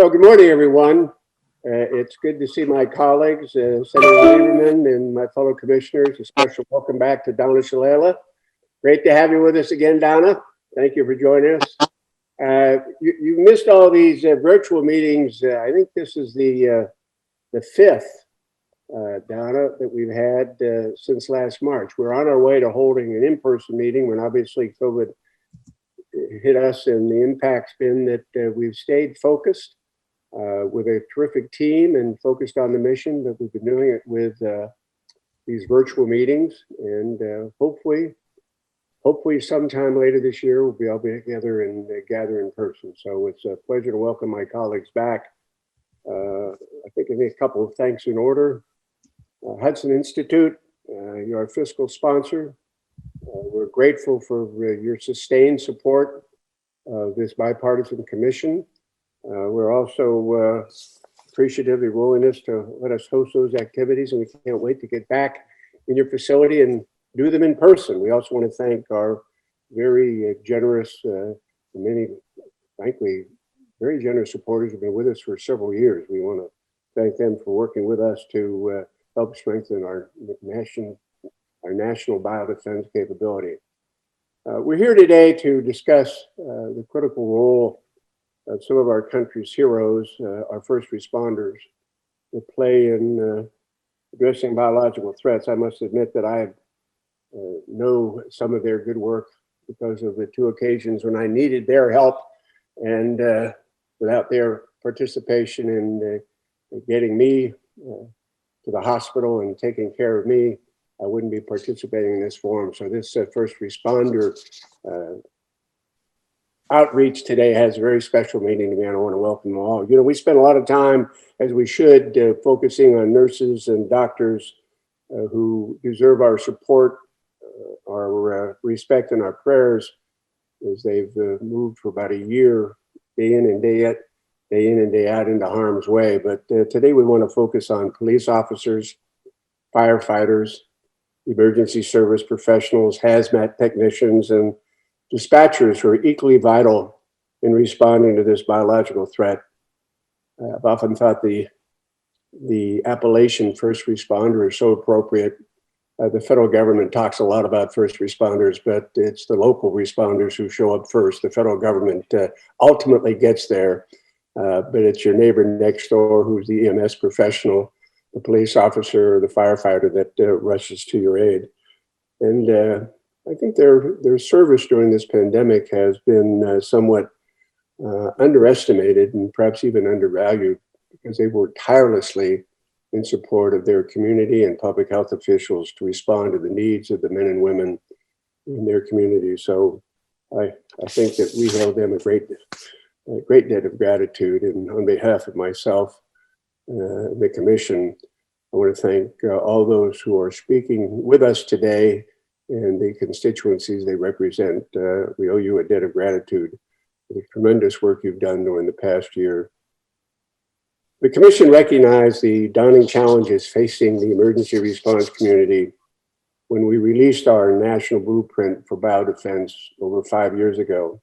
So good morning, everyone. It's good to see my colleagues, Senator Lieberman and my fellow commissioners. A special welcome back to Donna Schiller. Great to have you with us again, Donna. Thank you for joining us. You missed all these virtual meetings. I think this is the fifth, Donna, that we've had since last March. We're on our way to holding an in-person meeting when obviously COVID hit us, and the impact's been that we've stayed focused with a terrific team and focused on the mission, that we've been doing it with these virtual meetings. And hopefully sometime later this year, we'll be all together and gather in person. So it's a pleasure to welcome my colleagues back. I think I need a couple of thanks in order. Hudson Institute, you're our fiscal sponsor. We're grateful for your sustained support of this bipartisan commission. We're also appreciative of your willingness to let us host those activities, and we can't wait to get back in your facility and do them in person. We also want to thank our very generous, many, frankly, very generous supporters who've been with us for several years. We want to thank them for working with us to help strengthen our national biodefense capability. We're here today to discuss the critical role of some of our country's heroes, our first responders, that play in addressing biological threats. I must admit that I know some of their good work because of the two occasions when I needed their help, and without their participation in getting me to the hospital and taking care of me, I wouldn't be participating in this forum. So this first responder outreach today has a very special meaning to me, and I want to welcome them all. You know, we spend a lot of time, as we should, focusing on nurses and doctors who deserve our support, our respect, and our prayers, as they've moved for about a year, day in and day out into harm's way. But today we want to focus on police officers, firefighters, emergency service professionals, hazmat technicians, and dispatchers who are equally vital in responding to this biological threat. I've often thought the appellation first responder is so appropriate. The federal government talks a lot about first responders, but it's the local responders who show up first. The federal government ultimately gets there, but it's your neighbor next door who's the EMS professional, the police officer, or the firefighter that rushes to your aid. And I think their service during this pandemic has been somewhat underestimated and perhaps even undervalued, because they've worked tirelessly in support of their community and public health officials to respond to the needs of the men and women in their community. So I think that we held them a great debt of gratitude. And on behalf of myself, the commission, I want to thank all those who are speaking with us today and the constituencies they represent. We owe you a debt of gratitude for the tremendous work you've done during the past year. The commission recognized the daunting challenges facing the emergency response community when we released our national blueprint for biodefense over 5 years ago.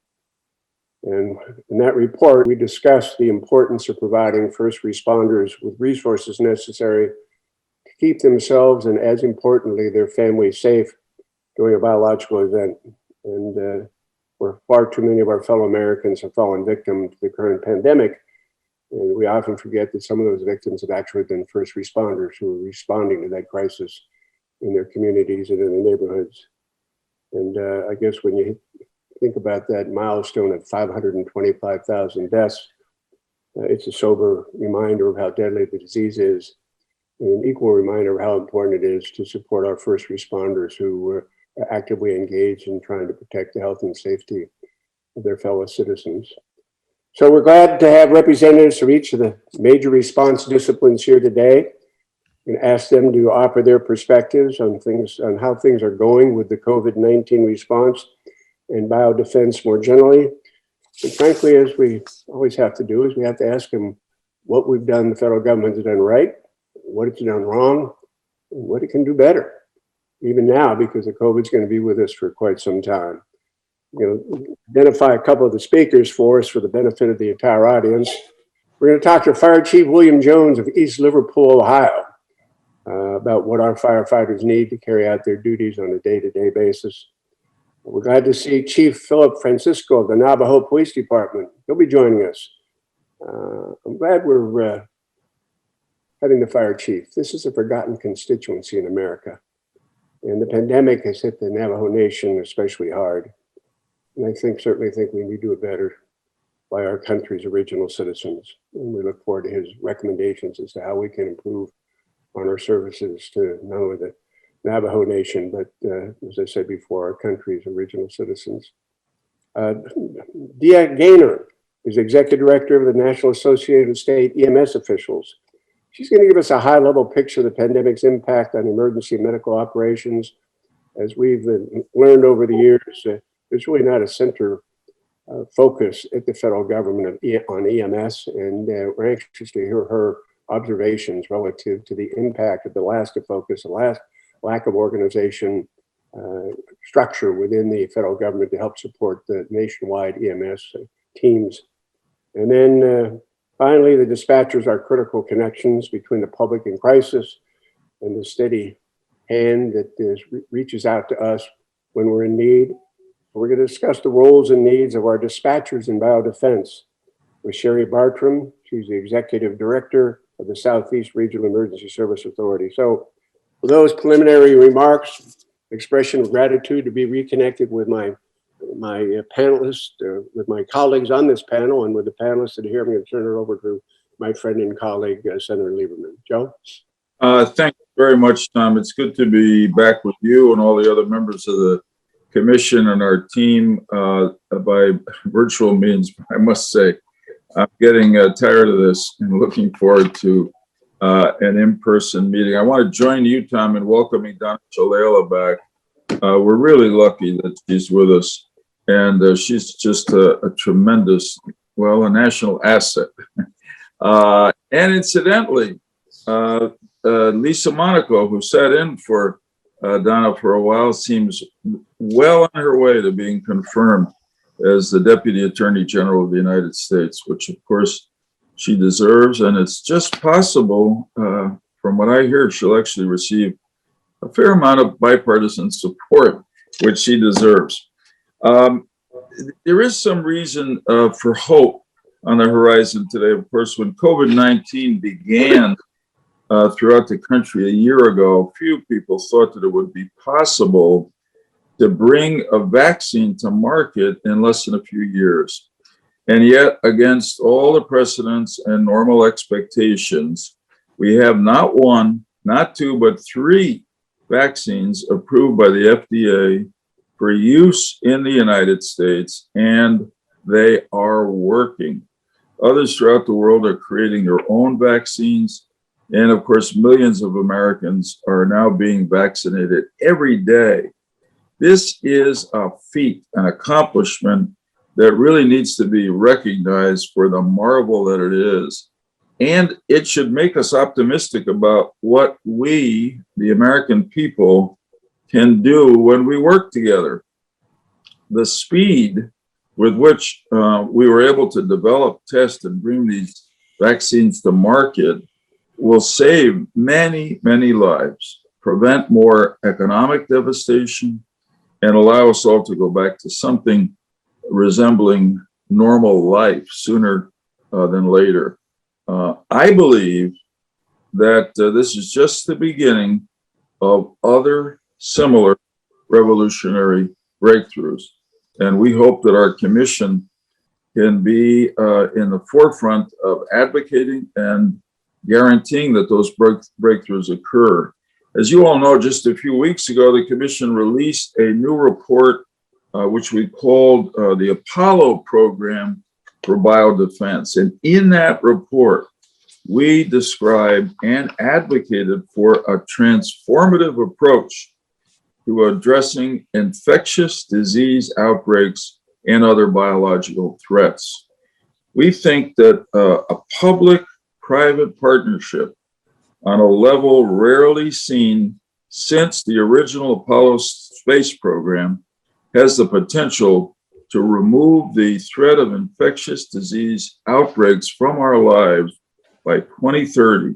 And in that report, we discussed the importance of providing first responders with resources necessary to keep themselves and, as importantly, their families safe during a biological event. And where far too many of our fellow Americans have fallen victim to the current pandemic. And we often forget that some of those victims have actually been first responders who are responding to that crisis in their communities and in their neighborhoods. And I guess when you think about that milestone of 525,000 deaths, it's a sober reminder of how deadly the disease is, and an equal reminder of how important it is to support our first responders who are actively engaged in trying to protect the health and safety of their fellow citizens. So we're glad to have representatives from each of the major response disciplines here today, and ask them to offer their perspectives on how things are going with the COVID-19 response and biodefense more generally. And frankly, as we always have to do, is we have to ask them what we've done, the federal government has done right, what it's done wrong, and what it can do better, even now, because the COVID's going to be with us for quite some time. You know, identify a couple of the speakers for us for the benefit of the entire audience. We're going to talk to Fire Chief William Jones of East Liverpool, Ohio, about what our firefighters need to carry out their duties on a day-to-day basis. We're glad to see Chief Philip Francisco of the Navajo Police Department. He'll be joining us. I'm glad we're having the fire chief. This is a forgotten constituency in America. And the pandemic has hit the Navajo Nation especially hard. And I certainly think we need to do it better by our country's original citizens. And we look forward to his recommendations as to how we can improve on our services to not only the Navajo Nation, but as I said before, our country's original citizens. Dia Gaynor is Executive Director of the National Association of State EMS Officials. She's going to give us a high-level picture of the pandemic's impact on emergency medical operations. As we've learned over the years, there's really not a center focus at the federal government on EMS, and we're anxious to hear her observations relative to the impact of the lack of focus, the lack of organization structure within the federal government to help support the nationwide EMS teams. And then finally, the dispatchers are critical connections between the public in crisis and the steady hand that reaches out to us when we're in need. We're going to discuss the roles and needs of our dispatchers in biodefense with Sherry Bartram. She's the Executive Director of the Southeast Regional Emergency Service Authority. So with those preliminary remarks, expression of gratitude to be reconnected with my panelists, with my colleagues on this panel, and with the panelists that are here. I'm going to turn it over to my friend and colleague, Senator Lieberman. Joe? Thank you very much, Tom. It's good to be back with you and all the other members of the commission and our team by virtual means. I must say, I'm getting tired of this and looking forward to an in-person meeting. I want to join you, Tom, in welcoming Donna Schiller back. We're really lucky that she's with us, and she's just a tremendous, a national asset. And incidentally, Lisa Monaco, who sat in for Donna for a while, seems well on her way to being confirmed as the Deputy Attorney General of the United States, which of course she deserves. And it's just possible, from what I hear, she'll actually receive a fair amount of bipartisan support, which she deserves. There is some reason for hope on the horizon today. Of course, when COVID-19 began throughout the country a year ago, few people thought that it would be possible to bring a vaccine to market in less than a few years. And yet, against all the precedents and normal expectations, we have not one, not two, but three vaccines approved by the FDA for use in the United States, and they are working. Others throughout the world are creating their own vaccines. And of course, millions of Americans are now being vaccinated every day. This is a feat, an accomplishment that really needs to be recognized for the marvel that it is. And it should make us optimistic about what we, the American people, can do when we work together. The speed with which we were able to develop, test, and bring these vaccines to market will save many, many lives, prevent more economic devastation, and allow us all to go back to something resembling normal life sooner than later. I believe that this is just the beginning of other similar revolutionary breakthroughs. And we hope that our commission can be in the forefront of advocating and guaranteeing that those breakthroughs occur. As you all know, just a few weeks ago, the commission released a new report, which we called the Apollo Program for Biodefense. And in that report, we described and advocated for a transformative approach to addressing infectious disease outbreaks and other biological threats. We think that a public-private partnership on a level rarely seen since the original Apollo space program has the potential to remove the threat of infectious disease outbreaks from our lives by 2030.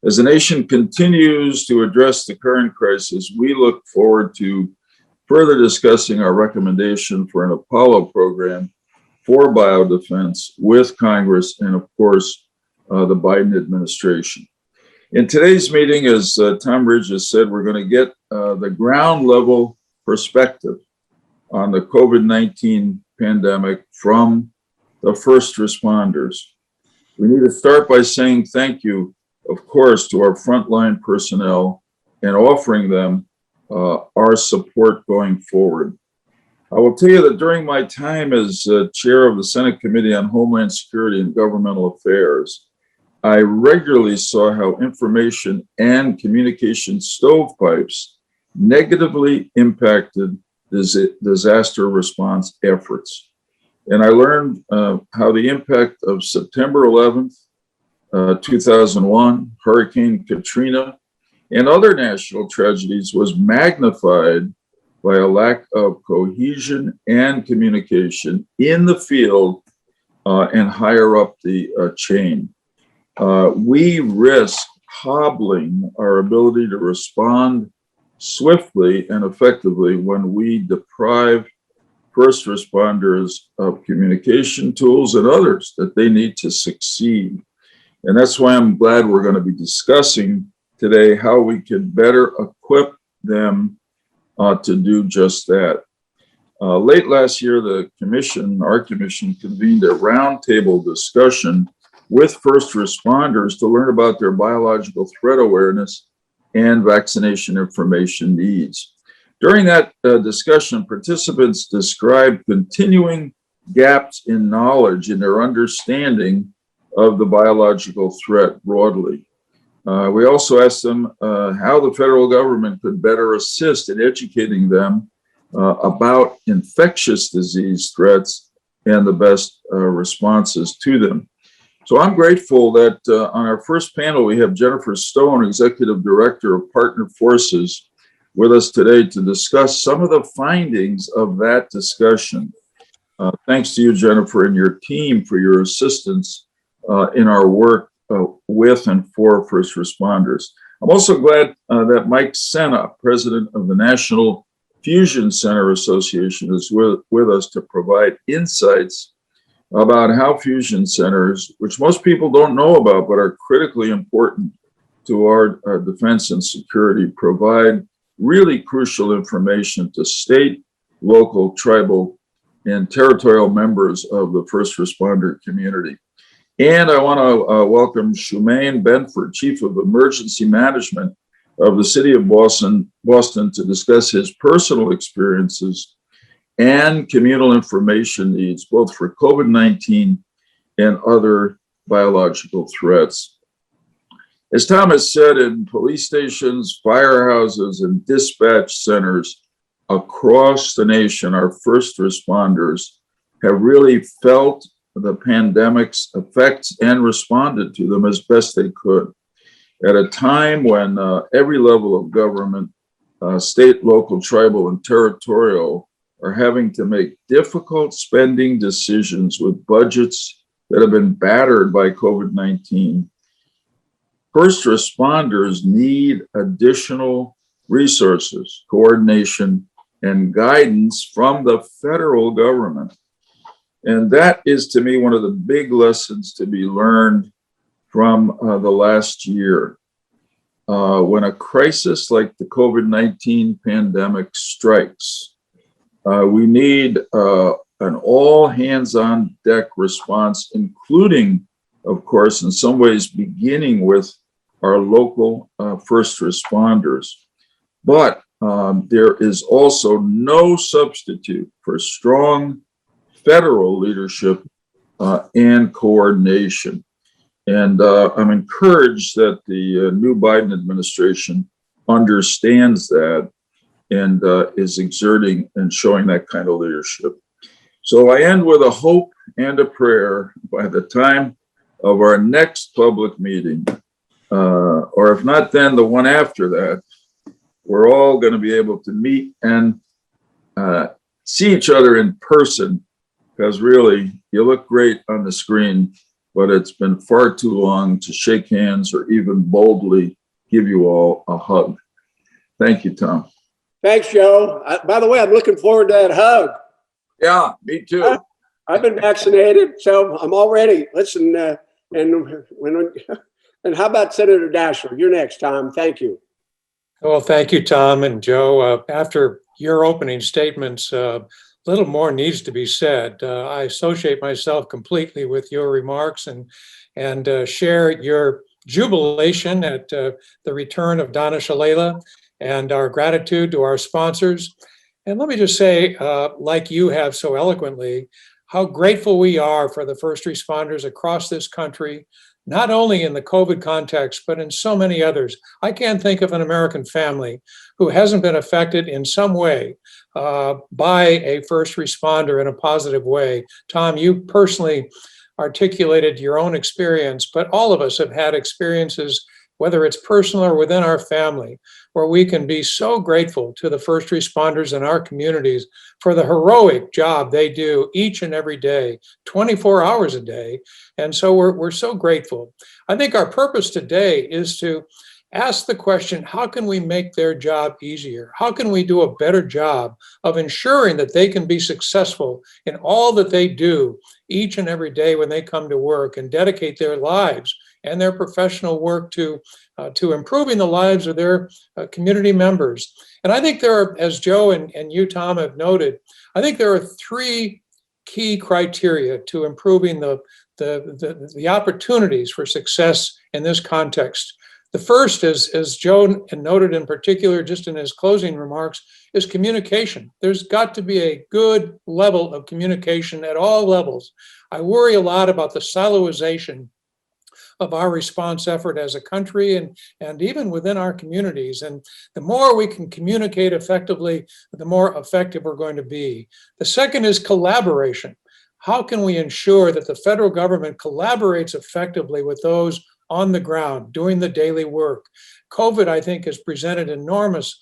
As the nation continues to address the current crisis, we look forward to further discussing our recommendation for an Apollo program for biodefense with Congress and, of course, the Biden administration. In today's meeting, as Tom Ridge has said, we're going to get the ground level perspective on the COVID-19 pandemic from the first responders. We need to start by saying thank you, of course, to our frontline personnel and offering them our support going forward. I will tell you that during my time as chair of the Senate Committee on Homeland Security and Governmental Affairs, I regularly saw how information and communication stovepipes negatively impacted disaster response efforts. And I learned how the impact of September 11th, 2001, Hurricane Katrina, and other national tragedies was magnified by a lack of cohesion and communication in the field and higher up the chain. We risk hobbling our ability to respond swiftly and effectively when we deprive first responders of communication tools and others that they need to succeed. And that's why I'm glad we're going to be discussing today how we can better equip them to do just that. Late last year, our commission convened a roundtable discussion with first responders to learn about their biological threat awareness and vaccination information needs. During that discussion, participants described continuing gaps in knowledge in their understanding of the biological threat broadly. We also asked them how the federal government could better assist in educating them about infectious disease threats and the best responses to them. So I'm grateful that on our first panel, we have Jennifer Stone, Executive Director of Partner Forces, with us today to discuss some of the findings of that discussion. Thanks to you, Jennifer, and your team for your assistance in our work with and for first responders. I'm also glad that Mike Sena, President of the National Fusion Center Association, is with us to provide insights about how fusion centers, which most people don't know about but are critically important to our defense and security, provide really crucial information to state, local, tribal, and territorial members of the first responder community. And I want to welcome Shumaine Benford, Chief of Emergency Management of the City of Boston, to discuss his personal experiences and communal information needs, both for COVID-19 and other biological threats. As Thomas said, in police stations, firehouses, and dispatch centers across the nation, our first responders have really felt the pandemic's effects and responded to them as best they could. At a time when every level of government, state, local, tribal, and territorial, are having to make difficult spending decisions with budgets that have been battered by COVID-19, first responders need additional resources, coordination, and guidance from the federal government. And that is, to me, one of the big lessons to be learned from the last year. When a crisis like the COVID-19 pandemic strikes, we need an all hands on deck response, including, of course, in some ways, beginning with our local first responders. But there is also no substitute for strong federal leadership and coordination. And I'm encouraged that the new Biden administration understands that and is exerting and showing that kind of leadership. So I end with a hope and a prayer by the time of our next public meeting, or if not then, the one after that, we're all going to be able to meet and see each other in person, because really you look great on the screen, but it's been far too long to shake hands or even boldly give you all a hug. Thank you, Tom. Thanks, Joe. By the way, I'm looking forward to that hug. Yeah, me too. I've been vaccinated, so I'm all ready. Listen, and how about Senator Daschler? You're next, Tom. Thank you. Well, thank you, Tom and Joe. After your opening statements, little more needs to be said. I associate myself completely with your remarks and share your jubilation at the return of Donna Schiller and our gratitude to our sponsors. And let me just say, like you have so eloquently, how grateful we are for the first responders across this country, not only in the COVID context, but in so many others. I can't think of an American family who hasn't been affected in some way by a first responder in a positive way. Tom, you personally articulated your own experience, but all of us have had experiences, whether it's personal or within our family, where we can be so grateful to the first responders in our communities for the heroic job they do each and every day, 24 hours a day. And so we're so grateful. I think our purpose today is to ask the question, how can we make their job easier? How can we do a better job of ensuring that they can be successful in all that they do each and every day when they come to work and dedicate their lives and their professional work to improving the lives of their community members? And I think there are, as Joe and you, Tom, have noted, I think there are three key criteria to improving the opportunities for success in this context. The first is, as Joe noted in particular, just in his closing remarks, is communication. There's got to be a good level of communication at all levels. I worry a lot about the siloization of our response effort as a country and even within our communities. And the more we can communicate effectively, the more effective we're going to be. The second is collaboration. How can we ensure that the federal government collaborates effectively with those on the ground doing the daily work? COVID, I think, has presented enormous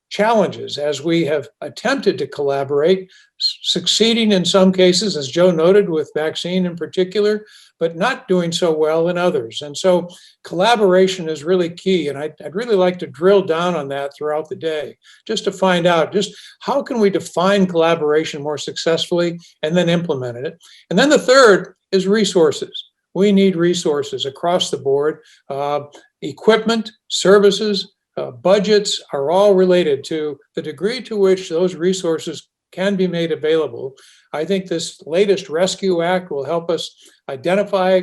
challenges as we have attempted to collaborate, succeeding in some cases, as Joe noted, with vaccine in particular, but not doing so well in others. And so collaboration is really key. And I'd really like to drill down on that throughout the day, just to find out just how can we define collaboration more successfully and then implement it. And then the third is resources. We need resources across the board. Equipment, services, budgets are all related to the degree to which those resources can be made available. I think this latest Rescue Act will help us identify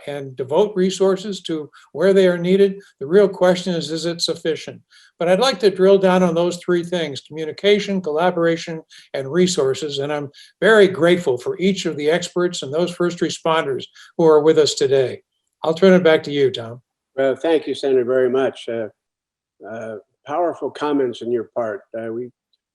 and devote resources to where they are needed. The real question is it sufficient? But I'd like to drill down on those three things: communication, collaboration, and resources. And I'm very grateful for each of the experts and those first responders who are with us today. I'll turn it back to you, Tom. Well, thank you, Senator, very much. Powerful comments on your part.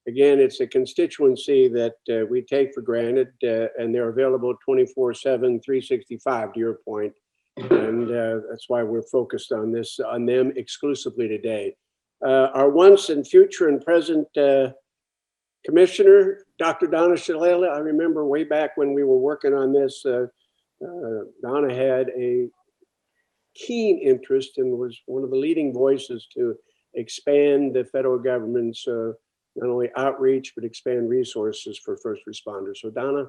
Again, it's a constituency that we take for granted, and they're available 24/7, 365, to your point. And that's why we're focused on them exclusively today. Our once and future and present Commissioner, Dr. Donna Schiller. I remember way back when we were working on this, Donna had a keen interest and was one of the leading voices to expand the federal government's not only outreach, but expand resources for first responders. So Donna.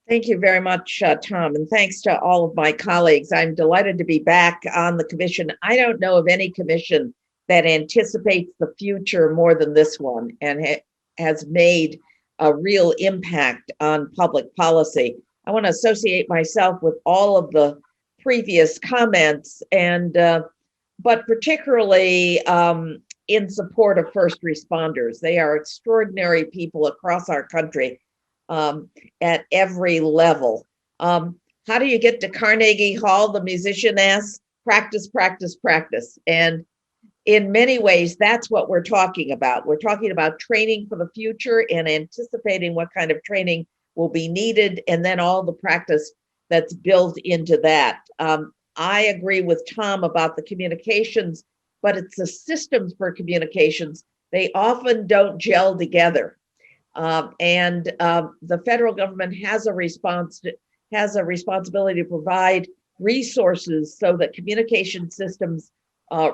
Thank you very much, Tom, and thanks to all of my colleagues. I'm delighted to be back on the commission. I don't know of any commission that anticipates the future more than this one and has made a real impact on public policy. I want to associate myself with all of the previous comments, and but particularly in support of first responders. They are extraordinary people across our country at every level. How do you get to Carnegie Hall? The musician asks. Practice, practice, practice. And in many ways, that's what we're talking about. We're talking about training for the future and anticipating what kind of training will be needed, and then all the practice that's built into that. I agree with Tom about the communications, but it's the systems for communications. They often don't gel together. The federal government has a responsibility to provide resources so that communication systems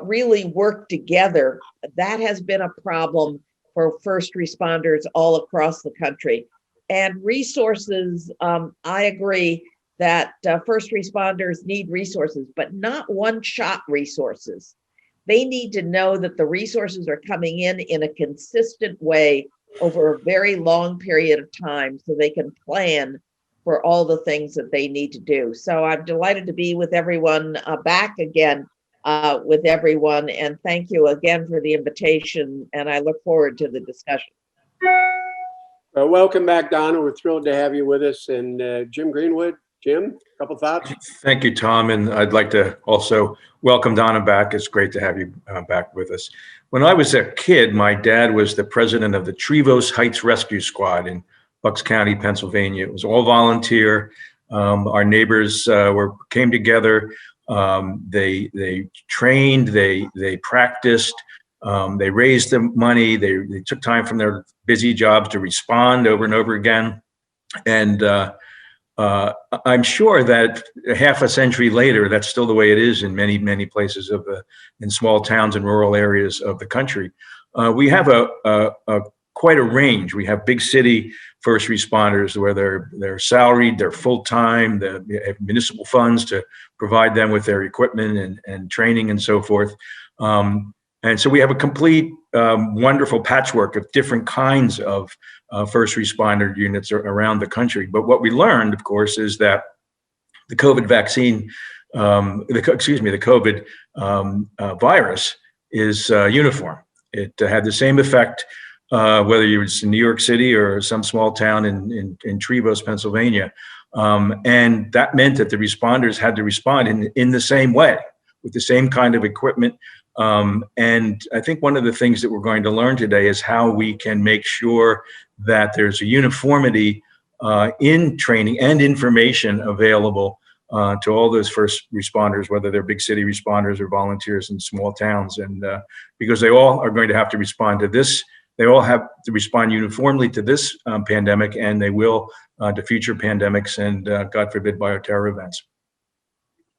really work together. That has been a problem for first responders all across the country. And resources, I agree that first responders need resources, but not one-shot resources. They need to know that the resources are coming in a consistent way over a very long period of time so they can plan for all the things that they need to do. So I'm delighted to be with everyone, back again with everyone. And thank you again for the invitation. And I look forward to the discussion. Welcome back, Donna. We're thrilled to have you with us. And Jim Greenwood, Jim, a couple thoughts? Thank you, Tom. And I'd like to also welcome Donna back. It's great to have you back with us. When I was a kid, my dad was the president of the Trevose Heights Rescue Squad in Bucks County, Pennsylvania. It was all volunteer. Our neighbors came together. They trained, they practiced, they raised the money. They took time from their busy jobs to respond over and over again. And I'm sure that half a century later, that's still the way it is in many, many places in small towns and rural areas of the country. We have quite a range. We have big city first responders where they're salaried, they're full-time, they have municipal funds to provide them with their equipment and training and so forth. And so we have a complete, wonderful patchwork of different kinds of first responder units around the country. But what we learned, of course, is that the COVID vaccine, the COVID virus is uniform. It had the same effect, whether you was in New York City or some small town in Trevose, Pennsylvania. And that meant that the responders had to respond in the same way, with the same kind of equipment. And I think one of the things that we're going to learn today is how we can make sure that there's a uniformity in training and information available to all those first responders, whether they're big city responders or volunteers in small towns. And because they all are going to have to respond to this, they all have to respond uniformly to this pandemic, and they will to future pandemics and, God forbid, bioterror events.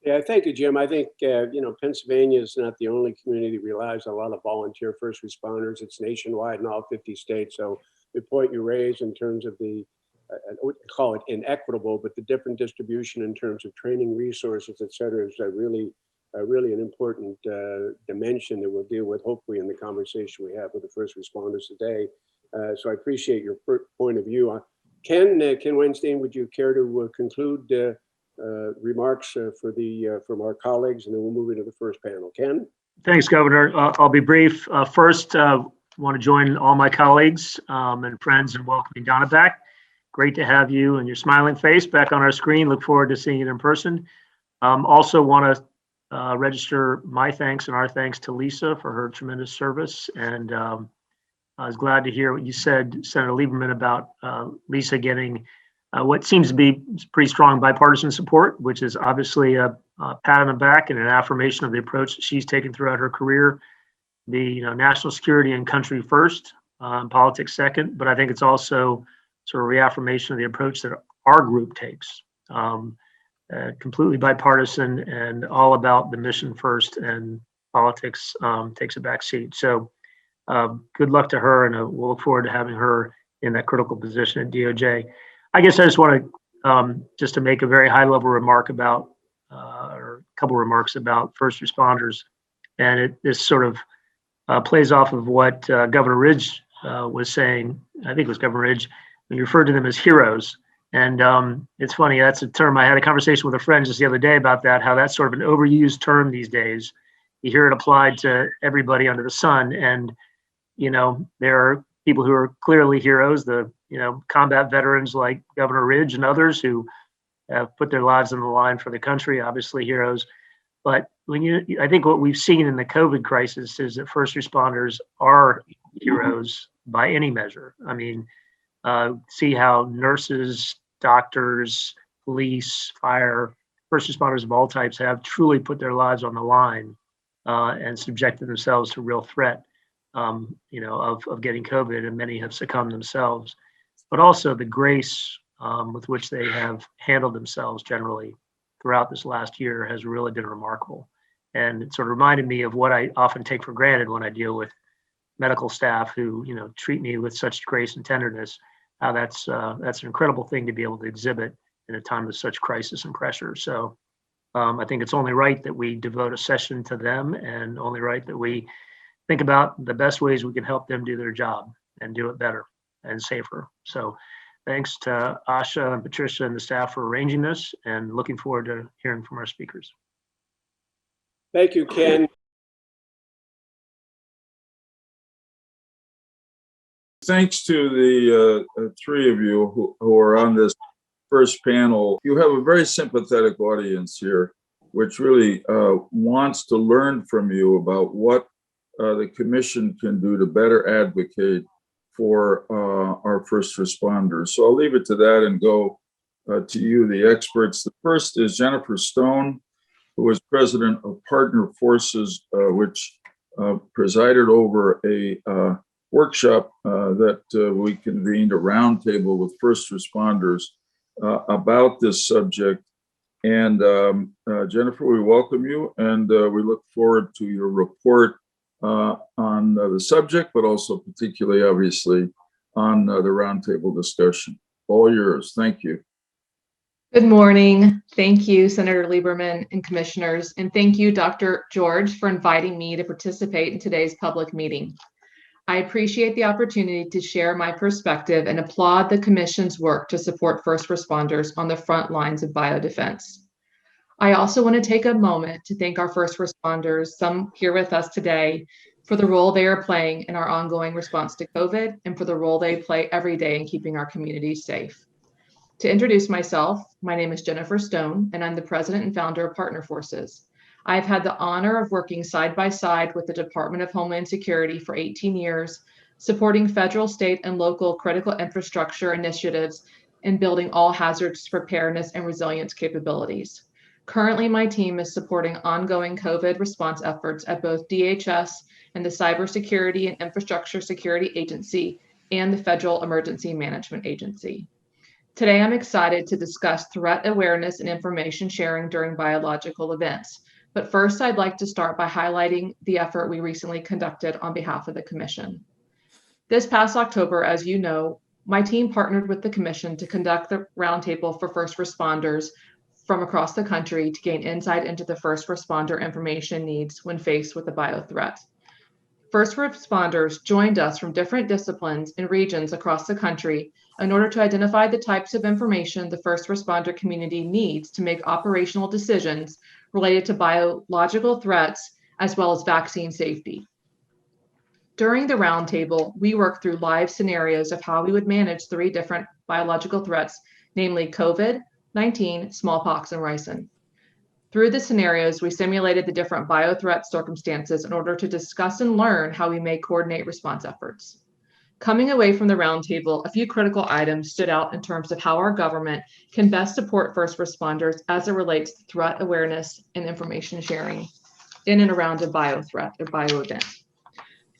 Yeah, thank you, Jim. I think, Pennsylvania is not the only community that relies on a lot of volunteer first responders. It's nationwide in all 50 states. So the point you raised in terms of I wouldn't call it inequitable, but the different distribution in terms of training resources, et cetera, is really an important dimension that we'll deal with, hopefully, in the conversation we have with the first responders today. So I appreciate your point of view. Ken Weinstein, would you care to conclude remarks from our colleagues, and then we'll move into the first panel. Ken? Thanks, Governor. I'll be brief. First, want to join all my colleagues and friends in welcoming Donna back. Great to have you and your smiling face back on our screen. Look forward to seeing it in person. Also want to register my thanks and our thanks to Lisa for her tremendous service. And I was glad to hear what you said, Senator Lieberman, about Lisa getting what seems to be pretty strong bipartisan support, which is obviously a pat on the back and an affirmation of the approach that she's taken throughout her career. The national security and country first, politics second, but I think it's also sort of reaffirmation of the approach that our group takes, completely bipartisan and all about the mission first, and politics takes a back seat. So good luck to her, and we'll look forward to having her in that critical position at DOJ. I guess I just want to just to make a very high level remark about, or a couple remarks about first responders. And this sort of plays off of what Governor Ridge was saying. I think it was Governor Ridge, when you referred to them as heroes. And it's funny, that's a term, I had a conversation with a friend just the other day about that, how that's sort of an overused term these days. You hear it applied to everybody under the sun. And, there are people who are clearly heroes, the combat veterans like Governor Ridge and others who have put their lives on the line for the country, obviously heroes. But I think what we've seen in the COVID crisis is that first responders are heroes by any measure. I mean, see how nurses, doctors, police, fire, first responders of all types have truly put their lives on the line and subjected themselves to real threat, of getting COVID, and many have succumbed themselves. but also the grace with which they have handled themselves generally throughout this last year has really been remarkable. And it sort of reminded me of what I often take for granted when I deal with medical staff who, treat me with such grace and tenderness. How that's an incredible thing to be able to exhibit in a time of such crisis and pressure. So I think it's only right that we devote a session to them, and only right that we think about the best ways we can help them do their job and do it better and safer. So thanks to Asha and Patricia and the staff for arranging this, and looking forward to hearing from our speakers. Thank you, Ken. Thanks to the three of you who are on this first panel. You have a very sympathetic audience here, which really wants to learn from you about what the commission can do to better advocate for our first responders. So I'll leave it to that and go to you, the experts. The first is Jennifer Stone, who is president of Partner Forces, which presided over a workshop that we convened, a roundtable with first responders about this subject. And Jennifer, we welcome you, and we look forward to your report on the subject, but also particularly, obviously, on the roundtable discussion. All yours. Thank you. Good morning. Thank you, Senator Lieberman and commissioners, and thank you, Dr. George, for inviting me to participate in today's public meeting. I appreciate the opportunity to share my perspective and applaud the Commission's work to support first responders on the front lines of biodefense. I also want to take a moment to thank our first responders, some here with us today, for the role they are playing in our ongoing response to COVID, and for the role they play every day in keeping our communities safe. To introduce myself, my name is Jennifer Stone, and I'm the president and founder of Partner Forces. I've had the honor of working side by side with the Department of Homeland Security for 18 years, supporting federal, state, and local critical infrastructure initiatives and building all hazards preparedness and resilience capabilities. Currently, my team is supporting ongoing COVID response efforts at both DHS and the Cybersecurity and Infrastructure Security Agency and the Federal Emergency Management Agency. Today, I'm excited to discuss threat awareness and information sharing during biological events. But first, I'd like to start by highlighting the effort we recently conducted on behalf of the Commission. This past October, as you know, my team partnered with the Commission to conduct the roundtable for first responders from across the country to gain insight into the first responder information needs when faced with a bio threat. First responders joined us from different disciplines and regions across the country in order to identify the types of information the first responder community needs to make operational decisions related to biological threats, as well as vaccine safety. During the roundtable, we worked through live scenarios of how we would manage 3 different biological threats, namely COVID-19, smallpox, and ricin. Through the scenarios, we simulated the different biothreat circumstances in order to discuss and learn how we may coordinate response efforts. Coming away from the roundtable, a few critical items stood out in terms of how our government can best support first responders as it relates to threat awareness and information sharing in and around a biothreat or bio event.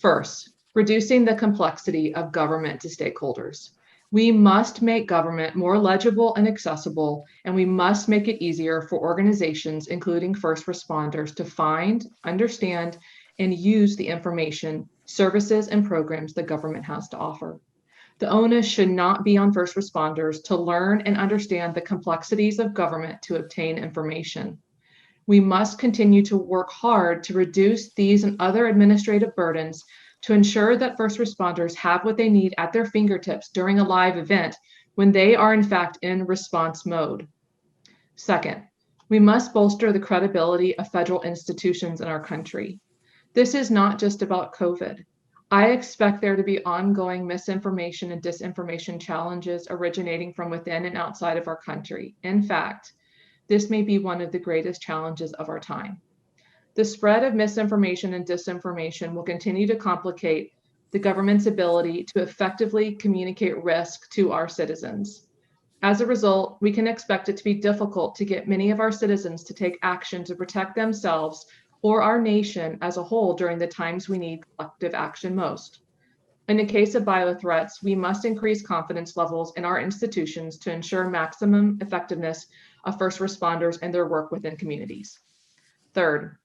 First, reducing the complexity of government to stakeholders. We must make government more legible and accessible, and we must make it easier for organizations, including first responders, to find, understand, and use the information, services, and programs the government has to offer. The onus should not be on first responders to learn and understand the complexities of government to obtain information. We must continue to work hard to reduce these and other administrative burdens to ensure that first responders have what they need at their fingertips during a live event when they are in fact in response mode. Second, we must bolster the credibility of federal institutions in our country. This is not just about COVID. I expect there to be ongoing misinformation and disinformation challenges originating from within and outside of our country. In fact, this may be one of the greatest challenges of our time. The spread of misinformation and disinformation will continue to complicate the government's ability to effectively communicate risk to our citizens. As a result, we can expect it to be difficult to get many of our citizens to take action to protect themselves or our nation as a whole during the times we need collective action most. In the case of biothreats, we must increase confidence levels in our institutions to ensure maximum effectiveness of first responders and their work within communities. Third,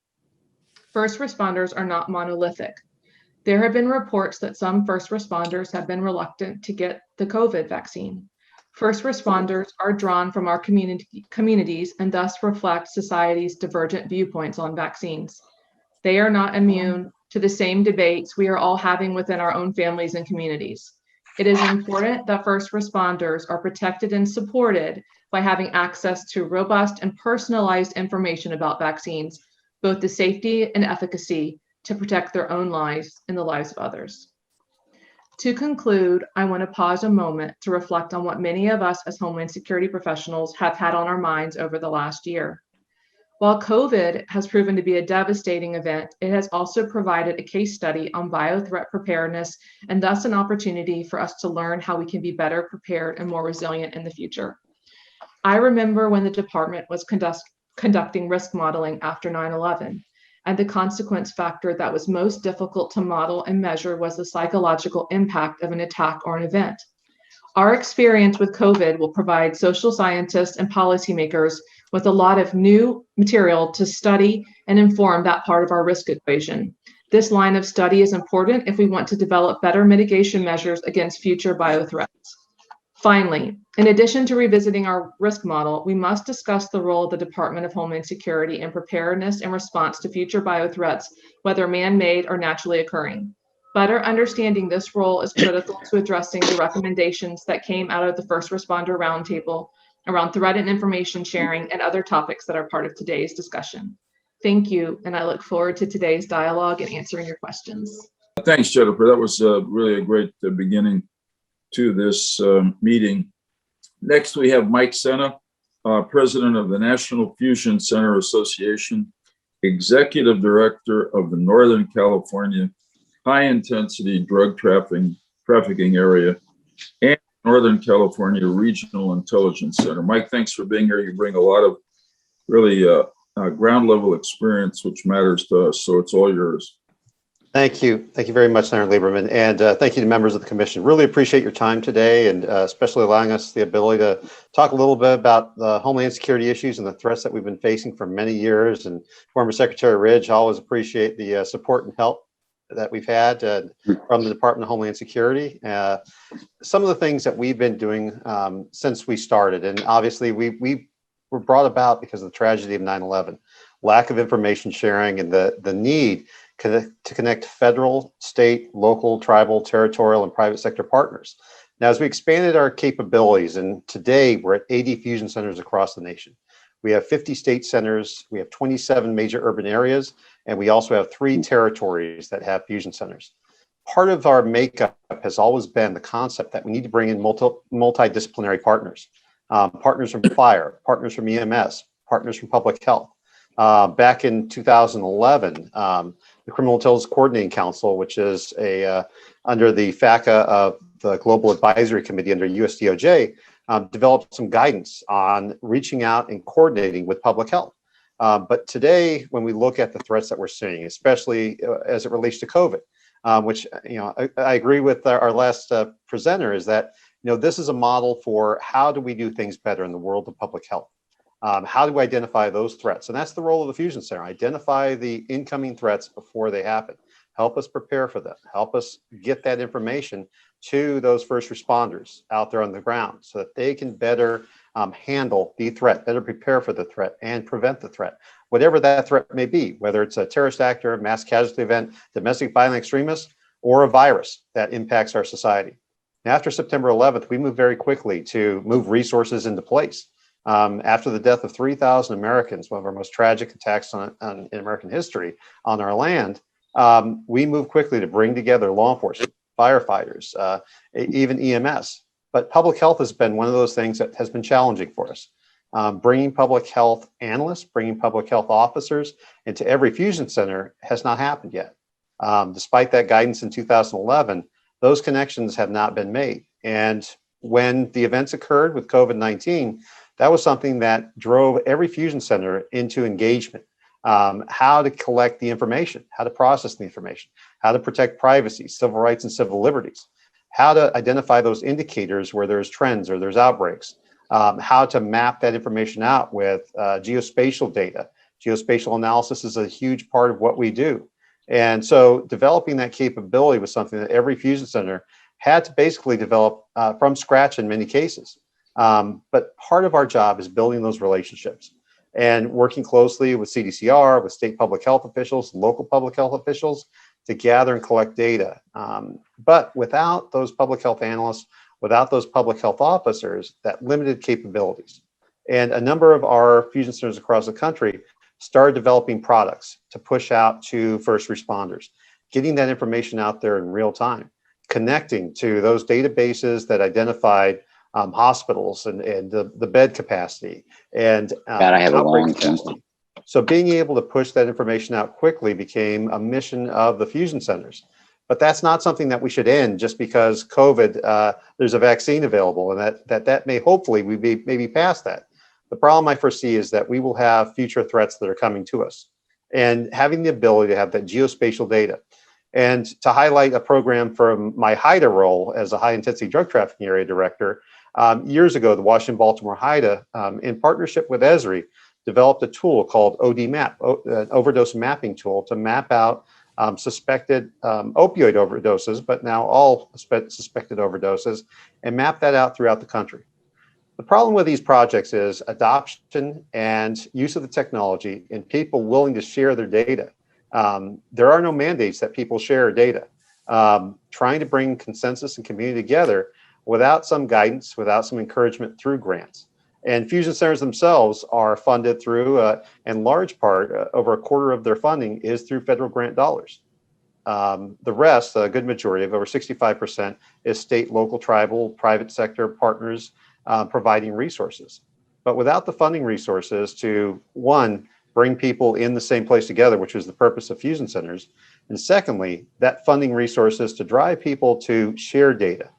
first responders are not monolithic. There have been reports that some first responders have been reluctant to get the COVID vaccine. First responders are drawn from our communities and thus reflect society's divergent viewpoints on vaccines. They are not immune to the same debates we are all having within our own families and communities. It is important that first responders are protected and supported by having access to robust and personalized information about vaccines, both the safety and efficacy, to protect their own lives and the lives of others. To conclude, I want to pause a moment to reflect on what many of us as Homeland Security professionals have had on our minds over the last year. While COVID has proven to be a devastating event, it has also provided a case study on biothreat preparedness and thus an opportunity for us to learn how we can be better prepared and more resilient in the future. I remember when the department was conducting risk modeling after 9/11, and the consequence factor that was most difficult to model and measure was the psychological impact of an attack or an event. Our experience with COVID will provide social scientists and policymakers with a lot of new material to study and inform that part of our risk equation. This line of study is important if we want to develop better mitigation measures against future biothreats. Finally, in addition to revisiting our risk model, we must discuss the role of the Department of Homeland Security in preparedness and response to future biothreats, whether man-made or naturally occurring. Better understanding this role is critical to addressing the recommendations that came out of the First Responder Roundtable around threat and information sharing and other topics that are part of today's discussion. Thank you, and I look forward to today's dialogue and answering your questions. Thanks, Jennifer. That was really a great beginning to this meeting. Next, we have Mike Sena, President of the National Fusion Center Association, Executive Director of the Northern California High Intensity Drug Trafficking Area, and Northern California Regional Intelligence Center. Mike, thanks for being here. You bring a lot of really ground level experience, which matters to us, so it's all yours. Thank you. Thank you very much, Senator Lieberman. And thank you to members of the commission. Really appreciate your time today, and especially allowing us the ability to talk a little bit about the Homeland Security issues and the threats that we've been facing for many years. And former Secretary Ridge, I always appreciate the support and help that we've had from the Department of Homeland Security. Some of the things that we've been doing since we started, and obviously we were brought about because of the tragedy of 9/11, lack of information sharing and the need to connect federal, state, local, tribal, territorial, and private sector partners. Now, as we expanded our capabilities, and today we're at 80 fusion centers across the nation. We have 50 state centers, we have 27 major urban areas, and we also have 3 territories that have fusion centers. Part of our makeup has always been the concept that we need to bring in multidisciplinary partners, partners from fire, partners from EMS, partners from public health. Back in 2011, the Criminal Intelligence Coordinating Council, which is under the FACA of the Global Advisory Committee under USDOJ, developed some guidance on reaching out and coordinating with public health. But today, when we look at the threats that we're seeing, especially as it relates to COVID, which I agree with our last presenter, is that this is a model for how do we do things better in the world of public health. How do we identify those threats? And that's the role of the Fusion Center. Identify the incoming threats before they happen. Help us prepare for them. Help us get that information to those first responders out there on the ground so that they can better handle the threat, better prepare for the threat, and prevent the threat. Whatever that threat may be, whether it's a terrorist actor, mass casualty event, domestic violent extremist, or a virus that impacts our society. Now, after September 11th, we moved very quickly to move resources into place. After the death of 3,000 Americans, one of our most tragic attacks in American history on our land, we moved quickly to bring together law enforcement, firefighters, even EMS. But public health has been one of those things that has been challenging for us. Bringing public health analysts, bringing public health officers into every fusion center has not happened yet. Despite that guidance in 2011, those connections have not been made. And when the events occurred with COVID-19, that was something that drove every fusion center into engagement. How to collect the information, how to process the information, how to protect privacy, civil rights, and civil liberties, how to identify those indicators where there's trends or there's outbreaks, how to map that information out with geospatial data. Geospatial analysis is a huge part of what we do. And so developing that capability was something that every fusion center had to basically develop from scratch in many cases. But part of our job is building those relationships and working closely with CDCR, with state public health officials, local public health officials to gather and collect data. But without those public health analysts, without those public health officers, that limited capabilities. And a number of our fusion centers across the country started developing products to push out to first responders, getting that information out there in real time, connecting to those databases that identified hospitals and the bed capacity and God, I have a long capacity. So being able to push that information out quickly became a mission of the fusion centers. But that's not something that we should end just because COVID, there's a vaccine available, and that may hopefully we be maybe past that. The problem I foresee is that we will have future threats that are coming to us, and having the ability to have that geospatial data. And to highlight a program from my HIDA role as a high intensity drug trafficking area director, years ago, the Washington-Baltimore HIDA, in partnership with ESRI, developed a tool called ODMAP, an overdose mapping tool to map out suspected opioid overdoses, but now all suspected overdoses, and map that out throughout the country. The problem with these projects is adoption and use of the technology and people willing to share their data. There are no mandates that people share data. Trying to bring consensus and community together without some guidance, without some encouragement through grants. And fusion centers themselves are funded through, in large part, over a quarter of their funding is through federal grant dollars. The rest, a good majority of over 65%, is state, local, tribal, private sector partners providing resources. But without the funding resources to, one, bring people in the same place together, which is the purpose of fusion centers, and secondly, that funding resources to drive people to share data,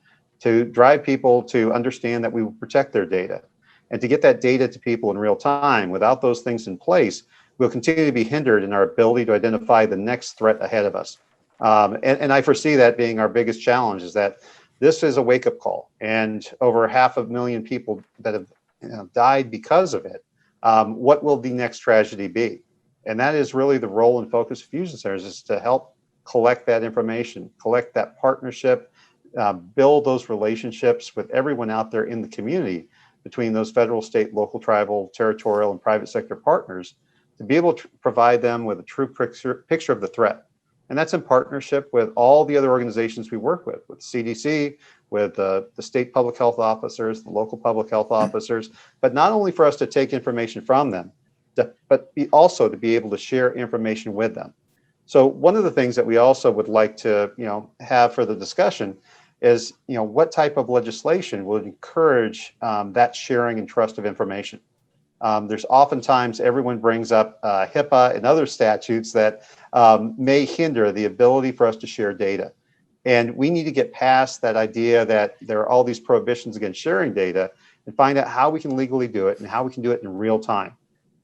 to drive people to understand that we will protect their data, and to get that data to people in real time. Without those things in place, we'll continue to be hindered in our ability to identify the next threat ahead of us. And I foresee that being our biggest challenge, is that this is a wake-up call, and over 500,000 people that have died because of it. What will the next tragedy be? And that is really the role and focus of fusion centers, is to help collect that information, collect that partnership, build those relationships with everyone out there in the community between those federal, state, local, tribal, territorial, and private sector partners to be able to provide them with a true picture of the threat. And that's in partnership with all the other organizations we work with CDC, with the state public health officers, the local public health officers, but not only for us to take information from them, but also to be able to share information with them. So one of the things that we also would like to have for the discussion is what type of legislation would encourage that sharing and trust of information. There's oftentimes everyone brings up HIPAA and other statutes that may hinder the ability for us to share data. And we need to get past that idea that there are all these prohibitions against sharing data and find out how we can legally do it and how we can do it in real time.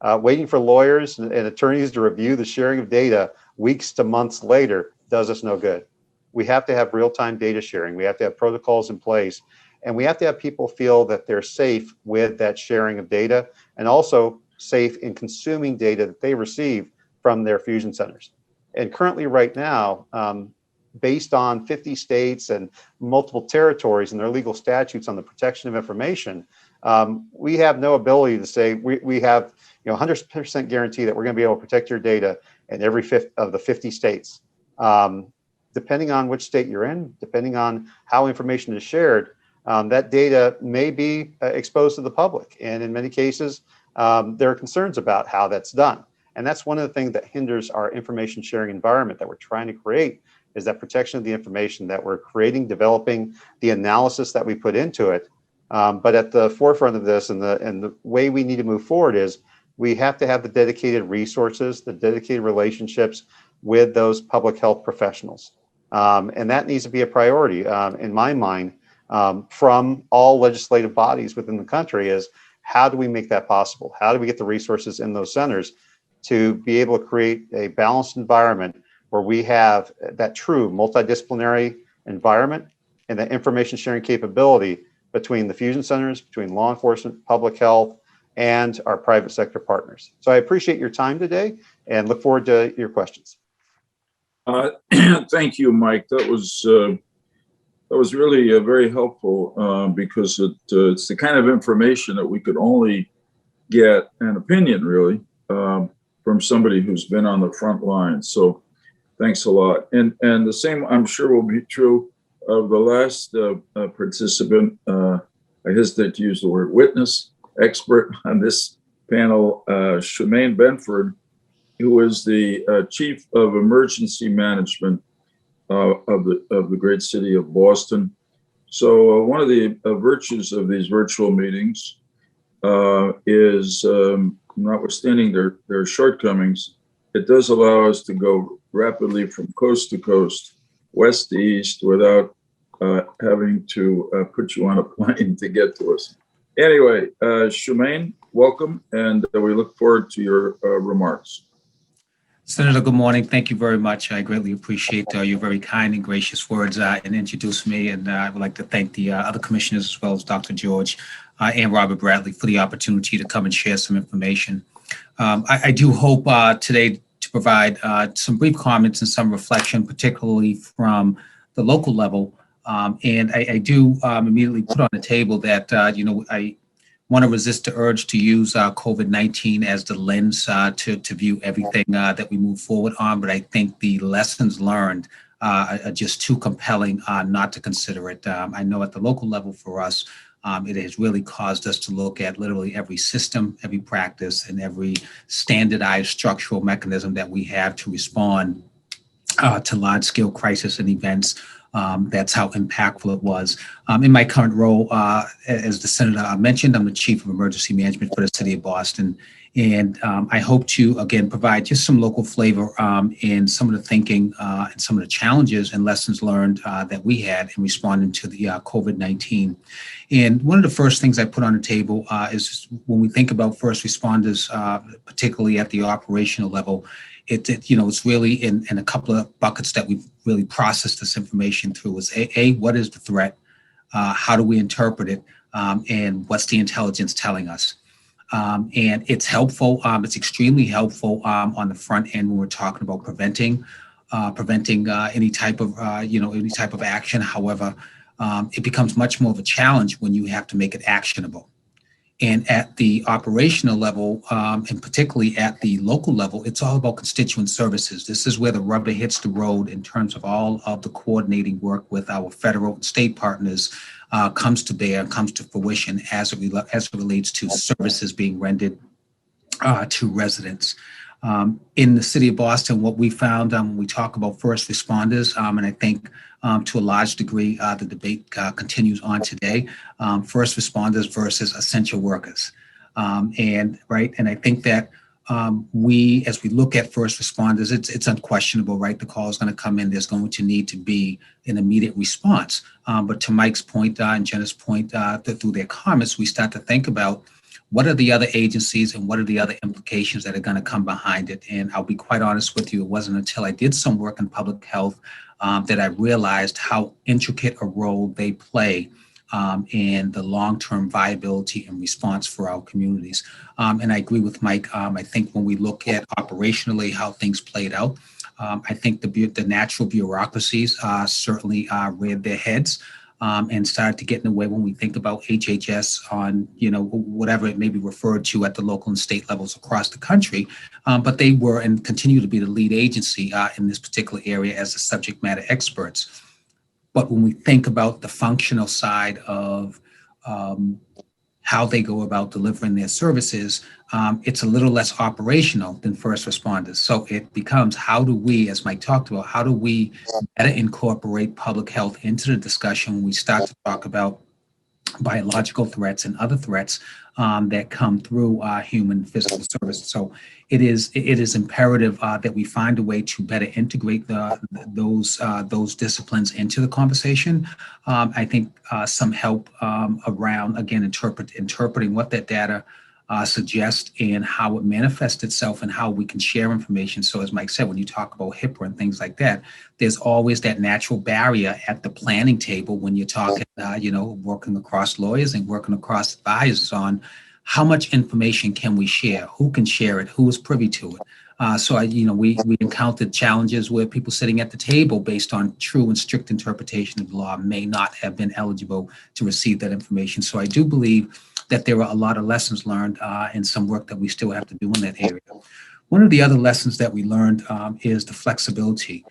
Waiting for lawyers and attorneys to review the sharing of data weeks to months later does us no good. We have to have real-time data sharing. We have to have protocols in place, and we have to have people feel that they're safe with that sharing of data, and also safe in consuming data that they receive from their fusion centers. And currently right now, based on 50 states and multiple territories and their legal statutes on the protection of information, we have no ability to say we have 100% guarantee that we're going to be able to protect your data in every fifth of the 50 states. Depending on which state you're in, depending on how information is shared, that data may be exposed to the public. And in many cases, there are concerns about how that's done. And that's one of the things that hinders our information sharing environment that we're trying to create, is that protection of the information that we're creating, developing, the analysis that we put into it. But at the forefront of this and the way we need to move forward is we have to have the dedicated resources, the dedicated relationships with those public health professionals. And that needs to be a priority in my mind from all legislative bodies within the country. Is how do we make that possible? How do we get the resources in those centers to be able to create a balanced environment where we have that true multidisciplinary environment and the information sharing capability between the fusion centers, between law enforcement, public health, and our private sector partners. So I appreciate your time today and look forward to your questions. Thank you, Mike. That was really very helpful because it's the kind of information that we could only get an opinion really from somebody who's been on the front line. So thanks a lot. And the same, I'm sure, will be true of the last participant. I hesitate to use the word witness, expert on this panel, Shumaine Benford, who is the chief of emergency management of the great city of Boston. So one of the virtues of these virtual meetings is, notwithstanding their shortcomings, it does allow us to go rapidly from coast to coast, west to east, without having to put you on a plane to get to us. Anyway, Shumaine, welcome, and we look forward to your remarks. Senator, good morning. Thank you very much. I greatly appreciate your very kind and gracious words in introducing me. And I would like to thank the other commissioners, as well as Dr. George and Robert Bradley, for the opportunity to come and share some information. I do hope today to provide some brief comments and some reflection, particularly from the local level. And I do immediately put on the table that, I want to resist the urge to use COVID-19 as the lens to view everything that we move forward on. But I think the lessons learned are just too compelling not to consider it. I know at the local level for us, it has really caused us to look at literally every system, every practice, and every standardized structural mechanism that we have to respond to large-scale crisis and events. That's how impactful it was. In my current role, as the Senator mentioned, I'm the Chief of Emergency Management for the City of Boston. And I hope to, again, provide just some local flavor in some of the thinking and some of the challenges and lessons learned that we had in responding to the COVID-19. And one of the first things I put on the table is when we think about first responders, particularly at the operational level, it's really in a couple of buckets that we've really processed this information through. Is what is the threat? How do we interpret it? And what's the intelligence telling us? And it's helpful. It's extremely helpful on the front end when we're talking about preventing any type of action. However, it becomes much more of a challenge when you have to make it actionable. And at the operational level, and particularly at the local level, it's all about constituent services. This is where the rubber hits the road in terms of all of the coordinating work with our federal and state partners comes to bear, comes to fruition as it relates to services being rendered to residents. In the city of Boston, what we found when we talk about first responders, and I think to a large degree, the debate continues on today, first responders versus essential workers. And I think that as we look at first responders, it's unquestionable, right? The call is going to come in. There's going to need to be an immediate response. But to Mike's point and Jenna's point, through their comments, we start to think about what are the other agencies and what are the other implications that are going to come behind it. And I'll be quite honest with you, it wasn't until I did some work in public health that I realized how intricate a role they play in the long-term viability and response for our communities. And I agree with Mike. I think when we look at operationally how things played out, I think the natural bureaucracies certainly reared their heads and started to get in the way when we think about HHS on, whatever it may be referred to at the local and state levels across the country. But they were and continue to be the lead agency in this particular area as the subject matter experts. But when we think about the functional side of how they go about delivering their services, it's a little less operational than first responders. So it becomes, how do we, as Mike talked about, how do we better incorporate public health into the discussion when we start to talk about biological threats and other threats that come through human physical services. So it is imperative that we find a way to better integrate those disciplines into the conversation. I think some help around, again, interpreting what that data suggest and how it manifests itself and how we can share information. So as Mike said, when you talk about HIPAA and things like that, there's always that natural barrier at the planning table when you're talking, working across lawyers and working across advisors on how much information can we share, who can share it, who is privy to it. We encountered challenges where people sitting at the table based on true and strict interpretation of the law may not have been eligible to receive that information. So I do believe that there are a lot of lessons learned and some work that we still have to do in that area. One of the other lessons that we learned is the flexibility.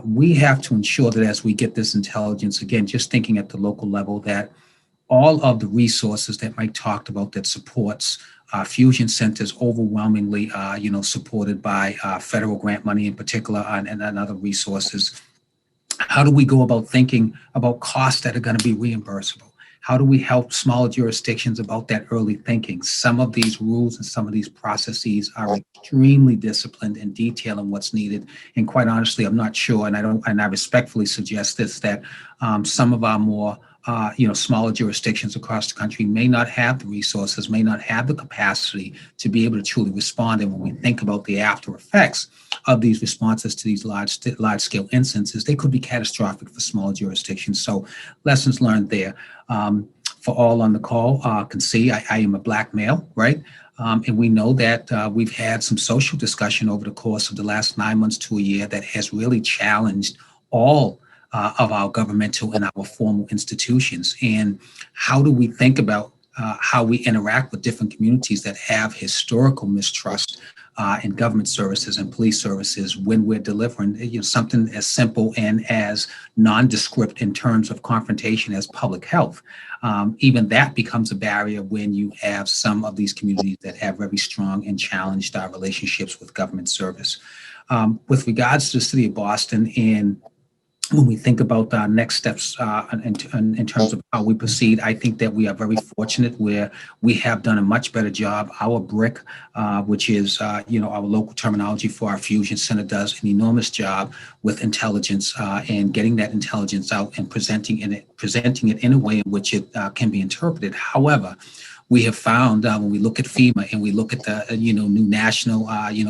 We have to ensure that as we get this intelligence, again, just thinking at the local level, that all of the resources that Mike talked about that supports fusion centers overwhelmingly, supported by federal grant money in particular and other resources. How do we go about thinking about costs that are going to be reimbursable? How do we help smaller jurisdictions about that early thinking? Some of these rules and some of these processes are extremely disciplined and detailed in what's needed. And quite honestly, I'm not sure, and I respectfully suggest this, that some of our more smaller jurisdictions across the country may not have the resources, may not have the capacity to be able to truly respond. And when we think about the after effects of these responses to these large scale instances, they could be catastrophic for small jurisdictions. So lessons learned there. For all on the call can see, I am a Black male, right? And we know that we've had some social discussion over the course of the last 9 months to a year that has really challenged all of our governmental and our formal institutions. And how do we think about how we interact with different communities that have historical mistrust in government services and police services when we're delivering something as simple and as nondescript in terms of confrontation as public health. Even that becomes a barrier when you have some of these communities that have very strong and challenged relationships with government service. With regards to the city of Boston, and when we think about our next steps in terms of how we proceed, I think that we are very fortunate where we have done a much better job. Our BRIC, which is our local terminology for our fusion center, does an enormous job with intelligence and getting that intelligence out and presenting it in a way in which it can be interpreted. However, we have found when we look at FEMA and we look at the new national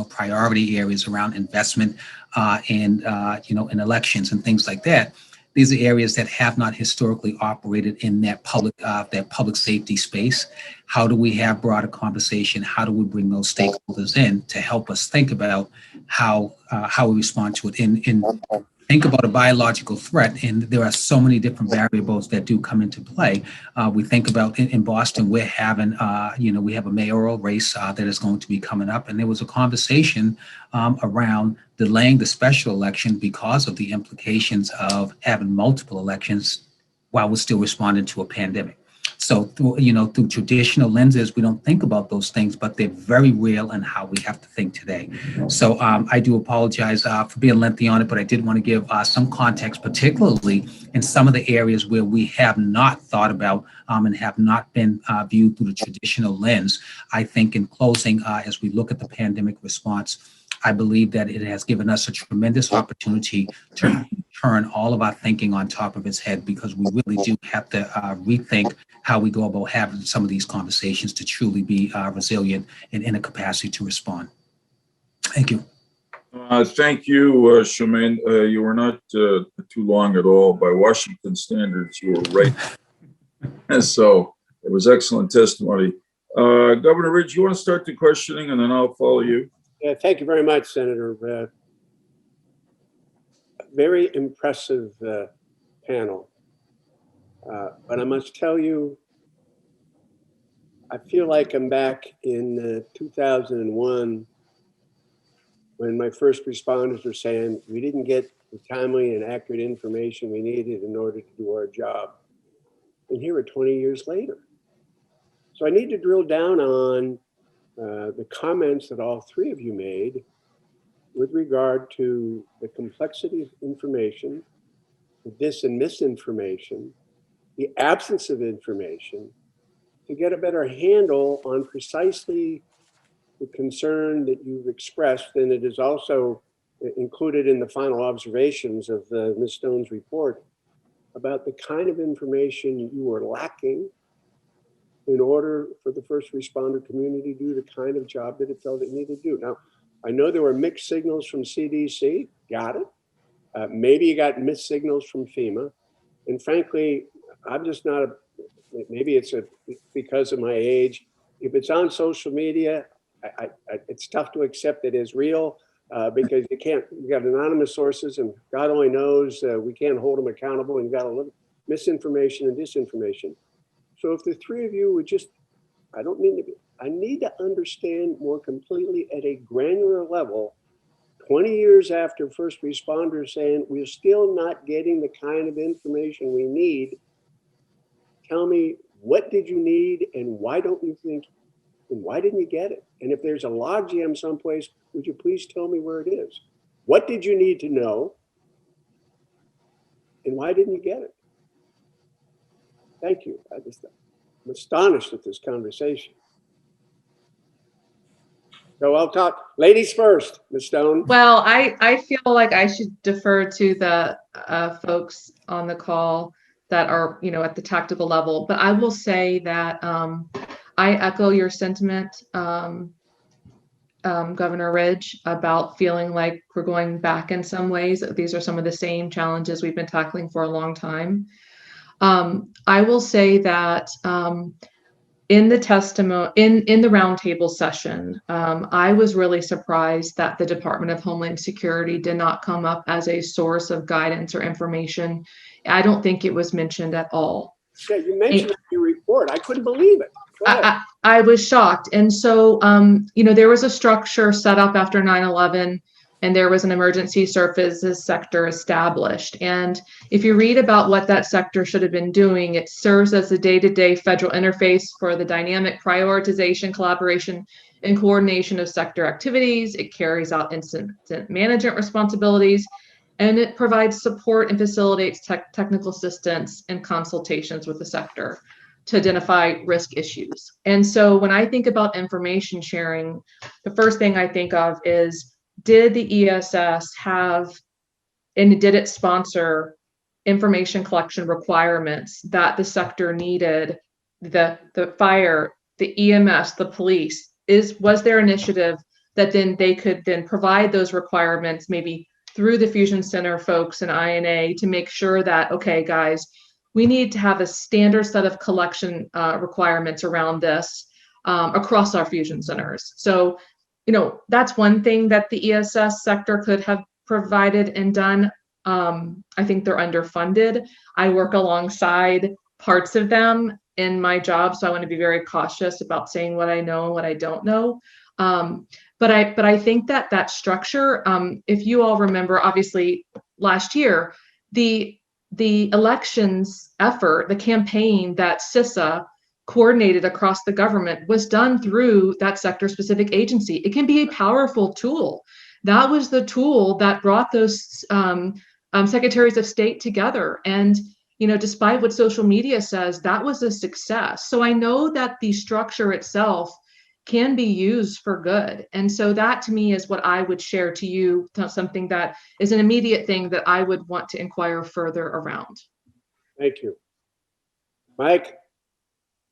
priority areas around investment and in elections and things like that, these are areas that have not historically operated in that public safety space. How do we have broader conversation? How do we bring those stakeholders in to help us think about how we respond to it? In think about a biological threat, and there are so many different variables that do come into play. We think about in Boston, we're having, we have a mayoral race that is going to be coming up, and there was a conversation around delaying the special election because of the implications of having multiple elections while we're still responding to a pandemic. So through traditional lenses, we don't think about those things, but they're very real in how we have to think today. So I do apologize for being lengthy on it, but I did want to give some context, particularly in some of the areas where we have not thought about and have not been viewed through the traditional lens. I think in closing, as we look at the pandemic response, I believe that it has given us a tremendous opportunity to turn all of our thinking on top of its head, because we really do have to rethink how we go about having some of these conversations to truly be resilient and in a capacity to respond. Thank you. Thank you, Shumaine. You were not too long at all. By Washington standards, you were right. And so it was excellent testimony. Governor Ridge, you want to start the questioning and then I'll follow you? Yeah, thank you very much, Senator. Very impressive panel. But I must tell you, I feel like I'm back in 2001 when my first responders were saying we didn't get the timely and accurate information we needed in order to do our job. And here we're 20 years later. So I need to drill down on the comments that all three of you made with regard to the complexity of information, the dis and misinformation, the absence of information, to get a better handle on precisely the concern that you've expressed. And it is also included in the final observations of Ms. Stone's report about the kind of information you were lacking in order for the first responder community to do the kind of job that it felt it needed to do. Now, I know there were mixed signals from CDC, got it. Maybe you got mixed signals from FEMA. And frankly, I'm just not, maybe it's because of my age. If it's on social media, it's tough to accept it as real because you got anonymous sources and God only knows we can't hold them accountable and you got a little misinformation and disinformation. So if the three of you would just, I don't mean to be, I need to understand more completely at a granular level, 20 years after first responders saying we're still not getting the kind of information we need. Tell me, what did you need and why don't you think, and why didn't you get it? And if there's a logjam someplace, would you please tell me where it is? What did you need to know? And why didn't you get it? Thank you. I'm astonished at this conversation. So I'll talk, ladies first, Ms. Stone. Well, I feel like I should defer to the folks on the call that are, at the tactical level. But I will say that I echo your sentiment, Governor Ridge, about feeling like we're going back in some ways. These are some of the same challenges we've been tackling for a long time. I will say that in the testimony, in the roundtable session, I was really surprised that the Department of Homeland Security did not come up as a source of guidance or information. I don't think it was mentioned at all. Yeah, you mentioned it in your report. I couldn't believe it. I was shocked. And so, there was a structure set up after 9/11, and there was an emergency services sector established. And if you read about what that sector should have been doing, it serves as the day-to-day federal interface for the dynamic prioritization, collaboration, and coordination of sector activities. It carries out incident management responsibilities, and it provides support and facilitates technical assistance and consultations with the sector to identify risk issues. And so when I think about information sharing, the first thing I think of is, did the ESS have, and did it sponsor information collection requirements that the sector needed? The fire, the EMS, the police, was their initiative that then they could then provide those requirements maybe through the Fusion Center folks and INA to make sure that, okay, guys, we need to have a standard set of collection requirements around this across our Fusion Centers. So, that's one thing that the ESS sector could have provided and done. I think they're underfunded. I work alongside parts of them in my job, so I want to be very cautious about saying what I know and what I don't know. But I think that structure, if you all remember, obviously last year, the elections effort, the campaign that CISA coordinated across the government was done through that sector specific agency. It can be a powerful tool. That was the tool that brought those secretaries of state together. And, despite what social media says, that was a success. So I know that the structure itself can be used for good. And so that to me is what I would share to you, something that is an immediate thing that I would want to inquire further around. Thank you. Mike?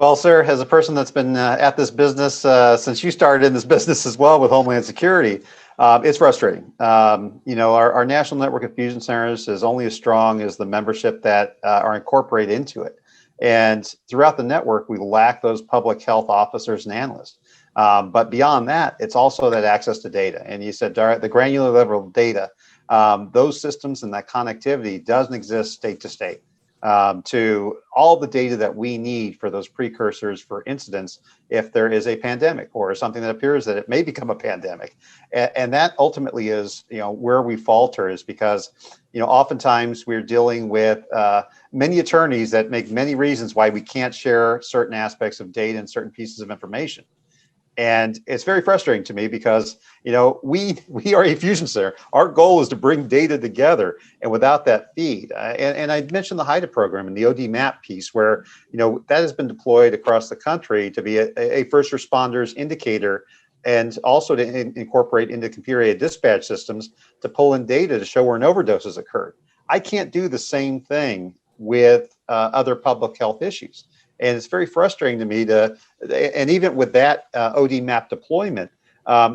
Well, sir, as a person that's been at this business since you started in this business as well with Homeland Security, it's frustrating. Our national network of fusion centers is only as strong as the membership that are incorporated into it. And throughout the network, we lack those public health officers and analysts. But beyond that, it's also that access to data. And you said the granular level of data, those systems and that connectivity doesn't exist state to state. To all the data that we need for those precursors for incidents if there is a pandemic or something that appears that it may become a pandemic. And that ultimately is, where we falter, is because, oftentimes we're dealing with many attorneys that make many reasons why we can't share certain aspects of data and certain pieces of information. And it's very frustrating to me because, we are a fusion center. Our goal is to bring data together, and without that feed, and I mentioned the HIDA program and the OD map piece where, that has been deployed across the country to be a first responders indicator, and also to incorporate into computer-aided dispatch systems to pull in data to show where an overdose has occurred. I can't do the same thing with other public health issues. And it's very frustrating to me and even with that OD map deployment,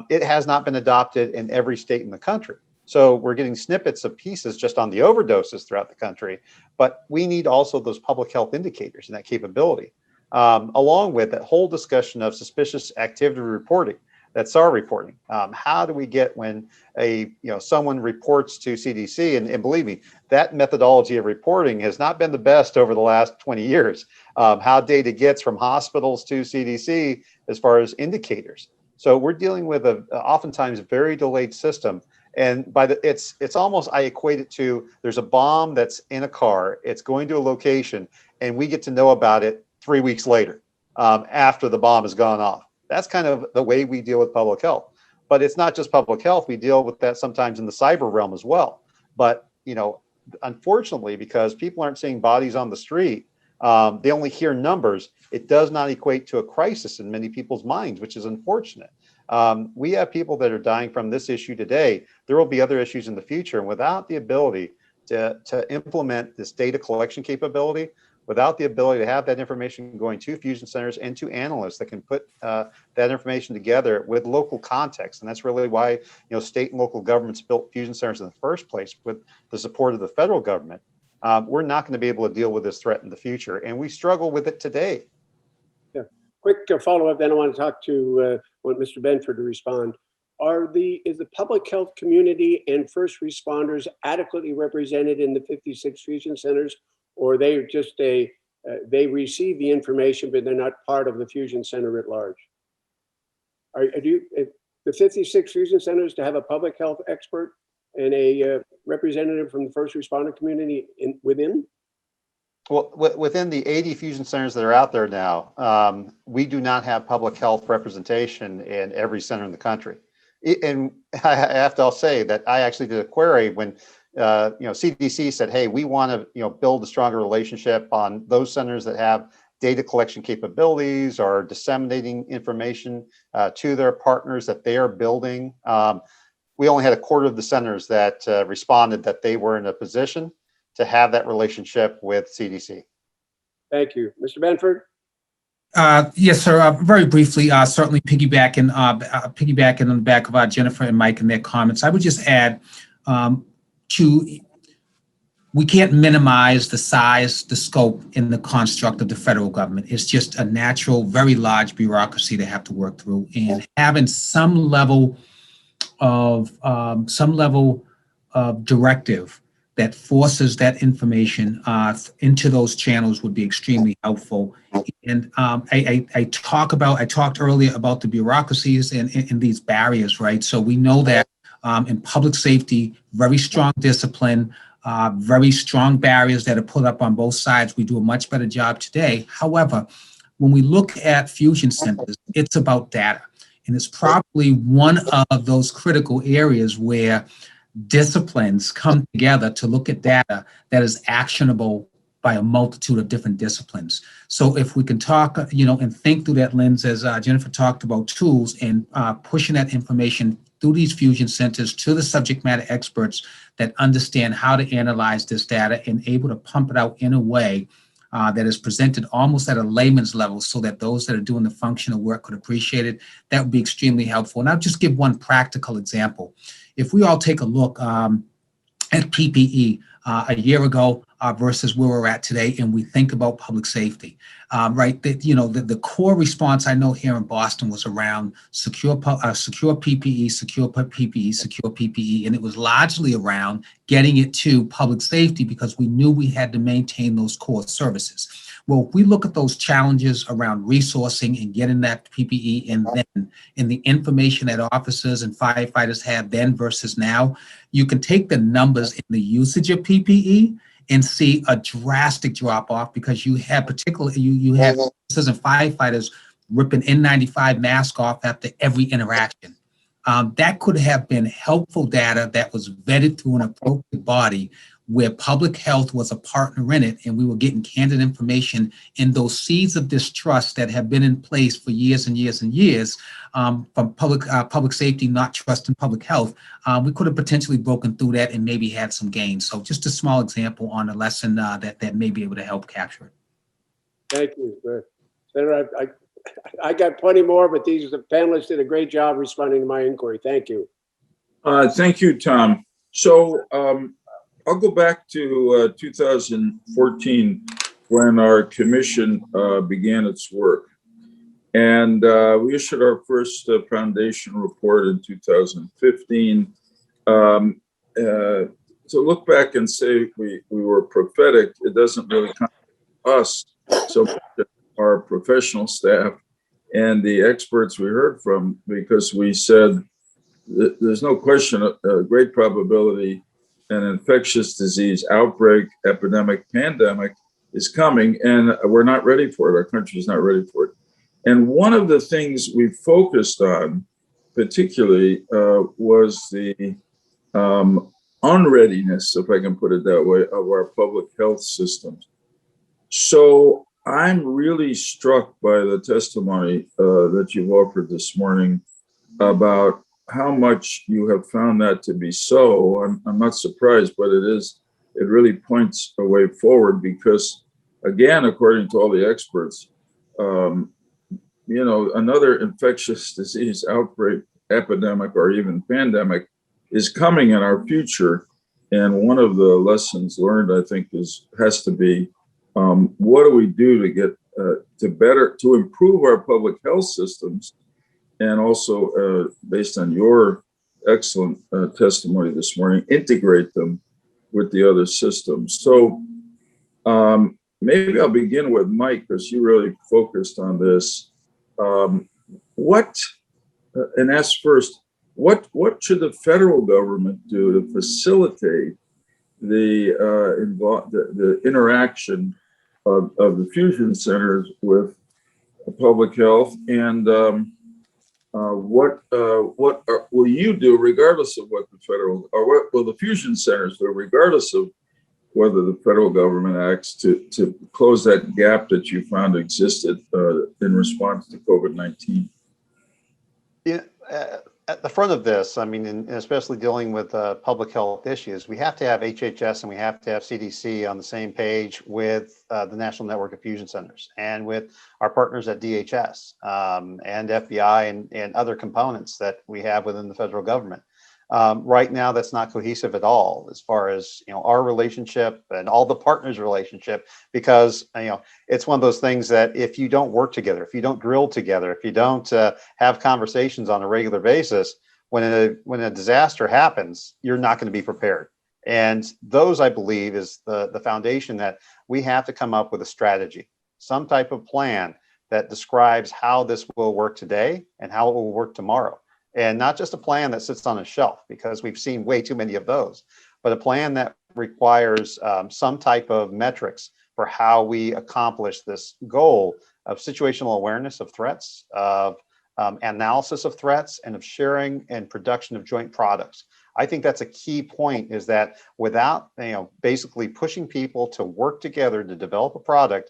it has not been adopted in every state in the country. So we're getting snippets of pieces just on the overdoses throughout the country, but we need also those public health indicators and that capability, along with that whole discussion of suspicious activity reporting, that SAR reporting. How do we get when someone reports to CDC, and believe me, that methodology of reporting has not been the best over the last 20 years. How data gets from hospitals to CDC as far as indicators. So we're dealing with a oftentimes very delayed system. And it's almost, I equate it to, there's a bomb that's in a car, it's going to a location, and we get to know about it 3 weeks later, after the bomb has gone off. That's kind of the way we deal with public health. But it's not just public health, we deal with that sometimes in the cyber realm as well. But, unfortunately, because people aren't seeing bodies on the street, they only hear numbers, it does not equate to a crisis in many people's minds, which is unfortunate. We have people that are dying from this issue today. There will be other issues in the future. And without the ability to implement this data collection capability, without the ability to have that information going to fusion centers and to analysts that can put that information together with local context. And that's really why state and local governments built fusion centers in the first place with the support of the federal government. We're not going to be able to deal with this threat in the future. And we struggle with it today. Yeah. Quick follow-up, then I want to talk to want Mr. Benford to respond. Is the public health community and first responders adequately represented in the 56 fusion centers, or are they just they receive the information, but they're not part of the fusion center at large? The 56 fusion centers to have a public health expert and a representative from the first responder community within? Well, within the 80 fusion centers that are out there now, we do not have public health representation in every center in the country. And I have to say that I actually did a query when CDC said, hey, we want to build a stronger relationship on those centers that have data collection capabilities or disseminating information to their partners that they are building. We only had a quarter of the centers that responded that they were in a position to have that relationship with CDC. Thank you. Mr. Benford? Yes, sir. Very briefly, certainly piggybacking on the back of Jennifer and Mike and their comments, I would just add we can't minimize the size, the scope, and the construct of the federal government. It's just a natural, very large bureaucracy to have to work through, and having some level of directive that forces that information into those channels would be extremely helpful. And I talked earlier about the bureaucracies and these barriers, right? So we know that in public safety, very strong discipline, very strong barriers that are put up on both sides. We do a much better job today. However, when we look at fusion centers, it's about data. And it's probably one of those critical areas where disciplines come together to look at data that is actionable by a multitude of different disciplines. So if we can talk, and think through that lens, as Jennifer talked about, tools and pushing that information through these fusion centers to the subject matter experts that understand how to analyze this data and able to pump it out in a way that is presented almost at a layman's level so that those that are doing the functional work could appreciate it, that would be extremely helpful. And I'll just give one practical example. If we all take a look at PPE a year ago versus where we're at today, and we think about public safety, right? The core response I know here in Boston was around secure PPE, secure PPE, secure PPE, and it was largely around getting it to public safety because we knew we had to maintain those core services. Well, if we look at those challenges around resourcing and getting that PPE and then in the information that officers and firefighters have then versus now, you can take the numbers in the usage of PPE and see a drastic drop off because you have you have officers and firefighters ripping N95 mask off after every interaction. That could have been helpful data that was vetted through an appropriate body where public health was a partner in it, and we were getting candid information, and those seeds of distrust that have been in place for years and years and years from public safety, not trusting public health, we could have potentially broken through that and maybe had some gains. So just a small example on a lesson that may be able to help capture it. Thank you. Senator, I got plenty more, but the panelists did a great job responding to my inquiry. Thank you. Thank you, Tom. So I'll go back to 2014 when our commission began its work. And we issued our first foundation report in 2015. To look back and say we were prophetic, it doesn't really count us so much as our professional staff and the experts we heard from, because we said there's no question a great probability an infectious disease outbreak, epidemic, pandemic is coming, and we're not ready for it. Our country's not ready for it. And one of the things we focused on particularly was the unreadiness, if I can put it that way, of our public health systems. So I'm really struck by the testimony that you've offered this morning about how much you have found that to be so. I'm not surprised, but it really points a way forward because, again, according to all the experts, another infectious disease outbreak, epidemic, or even pandemic is coming in our future. And one of the lessons learned, I think, has to be, what do we do to get to improve our public health systems, and also, based on your excellent testimony this morning, integrate them with the other systems. So maybe I'll begin with Mike, because you really focused on this. And ask first, what should the federal government do to facilitate the interaction of the fusion centers with public health, and what will you do, regardless of what the federal, or what will the fusion centers do, regardless of whether the federal government acts to close that gap that you found existed in response to COVID-19? Yeah, at the front of this, I mean, and especially dealing with public health issues, we have to have HHS and we have to have CDC on the same page with the National Network of Fusion Centers and with our partners at DHS and FBI and other components that we have within the federal government. Right now, that's not cohesive at all as far as, our relationship and all the partners' relationship, because, it's one of those things that if you don't work together, if you don't drill together, if you don't have conversations on a regular basis, when a disaster happens, you're not going to be prepared. And those, I believe, is the foundation that we have to come up with a strategy, some type of plan that describes how this will work today and how it will work tomorrow. And not just a plan that sits on a shelf, because we've seen way too many of those, but a plan that requires some type of metrics for how we accomplish this goal of situational awareness of threats, of analysis of threats, and of sharing and production of joint products. I think that's a key point, is that without basically pushing people to work together to develop a product,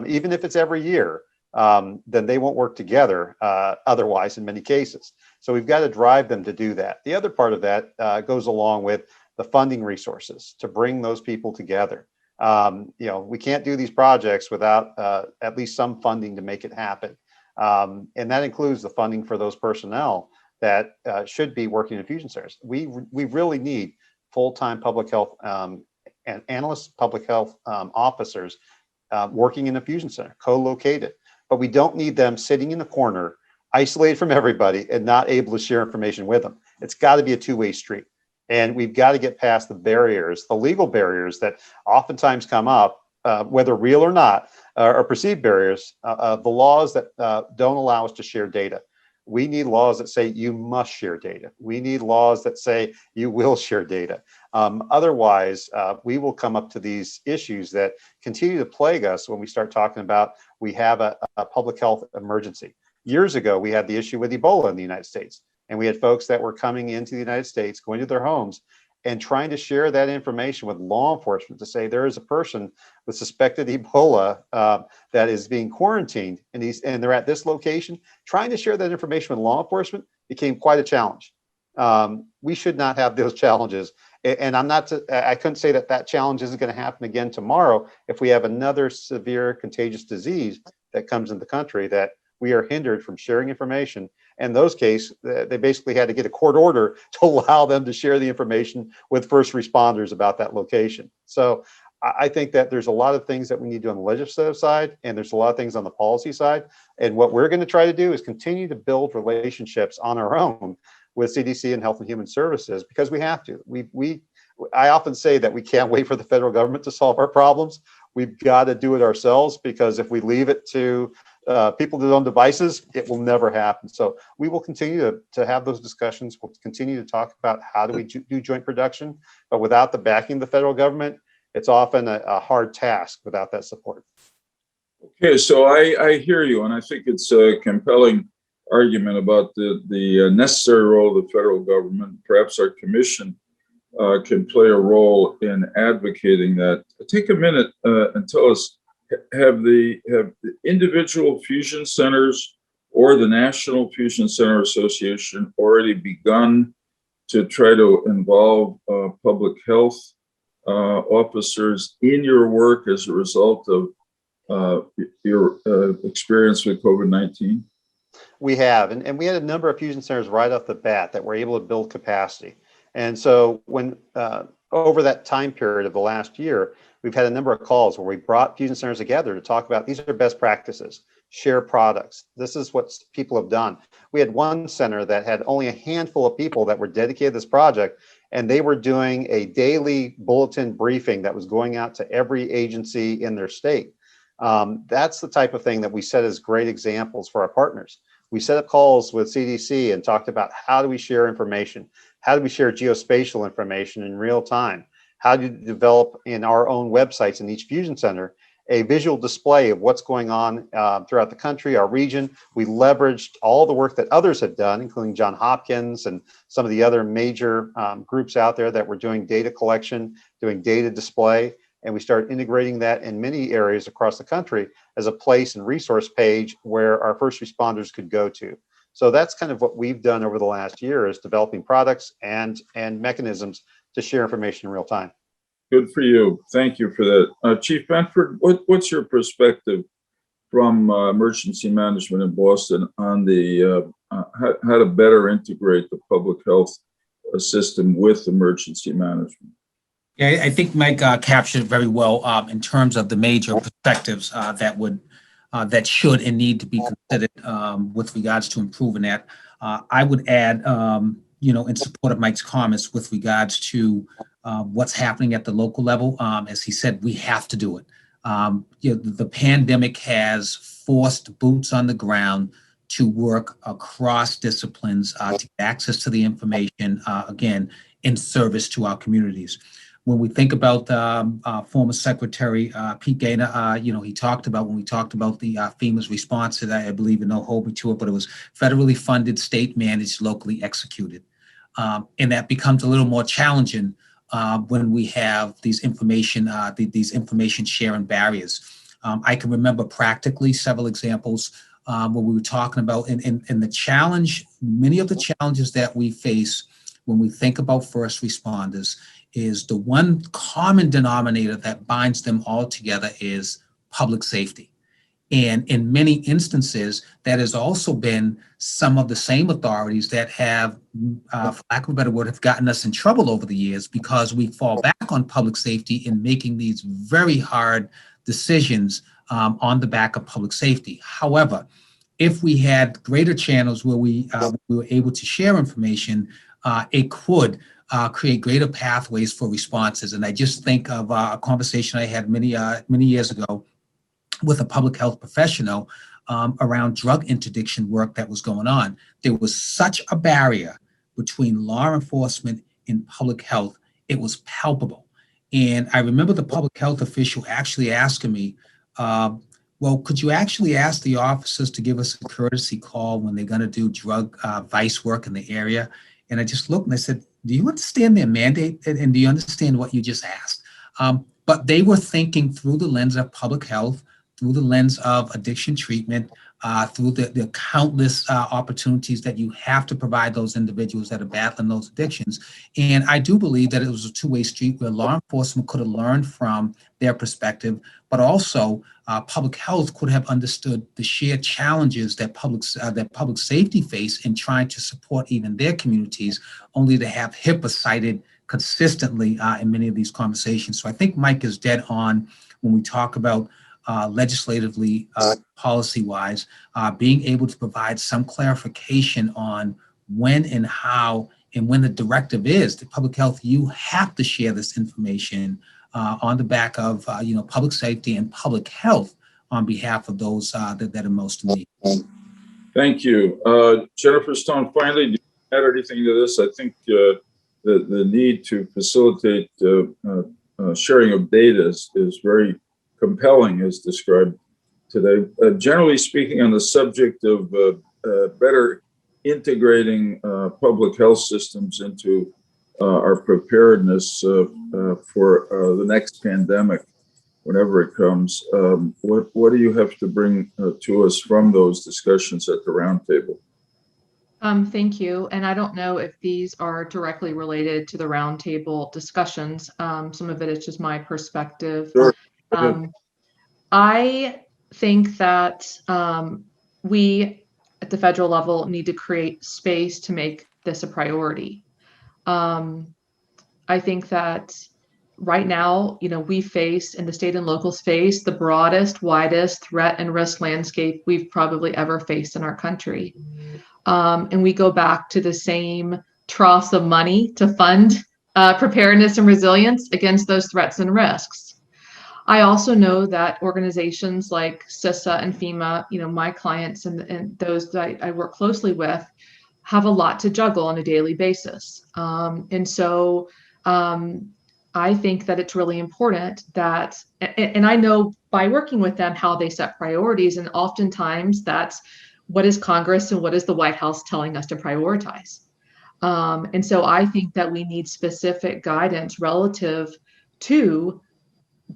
even if it's every year, then they won't work together otherwise in many cases. So we've got to drive them to do that. The other part of that goes along with the funding resources to bring those people together. We can't do these projects without at least some funding to make it happen. And that includes the funding for those personnel that should be working in fusion centers. We really need full-time public health and analysts, public health officers working in a fusion center, co-located. But we don't need them sitting in the corner, isolated from everybody and not able to share information with them. It's got to be a two-way street. And we've got to get past the barriers, the legal barriers that oftentimes come up, whether real or not, or perceived barriers, the laws that don't allow us to share data. We need laws that say you must share data. We need laws that say you will share data. Otherwise, we will come up to these issues that continue to plague us when we start talking about we have a public health emergency. Years ago, we had the issue with Ebola in the United States, and we had folks that were coming into the United States, going to their homes, and trying to share that information with law enforcement to say there is a person with suspected Ebola that is being quarantined, and they're at this location. Trying to share that information with law enforcement became quite a challenge. We should not have those challenges And I couldn't say that challenge isn't going to happen again tomorrow if we have another severe contagious disease that comes in the country, that we are hindered from sharing information. In those cases, they basically had to get a court order to allow them to share the information with first responders about that location. So I think that there's a lot of things that we need to do on the legislative side, and there's a lot of things on the policy side. And what we're going to try to do is continue to build relationships on our own with CDC and Health and Human Services, because we have to. I often say that we can't wait for the federal government to solve our problems. We've got to do it ourselves, because if we leave it to people to their own devices, it will never happen. So we will continue to have those discussions. We'll continue to talk about how do we do joint production, but without the backing of the federal government, it's often a hard task without that support. Okay, so I hear you, and I think it's a compelling argument about the necessary role of the federal government. Perhaps our commission can play a role in advocating that. Take a minute and tell us, have the individual fusion centers or the National Fusion Center Association already begun to try to involve public health officers in your work as a result of your experience with COVID-19? We have, and we had a number of fusion centers right off the bat that were able to build capacity. And so when over that time period of the last year, we've had a number of calls where we brought fusion centers together to talk about, these are best practices, share products. This is what people have done. We had one center that had only a handful of people that were dedicated to this project, and they were doing a daily bulletin briefing that was going out to every agency in their state. That's the type of thing that we set as great examples for our partners. We set up calls with CDC and talked about, how do we share information? How do we share geospatial information in real time? How do you develop in our own websites in each fusion center a visual display of what's going on throughout the country, our region? We leveraged all the work that others had done, including Johns Hopkins and some of the other major groups out there that were doing data collection, doing data display. And we started integrating that in many areas across the country as a place and resource page where our first responders could go to. So that's kind of what we've done over the last year, is developing products and mechanisms to share information in real time. Good for you. Thank you for that. Chief Benford, what's your perspective from emergency management in Boston on the how to better integrate the public health system with emergency management? Yeah, I think Mike captured it very well in terms of the major perspectives that should and need to be considered with regards to improving that. I would add, in support of Mike's comments with regards to what's happening at the local level. As he said, we have to do it. The pandemic has forced boots on the ground to work across disciplines to get access to the information, again, in service to our communities. When we think about former Secretary Pete Gaynor, he talked about, when we talked about the FEMA's response to that, I believe, in no hold me to it, but it was federally funded, state managed, locally executed. And that becomes a little more challenging when we have these information sharing barriers. I can remember practically several examples where we were talking about, and the challenge, many of the challenges that we face when we think about first responders is the one common denominator that binds them all together is public safety. And in many instances, that has also been some of the same authorities that have, for lack of a better word, have gotten us in trouble over the years, because we fall back on public safety in making these very hard decisions on the back of public safety. However, if we had greater channels where we were able to share information, it could create greater pathways for responses. And I just think of a conversation I had many years ago with a public health professional around drug interdiction work that was going on. There was such a barrier between law enforcement and public health. It was palpable. And I remember the public health official actually asking me, well, could you actually ask the officers to give us a courtesy call when they're going to do drug vice work in the area? And I just looked and I said, do you understand their mandate? And do you understand what you just asked? But they were thinking through the lens of public health, through the lens of addiction treatment, through the countless opportunities that you have to provide those individuals that are battling those addictions. And I do believe that it was a two-way street where law enforcement could have learned from their perspective, but also public health could have understood the shared challenges that public safety face in trying to support even their communities, only to have HIPAA cited consistently in many of these conversations. So I think Mike is dead on when we talk about legislatively, policy-wise, being able to provide some clarification on when and how, and when the directive is that public health, you have to share this information on the back of public safety and public health on behalf of those that are most in need. Thank you. Jennifer Stone, finally, do you add anything to this? I think the need to facilitate sharing of data is very compelling, as described today. Generally speaking, on the subject of better integrating public health systems into our preparedness for the next pandemic, whenever it comes, what do you have to bring to us from those discussions at the roundtable? Thank you. And I don't know if these are directly related to the roundtable discussions. Some of it is just my perspective. Sure. I think that we at the federal level need to create space to make this a priority. I think that right now, we face, in the state and local space, the broadest, widest threat and risk landscape we've probably ever faced in our country. And we go back to the same troughs of money to fund preparedness and resilience against those threats and risks. I also know that organizations like CISA and FEMA, my clients and those that I work closely with, have a lot to juggle on a daily basis. And so I think that it's really important that, and I know by working with them how they set priorities, and oftentimes that's what is Congress and what is the White House telling us to prioritize. And so I think that we need specific guidance relative to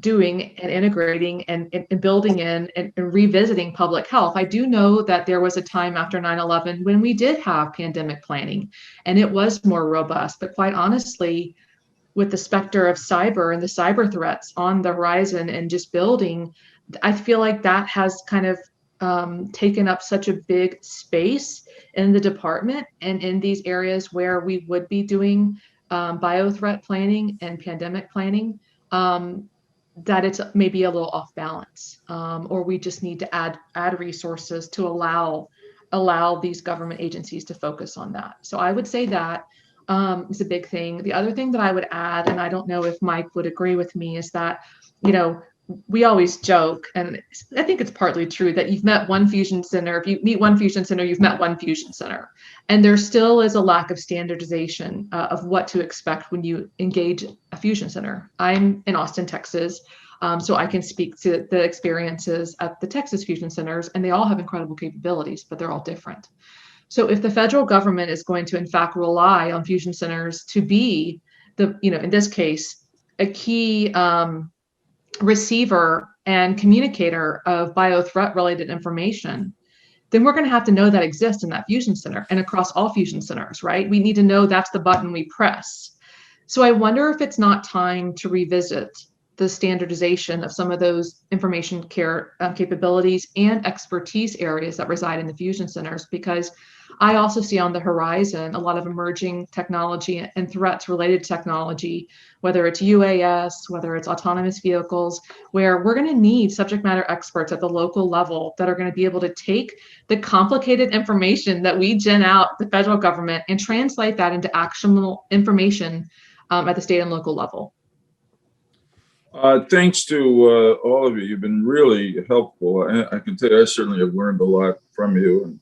doing and integrating and building in and revisiting public health. I do know that there was a time after 9/11 when we did have pandemic planning and it was more robust, but quite honestly, with the specter of cyber and the cyber threats on the horizon and just building, I feel like that has kind of taken up such a big space in the department and in these areas where we would be doing biothreat planning and pandemic planning, that it's maybe a little off balance, or we just need to add resources to allow these government agencies to focus on that. So I would say that is a big thing. The other thing that I would add, and I don't know if Mike would agree with me, is that, we always joke, and I think it's partly true, that you've met one fusion center. If you meet one fusion center, you've met one fusion center. And there still is a lack of standardization of what to expect when you engage a fusion center. I'm in Austin, Texas, so I can speak to the experiences at the Texas fusion centers, and they all have incredible capabilities, but they're all different. So if the federal government is going to, in fact, rely on fusion centers to be in this case, a key receiver and communicator of biothreat related information, then we're going to have to know that exists in that fusion center and across all fusion centers, right? We need to know that's the button we press. So I wonder if it's not time to revisit the standardization of some of those information care capabilities and expertise areas that reside in the fusion centers, because I also see on the horizon a lot of emerging technology and threats related to technology, whether it's UAS, whether it's autonomous vehicles, where we're going to need subject matter experts at the local level that are going to be able to take the complicated information that we gen out the federal government and translate that into actionable information at the state and local level. Thanks to all of you. You've been really helpful. I can tell you, I certainly have learned a lot from you, and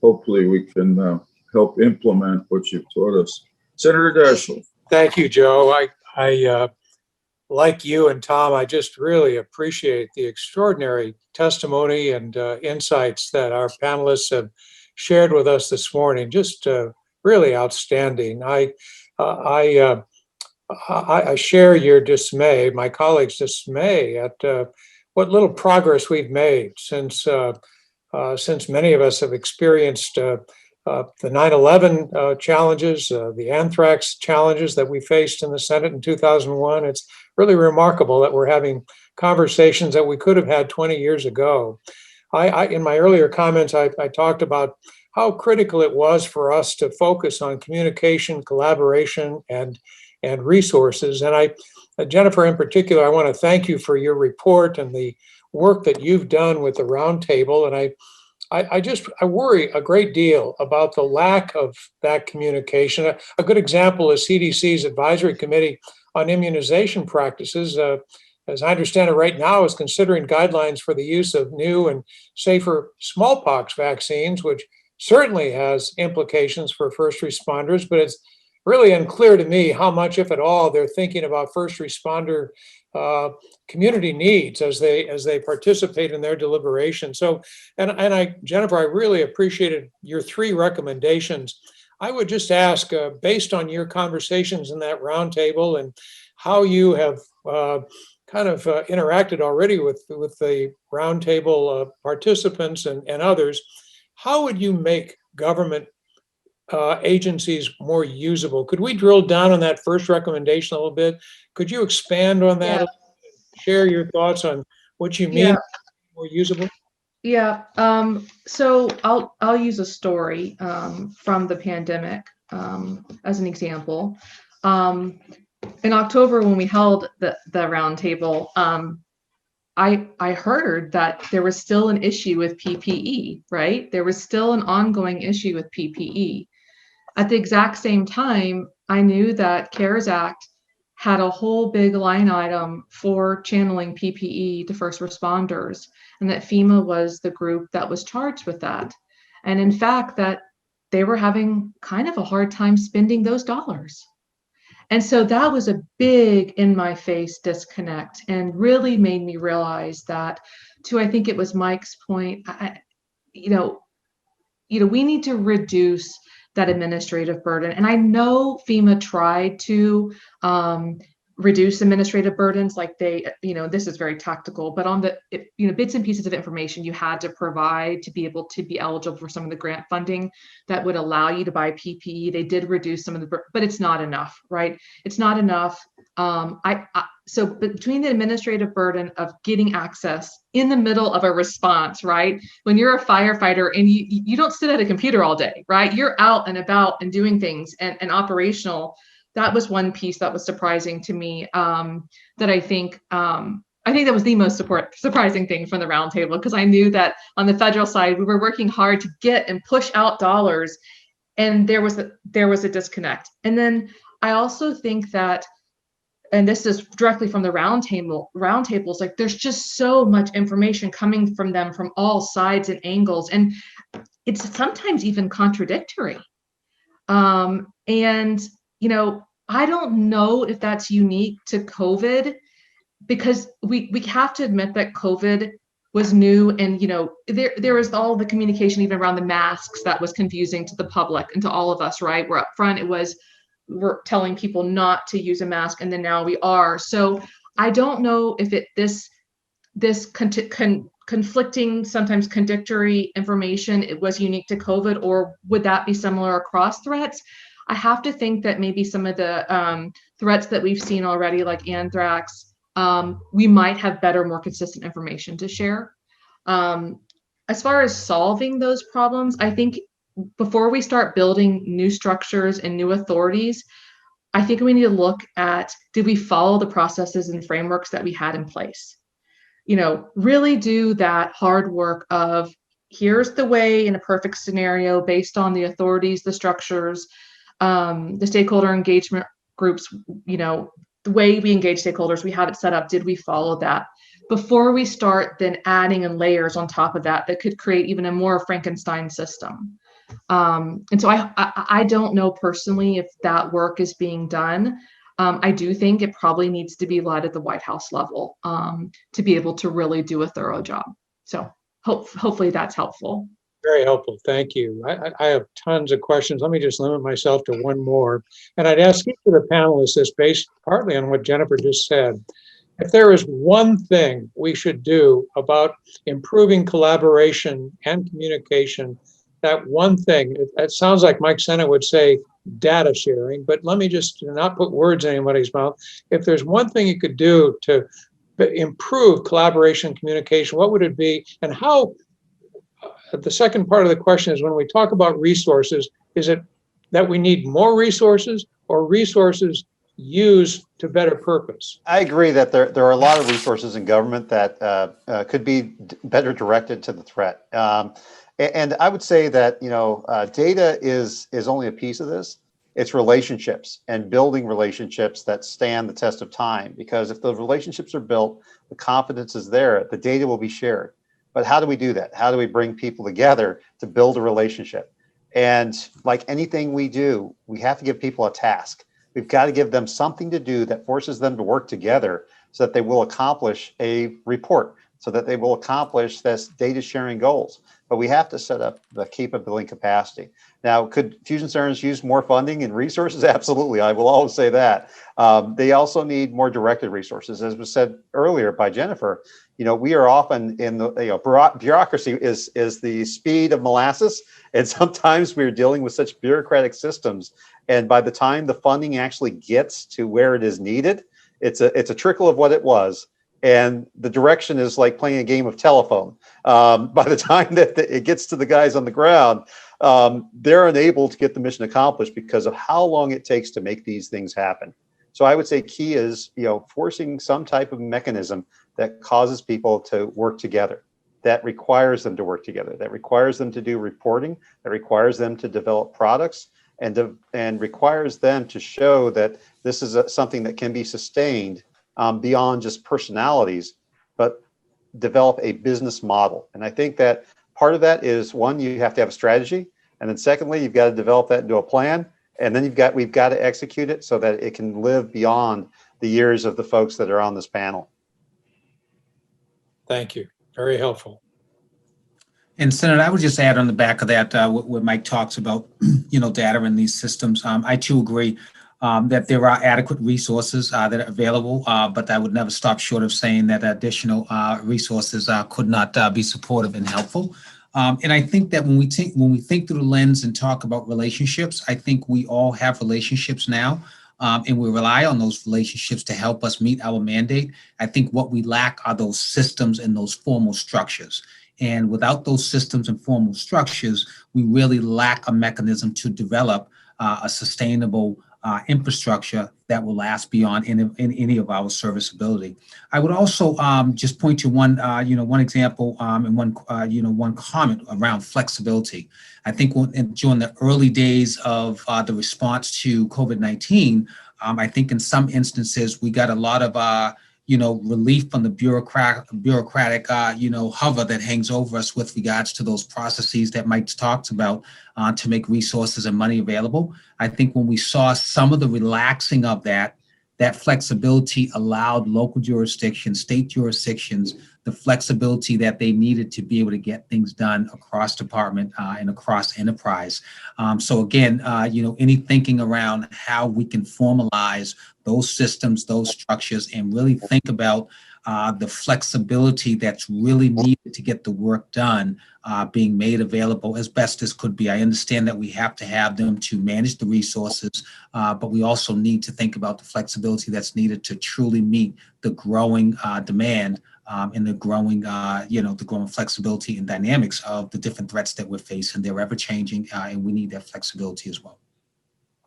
hopefully we can help implement what you've taught us. Senator Daschle. Thank you, Joe. I like you and Tom, I just really appreciate the extraordinary testimony and insights that our panelists have shared with us this morning. Just really outstanding. I share your dismay, my colleagues' dismay at what little progress we've made since many of us have experienced the 9/11 challenges, the anthrax challenges that we faced in the Senate in 2001. It's really remarkable that we're having conversations that we could have had 20 years ago. In my earlier comments, I talked about how critical it was for us to focus on communication, collaboration, and resources. And Jennifer, in particular, I want to thank you for your report and the work that you've done with the roundtable. And I worry a great deal about the lack of that communication. A good example is CDC's Advisory Committee on Immunization Practices. As I understand it right now, is considering guidelines for the use of new and safer smallpox vaccines, which certainly has implications for first responders, but it's really unclear to me how much, if at all, they're thinking about first responder community needs as they participate in their deliberations. So, Jennifer, I really appreciated your 3 recommendations. I would just ask, based on your conversations in that roundtable and how you have kind of interacted already with the roundtable participants and others, how would you make government agencies more usable? Could we drill down on that first recommendation a little bit? Could you expand on that? Yeah. Share your thoughts on what you mean Yeah. more usable? Yeah. So I'll use a story from the pandemic as an example. In October, when we held the roundtable, I heard that there was still an issue with PPE, right? There was still an ongoing issue with PPE. At the exact same time, I knew that CARES Act had a whole big line item for channeling PPE to first responders, and that FEMA was the group that was charged with that. And in fact, that they were having kind of a hard time spending those dollars. And so that was a big in my face disconnect and really made me realize that, I think it was Mike's point, we need to reduce that administrative burden. And I know FEMA tried to reduce administrative burdens, like this is very tactical, but on the, bits and pieces of information you had to provide to be able to be eligible for some of the grant funding that would allow you to buy PPE. They did reduce some of the, but it's not enough, right? It's not enough. So between the administrative burden of getting access in the middle of a response, right? When you're a firefighter and you don't sit at a computer all day, right? You're out and about and doing things and operational. That was one piece that was surprising to me, that I think that was the most surprising thing from the roundtable, because I knew that on the federal side, we were working hard to get and push out dollars, and there was a disconnect. And then I also think that, and this is directly from the roundtables, like there's just so much information coming from them from all sides and angles, and it's sometimes even contradictory. I don't know if that's unique to COVID, because we have to admit that COVID was new, and there was all the communication even around the masks that was confusing to the public and to all of us, right? Where up front we're telling people not to use a mask, and then now we are. So I don't know if this conflicting, sometimes contradictory information, it was unique to COVID, or would that be similar across threats? I have to think that maybe some of the threats that we've seen already, like anthrax, we might have better, more consistent information to share. As far as solving those problems, I think before we start building new structures and new authorities, I think we need to look at, did we follow the processes and frameworks that we had in place? Really do that hard work of, here's the way in a perfect scenario based on the authorities, the structures, the stakeholder engagement groups, the way we engage stakeholders, we have it set up. Did we follow that before we start then adding in layers on top of that could create even a more Frankenstein system? And so I don't know personally if that work is being done. I do think it probably needs to be led at the White House level to be able to really do a thorough job. So hopefully that's helpful. Very helpful. Thank you. I have tons of questions. Let me just limit myself to one more. And I'd ask each of the panelists this, based partly on what Jennifer just said. If there is one thing we should do about improving collaboration and communication, that one thing, it sounds like Mike Sena would say data sharing, but let me just not put words in anybody's mouth. If there's one thing you could do to improve collaboration and communication, what would it be? And how, the second part of the question is, when we talk about resources, is it that we need more resources or resources used to better purpose? I agree that there are a lot of resources in government that could be better directed to the threat. And I would say that, data is only a piece of this. It's relationships and building relationships that stand the test of time. Because if those relationships are built, the confidence is there, the data will be shared. But how do we do that? How do we bring people together to build a relationship? And like anything we do, we have to give people a task. We've got to give them something to do that forces them to work together so that they will accomplish a report, so that they will accomplish this data sharing goals. But we have to set up the capability and capacity. Now, could fusion centers use more funding and resources? Absolutely. I will always say that. They also need more directed resources. As was said earlier by Jennifer, we are often in the, bureaucracy is the speed of molasses. And sometimes we're dealing with such bureaucratic systems. And by the time the funding actually gets to where it is needed, it's a trickle of what it was. And the direction is like playing a game of telephone. By the time that it gets to the guys on the ground, they're unable to get the mission accomplished because of how long it takes to make these things happen. So I would say key is, forcing some type of mechanism that causes people to work together, that requires them to work together, that requires them to do reporting, that requires them to develop products, and requires them to show that this is something that can be sustained beyond just personalities, but develop a business model. And I think that part of that is, one, you have to have a strategy. And then secondly, you've got to develop that into a plan. And then we've got to execute it so that it can live beyond the years of the folks that are on this panel. Thank you. Very helpful. And Senator, I would just add on the back of that, what Mike talks about, data in these systems. I too agree that there are adequate resources that are available, but I would never stop short of saying that additional resources could not be supportive and helpful. And I think that when we think through the lens and talk about relationships, I think we all have relationships now. And we rely on those relationships to help us meet our mandate. I think what we lack are those systems and those formal structures. And without those systems and formal structures, we really lack a mechanism to develop a sustainable infrastructure that will last beyond in any of our serviceability. I would also just point to one example and one comment around flexibility. I think during the early days of the response to COVID-19, I think in some instances we got a lot of relief from the bureaucratic hover that hangs over us with regards to those processes that Mike talked about to make resources and money available. I think when we saw some of the relaxing of that flexibility allowed local jurisdictions, state jurisdictions, the flexibility that they needed to be able to get things done across department and across enterprise. So again, any thinking around how we can formalize those systems, those structures, and really think about the flexibility that's really needed to get the work done being made available as best as could be. I understand that we have to have them to manage the resources, but we also need to think about the flexibility that's needed to truly meet the growing demand and the growing flexibility and dynamics of the different threats that we're facing. They're ever changing, and we need that flexibility as well.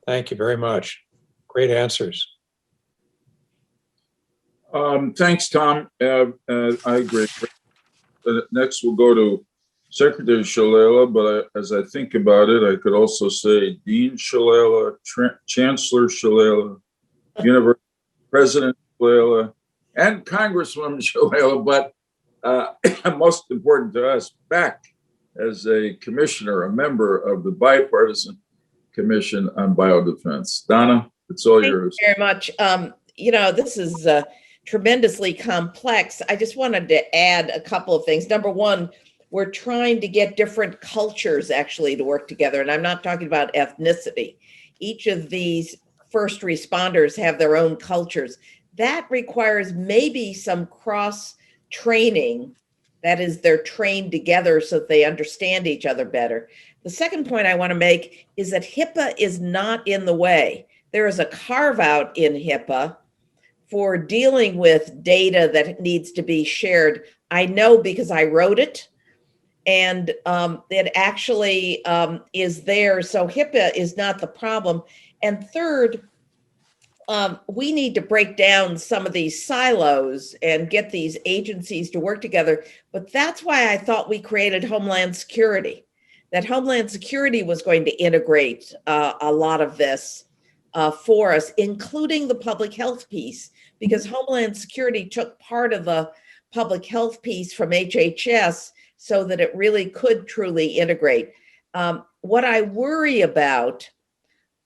Thank you very much. Great answers. Thanks, Tom. I agree. Next, we'll go to Secretary Shalala, but as I think about it, I could also say Dean Shalala, Chancellor Shalala, University President Shalala, and Congresswoman Shalala, but most important to us, back as a commissioner, a member of the Bipartisan Commission on Biodefense. Donna, it's all yours. Thank you very much. This is tremendously complex. I just wanted to add a couple of things. Number one, we're trying to get different cultures actually to work together. And I'm not talking about ethnicity. Each of these first responders have their own cultures. that requires maybe some cross training. That is, they're trained together so that they understand each other better. The second point I want to make is that HIPAA is not in the way. There is a carve out in HIPAA for dealing with data that needs to be shared. I know because I wrote it, and it actually is there. So HIPAA is not the problem. And third, we need to break down some of these silos and get these agencies to work together. But that's why I thought we created Homeland Security, that Homeland Security was going to integrate a lot of this for us, including the public health piece, because Homeland Security took part of the public health piece from HHS so that it really could truly integrate. What I worry about,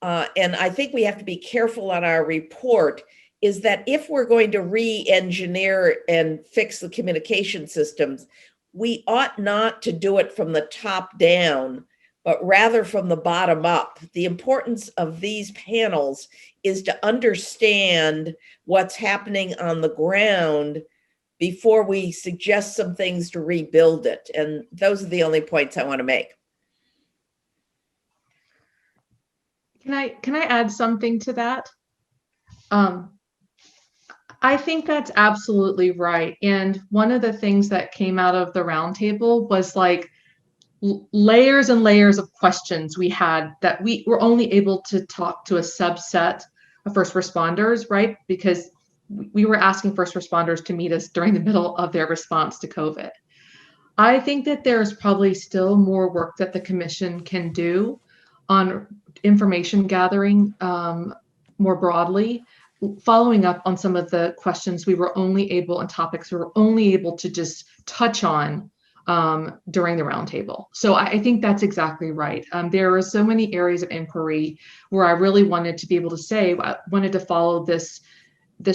and I think we have to be careful on our report, is that if we're going to re-engineer and fix the communication systems, we ought not to do it from the top down, but rather from the bottom up. The importance of these panels is to understand what's happening on the ground before we suggest some things to rebuild it. And those are the only points I want to make. Can I add something to that? I think that's absolutely right. And one of the things that came out of the roundtable was like layers and layers of questions we had that we were only able to talk to a subset of first responders, right? Because we were asking first responders to meet us during the middle of their response to COVID. I think that there's probably still more work that the commission can do on information gathering more broadly, following up on some of the questions we were only able, and topics we were only able to just touch on during the roundtable. So I think that's exactly right. There are so many areas of inquiry where I really wanted to be able to say, I wanted to follow this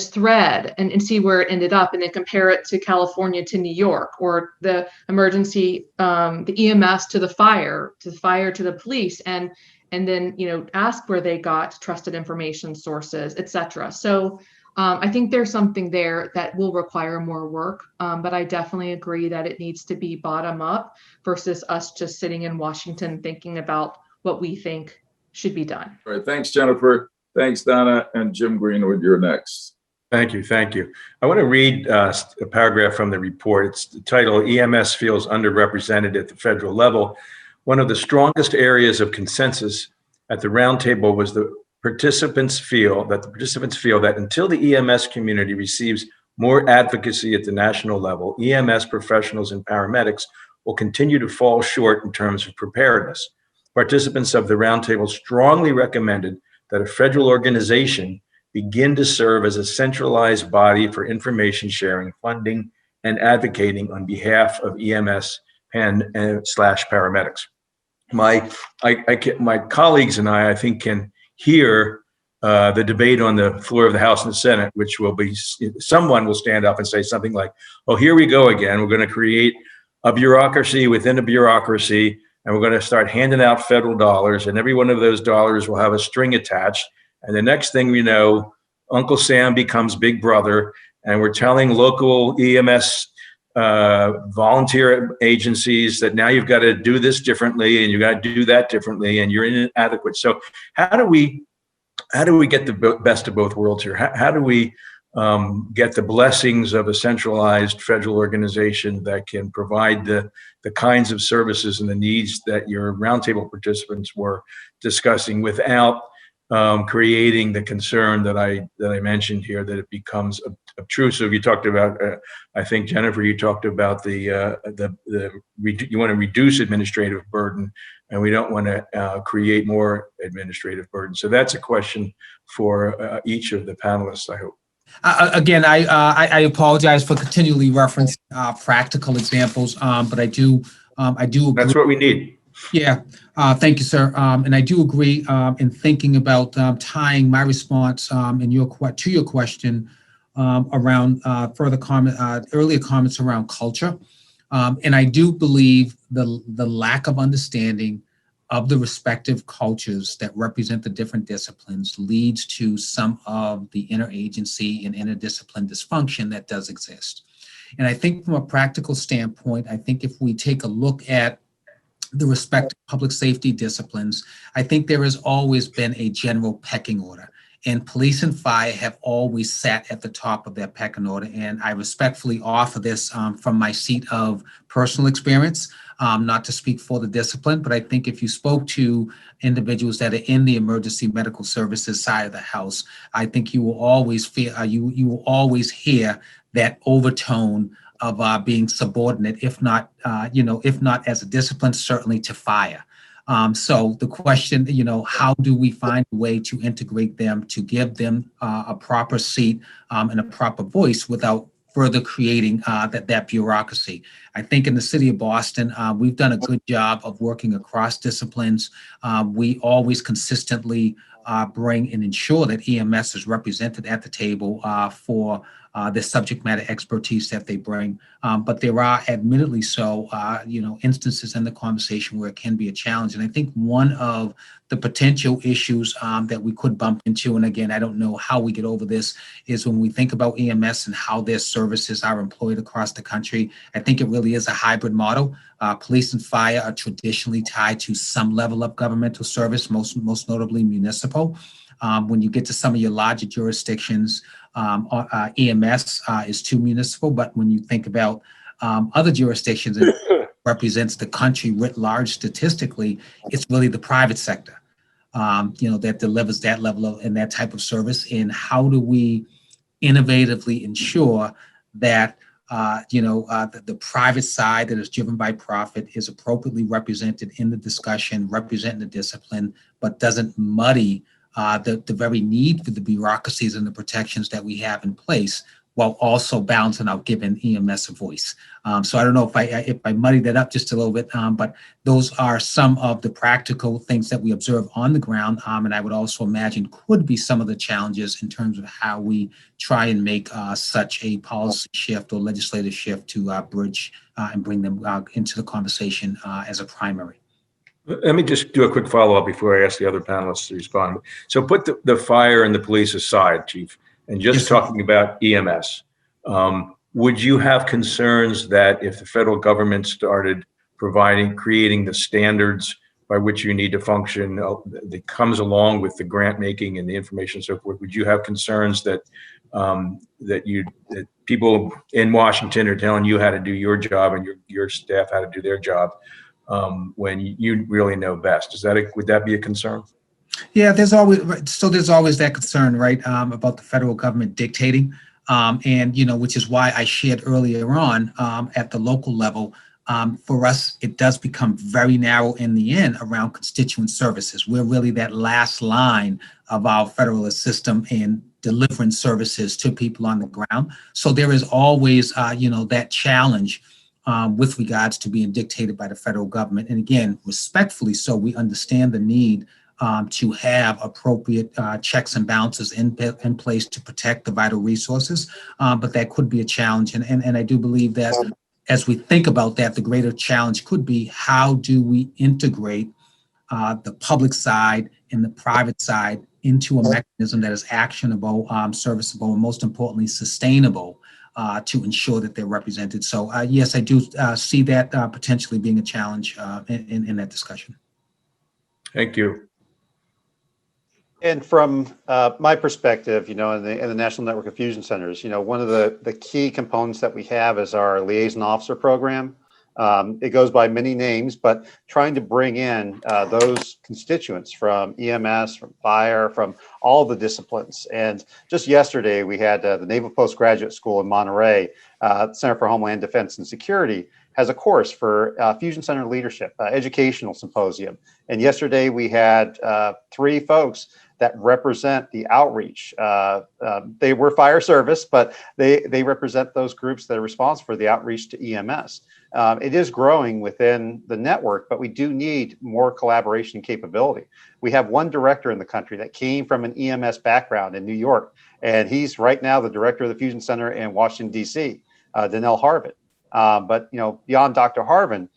thread and see where it ended up, and then compare it to California to New York, or the emergency, the EMS to the fire to the police, and then, you know, ask where they got trusted information sources, et cetera. So I think there's something there that will require more work, but I definitely agree that it needs to be bottom up versus us just sitting in Washington thinking about what we think should be done. All right, thanks, Jennifer. Thanks, Donna. And Jim Greenwood, you're next. Thank you. Thank you. I want to read a paragraph from the report. It's the title, EMS feels underrepresented at the federal level. One of the strongest areas of consensus at the roundtable was the participants feel that until the EMS community receives more advocacy at the national level, EMS professionals and paramedics will continue to fall short in terms of preparedness. Participants of the roundtable strongly recommended that a federal organization begin to serve as a centralized body for information sharing, funding, and advocating on behalf of EMS and paramedics. My colleagues and I think, can hear the debate on the floor of the House and the Senate, which will be, someone will stand up and say something like, oh, here we go again. We're going to create a bureaucracy within a bureaucracy, and we're going to start handing out federal dollars, and every one of those dollars will have a string attached. And the next thing we know, Uncle Sam becomes Big Brother, and we're telling local EMS volunteer agencies that now you've got to do this differently, and you've got to do that differently, and you're inadequate. So how do we get the best of both worlds here? How do we get the blessings of a centralized federal organization that can provide the kinds of services and the needs that your roundtable participants were discussing without creating the concern that I mentioned here, that it becomes obtrusive? You talked about, I think, Jennifer, you talked about you want to reduce administrative burden, and we don't want to create more administrative burden. So that's a question for each of the panelists, I hope. Again, I apologize for continually referencing practical examples, but I do agree. That's what we need. Yeah, thank you, sir. And I do agree in thinking about tying my response to your question around further comment, earlier comments around culture. And I do believe the lack of understanding of the respective cultures that represent the different disciplines leads to some of the interagency and interdiscipline dysfunction that does exist. And I think from a practical standpoint, I think if we take a look at the respective public safety disciplines, I think there has always been a general pecking order. And police and fire have always sat at the top of that pecking order. And I respectfully offer this from my seat of personal experience, not to speak for the discipline, but I think if you spoke to individuals that are in the emergency medical services side of the house, I think you will always feel, you will always hear that overtone of being subordinate, if not as a discipline, certainly to fire. So the question, how do we find a way to integrate them, to give them a proper seat and a proper voice without further creating that bureaucracy? I think in the city of Boston, we've done a good job of working across disciplines. We always consistently bring and ensure that EMS is represented at the table for the subject matter expertise that they bring. But there are admittedly instances in the conversation where it can be a challenge. And I think one of the potential issues that we could bump into, and again, I don't know how we get over this, is when we think about EMS and how their services are employed across the country. I think it really is a hybrid model. Police and fire are traditionally tied to some level of governmental service, most notably municipal. When you get to some of your larger jurisdictions, EMS is too municipal, but when you think about other jurisdictions, it represents the country writ large statistically, it's really the private sector, that delivers that level of and that type of service. And how do we innovatively ensure that the private side that is driven by profit is appropriately represented in the discussion, representing the discipline, but doesn't muddy the very need for the bureaucracies and the protections that we have in place, while also balancing out giving EMS a voice. So I don't know if I muddied that up just a little bit, but those are some of the practical things that we observe on the ground. And I would also imagine could be some of the challenges in terms of how we try and make such a policy shift or legislative shift to bridge and bring them into the conversation as a primary. Let me just do a quick follow-up before I ask the other panelists to respond. So put the fire and the police aside, Chief, and just talking about EMS. Would you have concerns that if the federal government started creating the standards by which you need to function that comes along with the grant making and the information and so forth, would you have concerns that that people in Washington are telling you how to do your job and your staff how to do their job? When you really know best, would that be a concern? Yeah, there's always that concern, right, about the federal government dictating, and which is why I shared earlier on at the local level. For us, it does become very narrow in the end around constituent services. We're really that last line of our federalist system in delivering services to people on the ground. So there is always, that challenge with regards to being dictated by the federal government. And again, respectfully so, we understand the need to have appropriate checks and balances in place to protect the vital resources, but that could be a challenge. And I do believe that as we think about that, the greater challenge could be how do we integrate the public side and the private side into a mechanism that is actionable, serviceable, and most importantly, sustainable to ensure that they're represented. So yes, I do see that potentially being a challenge in that discussion. Thank you. And from my perspective, in the National Network of Fusion Centers, one of the key components that we have is our liaison officer program. It goes by many names, but trying to bring in those constituents from EMS, from fire, from all the disciplines. And just yesterday, we had the Naval Postgraduate School in Monterey, Center for Homeland Defense and Security, has a course for Fusion Center leadership, educational symposium. And yesterday, we had 3 folks that represent the outreach. They were fire service, but they represent those groups that are responsible for the outreach to EMS. It is growing within the network, but we do need more collaboration and capability. We have one director in the country that came from an EMS background in New York, and he's right now the director of the Fusion Center in Washington, D.C., Danelle Harvin. But beyond Dr. Harvin,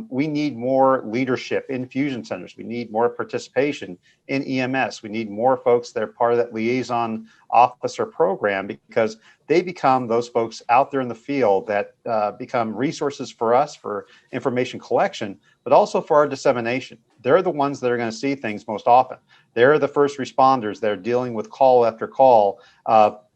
We need more leadership in fusion centers. We need more participation in EMS. We need more folks that are part of that liaison officer program, because they become those folks out there in the field that become resources for us for information collection, but also for our dissemination. They're the ones that are going to see things most often. They're the first responders that are dealing with call after call,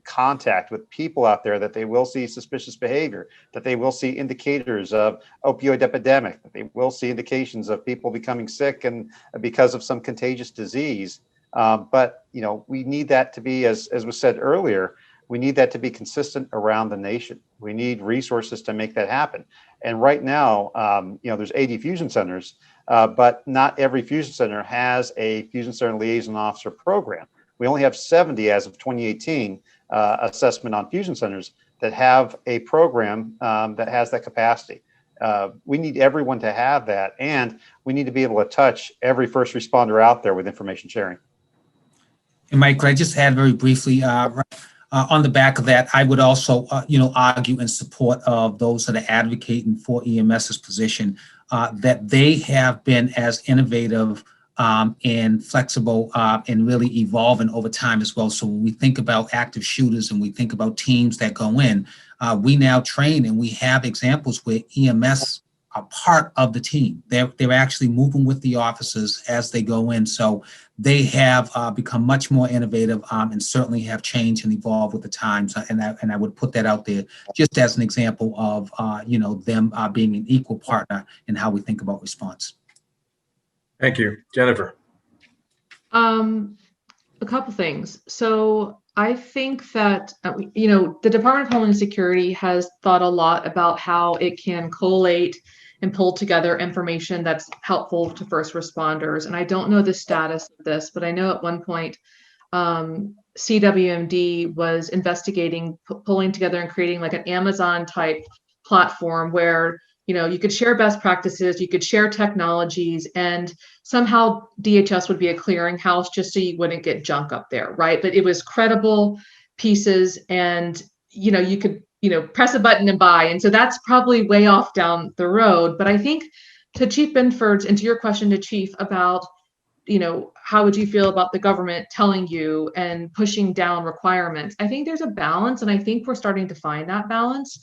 contact with people out there, that they will see suspicious behavior, that they will see indicators of opioid epidemic, that they will see indications of people becoming sick and because of some contagious disease. But we need that to be, as was said earlier, we need that to be consistent around the nation. We need resources to make that happen. And right now, there's 80 fusion centers, but not every fusion center has a fusion center liaison officer program. We only have 70 as of 2018 assessment on fusion centers that have a program that has that capacity. We need everyone to have that, and we need to be able to touch every first responder out there with information sharing. And Mike, could I just add very briefly, on the back of that, I would also, argue in support of those that are advocating for EMS's position, that they have been as innovative and flexible and really evolving over time as well. So when we think about active shooters and we think about teams that go in, we now train, and we have examples where EMS are part of the team. They're actually moving with the officers as they go in. So they have become much more innovative and certainly have changed and evolved with the times. And I would put that out there just as an example of them being an equal partner in how we think about response. Thank you. Jennifer. A couple things. So I think that, the Department of Homeland Security has thought a lot about how it can collate and pull together information that's helpful to first responders. And I don't know the status of this, but I know at one point, CWMD was investigating pulling together and creating like an Amazon type platform where you could share best practices, you could share technologies, and somehow DHS would be a clearinghouse just so you wouldn't get junk up there, right? But it was credible pieces, and you could press a button and buy. And so that's probably way off down the road. But I think to Chief Benford, and to your question to Chief about how would you feel about the government telling you and pushing down requirements? I think there's a balance, and I think we're starting to find that balance.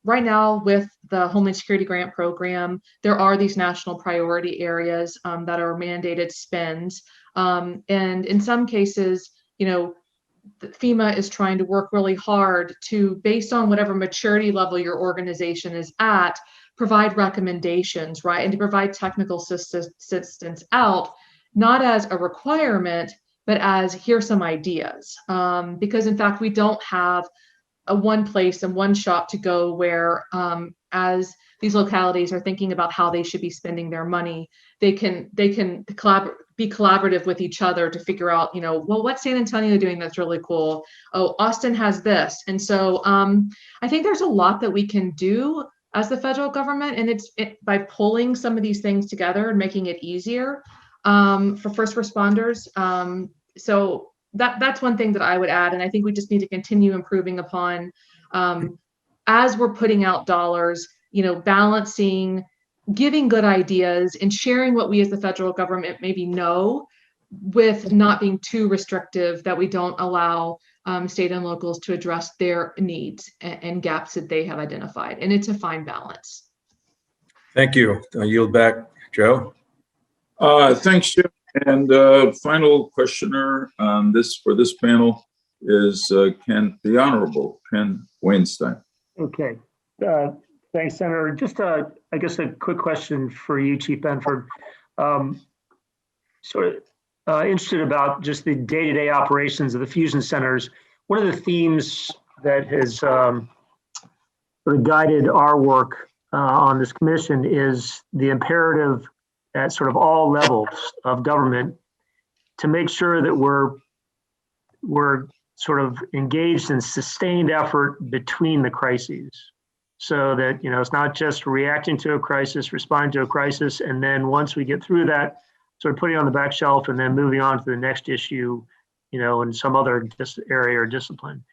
Right now with the Homeland Security Grant Program, there are these national priority areas that are mandated spends. And in some cases, FEMA is trying to work really hard to, based on whatever maturity level your organization is at, provide recommendations, right? And to provide technical assistance out, not as a requirement, but as here's some ideas. Because in fact, we don't have a one place and one shop to go where as these localities are thinking about how they should be spending their money, they can be collaborative with each other to figure out, well, what's San Antonio doing that's really cool? Oh, Austin has this. And so I think there's a lot that we can do as the federal government, and it's by pulling some of these things together and making it easier for first responders. So that's one thing that I would add. And I think we just need to continue improving upon as we're putting out dollars, balancing, giving good ideas and sharing what we as the federal government maybe know, with not being too restrictive, that we don't allow state and locals to address their needs and gaps that they have identified. And it's a fine balance. Thank you. I'll yield back, Joe. Thanks, Jim. And final questioner on for this panel is the Honorable Ken Weinstein. Okay. Thanks, Senator. Just I guess a quick question for you, Chief Benford. Sort of interested about just the day-to-day operations of the fusion centers. One of the themes that has sort of guided our work on this commission is the imperative at sort of all levels of government to make sure that we're sort of engaged in sustained effort between the crises, so that it's not just reacting to a crisis, responding to a crisis, and then once we get through that, sort of putting it on the back shelf and then moving on to the next issue, in some other area or discipline.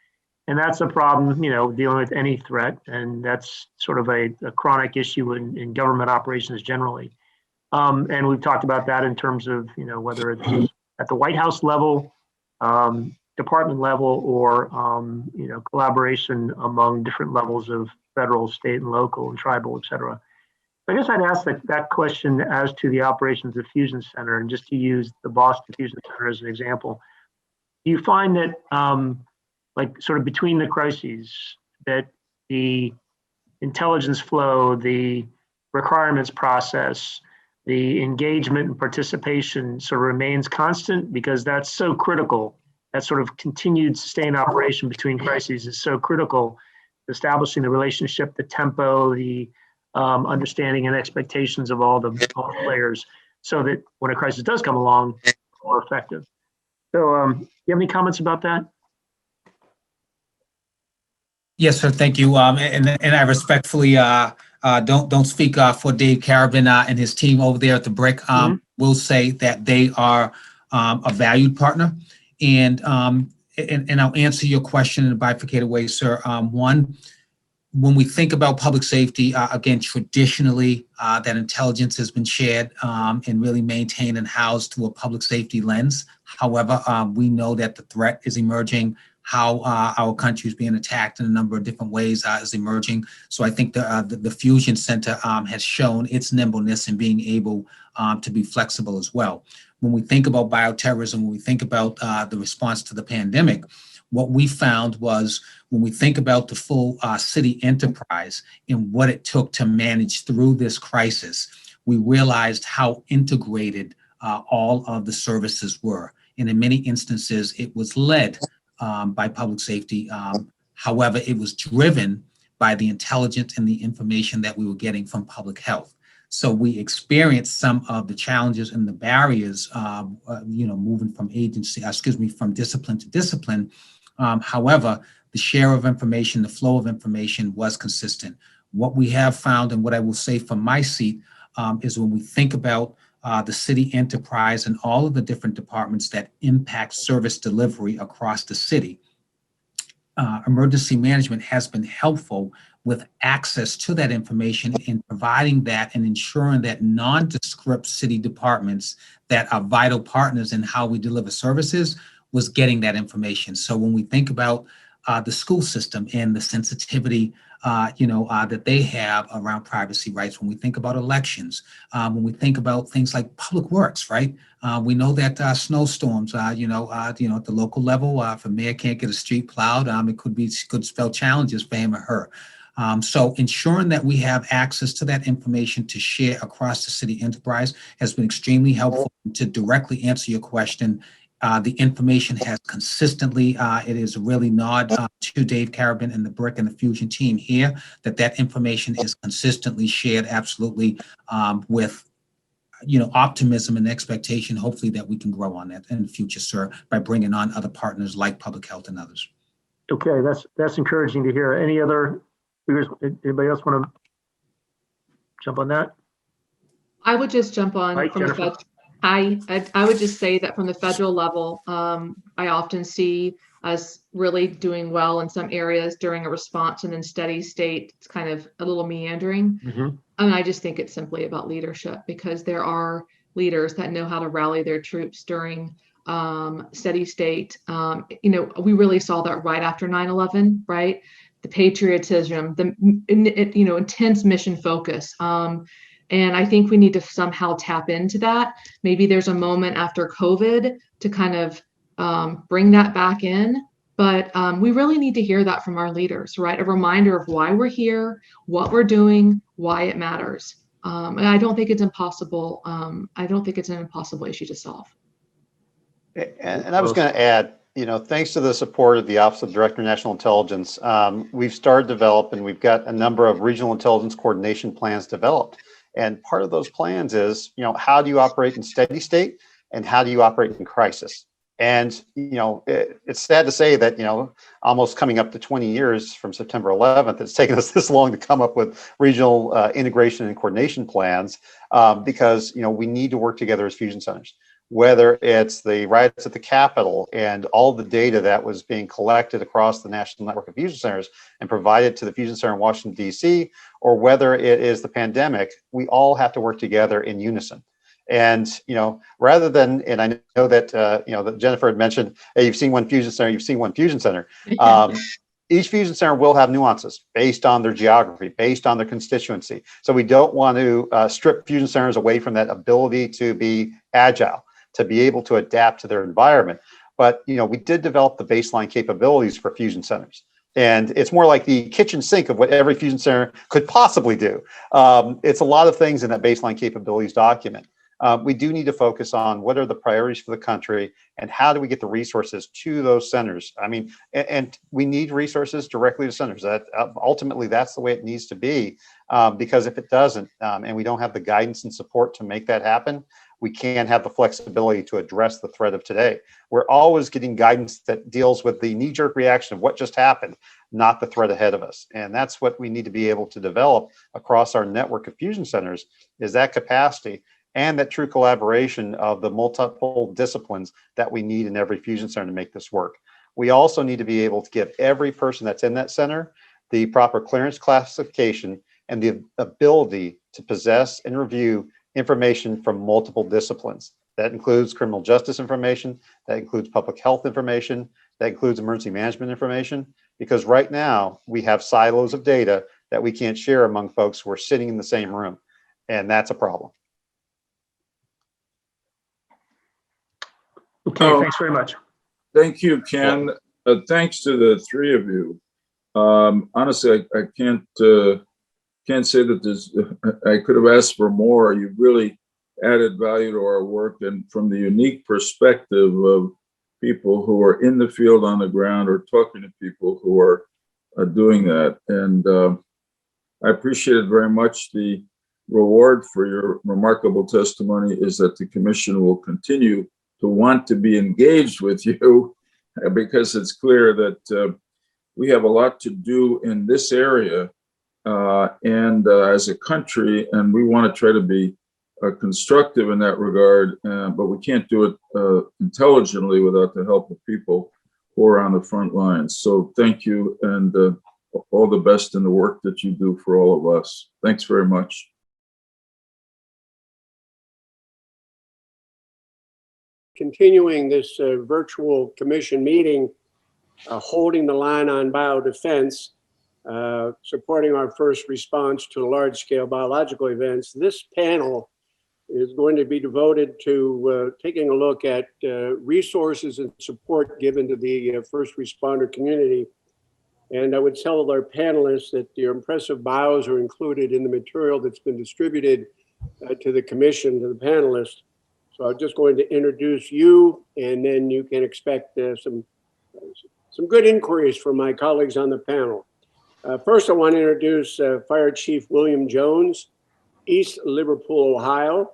And that's a problem, dealing with any threat. And that's sort of a chronic issue in government operations generally. And we've talked about that in terms of, whether it's at the White House level, department level, or, collaboration among different levels of federal, state, and local, and tribal, et cetera. I guess I'd ask that question as to the operations of Fusion Center, and just to use the Boston Fusion Center as an example. Do you find that, sort of between the crises, that the intelligence flow, the requirements process, the engagement and participation sort of remains constant? Because that's so critical. That sort of continued sustained operation between crises is so critical, establishing the relationship, the tempo, the understanding and expectations of all the players, so that when a crisis does come along, it's more effective. So do you have any comments about that? Yes, sir. Thank you. And I respectfully don't speak for Dave Carabin and his team over there at the BRIC. Will say that they are a valued partner, and I'll answer your question in a bifurcated way, sir. One, when we think about public safety, again, traditionally, that intelligence has been shared and really maintained and housed through a public safety lens. However, we know that the threat is emerging. How our country is being attacked in a number of different ways is emerging. So I think the Fusion Center has shown its nimbleness in being able to be flexible as well. When we think about bioterrorism, when we think about the response to the pandemic, what we found was when we think about the full city enterprise and what it took to manage through this crisis, we realized how integrated all of the services were. And in many instances, it was led by public safety. However, it was driven by the intelligence and the information that we were getting from public health. So we experienced some of the challenges and the barriers, moving from discipline to discipline. However, the share of information, the flow of information was consistent. What we have found, and what I will say from my seat, is when we think about the city enterprise and all of the different departments that impact service delivery across the city, emergency management has been helpful with access to that information in providing that and ensuring that nondescript city departments that are vital partners in how we deliver services was getting that information. So when we think about the school system and the sensitivity that they have around privacy rights, when we think about elections, when we think about things like public works, right? We know that snowstorms, at the local level, if a mayor can't get a street plowed, it could spell challenges for him or her. So ensuring that we have access to that information to share across the city enterprise has been extremely helpful. To directly answer your question, the information has consistently, it is a really nod to Dave Carabin and the BRIC and the Fusion team here, that information is consistently shared absolutely with, optimism and expectation, hopefully that we can grow on that in the future, sir, by bringing on other partners like public health and others. Okay, that's encouraging to hear. Anybody else want to jump on that? I would just jump on Right, from the Jennifer? I would just say that from the federal level, I often see us really doing well in some areas during a response, and then steady state, it's kind of a little meandering. And I just think it's simply about leadership, because there are leaders that know how to rally their troops during steady state. We really saw that right after 9/11, right? The patriotism, the intense mission focus. And I think we need to somehow tap into that. Maybe there's a moment after COVID to kind of bring that back in. But we really need to hear that from our leaders, right? A reminder of why we're here, what we're doing, why it matters. And I don't think it's impossible. I don't think it's an impossible issue to solve. And I was going to add, thanks to the support of the Office of Director of National Intelligence, we've started to develop, and we've got a number of regional intelligence coordination plans developed. And part of those plans is, how do you operate in steady state and how do you operate in crisis? And, it's sad to say that, almost coming up to 20 years from September 11th, it's taken us this long to come up with regional integration and coordination plans because, we need to work together as fusion centers. whether it's the riots at the Capitol and all the data that was being collected across the national network of fusion centers and provided to the fusion center in Washington, D.C., or whether it is the pandemic, we all have to work together in unison. And, rather than, and I know that, that Jennifer had mentioned, hey, you've seen one fusion center, you've seen one fusion center. Each fusion center will have nuances based on their geography, based on their constituency. So we don't want to strip fusion centers away from that ability to be agile, to be able to adapt to their environment. But, we did develop the baseline capabilities for fusion centers. And it's more like the kitchen sink of what every fusion center could possibly do. It's a lot of things in that baseline capabilities document. We do need to focus on what are the priorities for the country and how do we get the resources to those centers. I mean, and we need resources directly to centers. That ultimately, that's the way it needs to be, because if it doesn't, and we don't have the guidance and support to make that happen, we can't have the flexibility to address the threat of today. We're always getting guidance that deals with the knee-jerk reaction of what just happened, not the threat ahead of us. And that's what we need to be able to develop across our network of fusion centers, is that capacity and that true collaboration of the multiple disciplines that we need in every fusion center to make this work. We also need to be able to give every person that's in that center the proper clearance classification and the ability to possess and review information from multiple disciplines. That includes criminal justice information, that includes public health information, that includes emergency management information, because right now we have silos of data that we can't share among folks who are sitting in the same room, and that's a problem. Okay, thanks very much. Thank you, Ken. Thanks to the three of you. Honestly, I can't say that there's, I could have asked for more. You've really added value to our work, and from the unique perspective of people who are in the field on the ground or talking to people who are doing that. And I appreciate it very much. The reward for your remarkable testimony is that the commission will continue to want to be engaged with you, because it's clear that we have a lot to do in this area and as a country, and we want to try to be constructive in that regard, but we can't do it intelligently without the help of people who are on the front lines. So thank you, and all the best in the work that you do for all of us. Thanks very much. Continuing this virtual commission meeting, holding the line on biodefense, supporting our first response to large-scale biological events. This panel is going to be devoted to taking a look at resources and support given to the first responder community. And I would tell our panelists that your impressive bios are included in the material that's been distributed to the commission, to the panelists. So I'm just going to introduce you, and then you can expect some good inquiries from my colleagues on the panel. First, I want to introduce Fire Chief William Jones, East Liverpool, Ohio,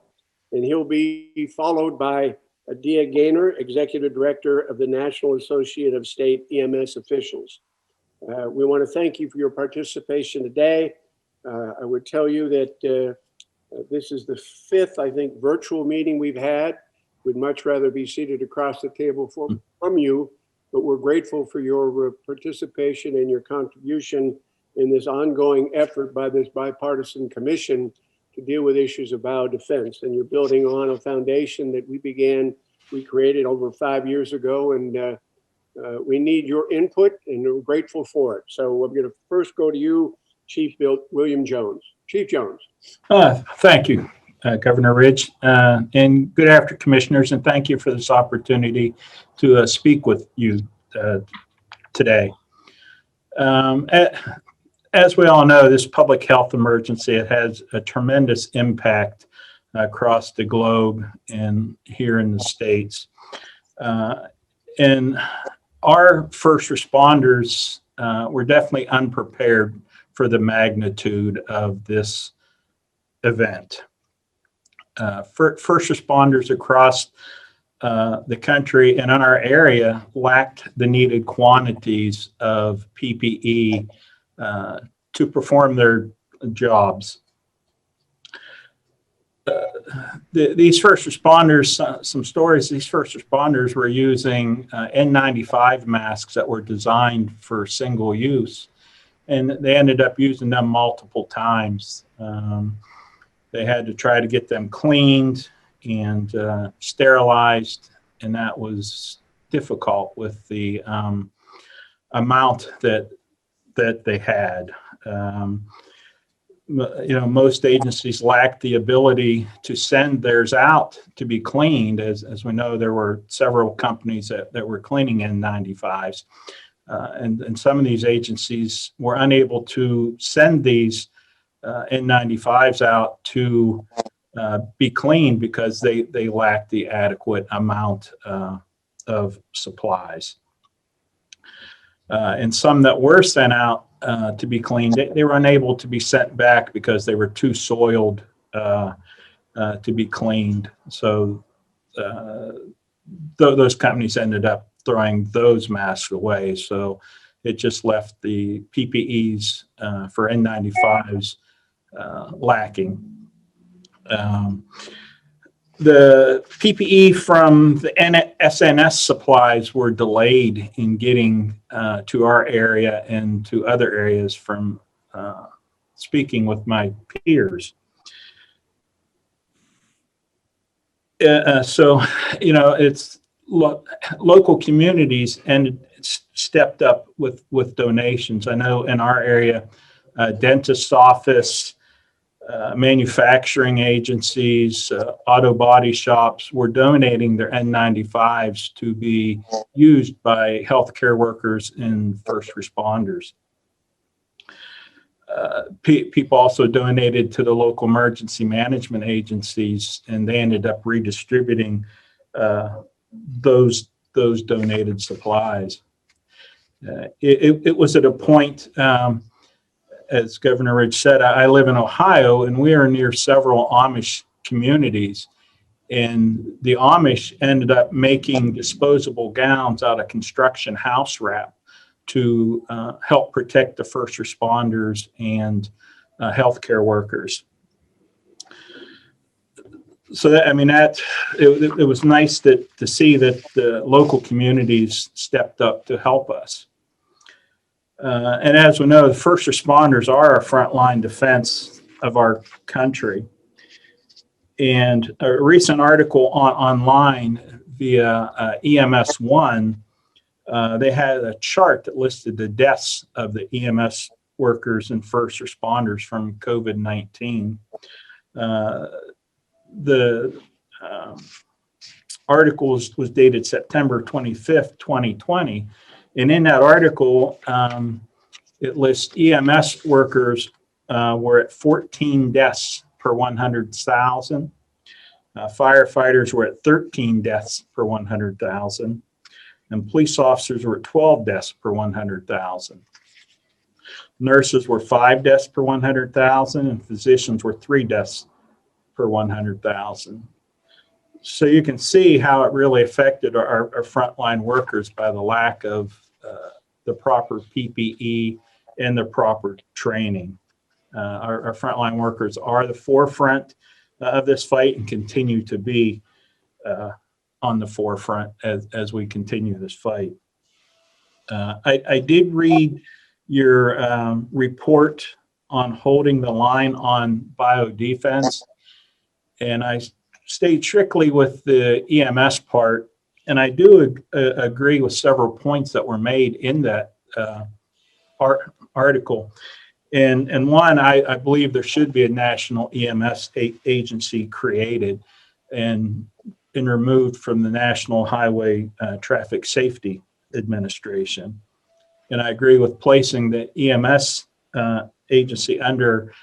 and he'll be followed by Dia Gaynor, Executive Director of the National Association of State EMS Officials. We want to thank you for your participation today. I would tell you that this is the fifth, I think, virtual meeting we've had. We'd much rather be seated across the table from you, but we're grateful for your participation and your contribution in this ongoing effort by this bipartisan commission to deal with issues of biodefense. And you're building on a foundation that we created over 5 years ago, and we need your input, and we're grateful for it. So I'm going to first go to you, Chief William Jones. Chief Jones. Thank you, Governor Ridge, and good afternoon, commissioners, and thank you for this opportunity to speak with you today. As we all know, this public health emergency, it has a tremendous impact across the globe and here in the States. And our first responders were definitely unprepared for the magnitude of this event. First responders across the country and in our area lacked the needed quantities of PPE to perform their jobs. these first responders, some stories, these first responders were using N95 masks that were designed for single use, and they ended up using them multiple times. They had to try to get them cleaned and sterilized, and that was difficult with the amount that they had. Most agencies lacked the ability to send theirs out to be cleaned. As we know, there were several companies that were cleaning N95s. And some of these agencies were unable to send these N95s out to be cleaned because they lacked the adequate amount of supplies. And some that were sent out to be cleaned, they were unable to be sent back because they were too soiled to be cleaned. So those companies ended up throwing those masks away. So it just left the PPEs for N95s lacking. The PPE from the SNS supplies were delayed in getting to our area and to other areas from speaking with my peers. So, it's local communities and stepped up with donations. I know in our area, dentist's office, manufacturing agencies, auto body shops were donating their N95s to be used by healthcare workers and first responders. People also donated to the local emergency management agencies, and they ended up redistributing those donated supplies. It was at a point, as Governor Ridge said, I live in Ohio, and we are near several Amish communities. And the Amish ended up making disposable gowns out of construction house wrap to help protect the first responders and healthcare workers. So it was nice to see that the local communities stepped up to help us. And as we know, the first responders are our frontline defense of our country. And a recent article online via EMS One, they had a chart that listed the deaths of the EMS workers and first responders from COVID-19. The article was dated September 25th, 2020. And in that article, it lists EMS workers were at 14 deaths per 100,000. Firefighters were at 13 deaths per 100,000. And police officers were at 12 deaths per 100,000. Nurses were 5 deaths per 100,000, and physicians were 3 deaths per 100,000. So you can see how it really affected our frontline workers by the lack of the proper PPE and the proper training. Our frontline workers are the forefront of this fight and continue to be on the forefront as we continue this fight. I did read your report on holding the line on biodefense, and I stayed strictly with the EMS part, and I do agree with several points that were made in that article. And one, I believe there should be a national EMS agency created and removed from the National Highway Traffic Safety Administration. And I agree with placing the EMS agency under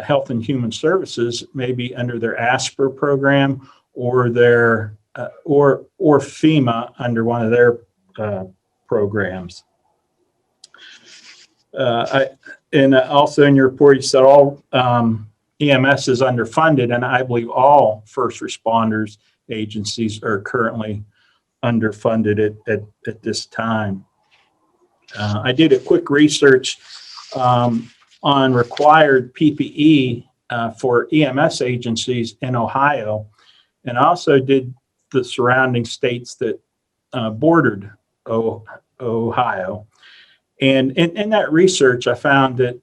Health and Human Services, maybe under their ASPR program or their or FEMA under one of their programs. And also in your report, you said all EMS is underfunded, and I believe all first responders agencies are currently underfunded at this time. I did a quick research on required PPE for EMS agencies in Ohio, and also did the surrounding states that bordered Ohio. And in that research, I found that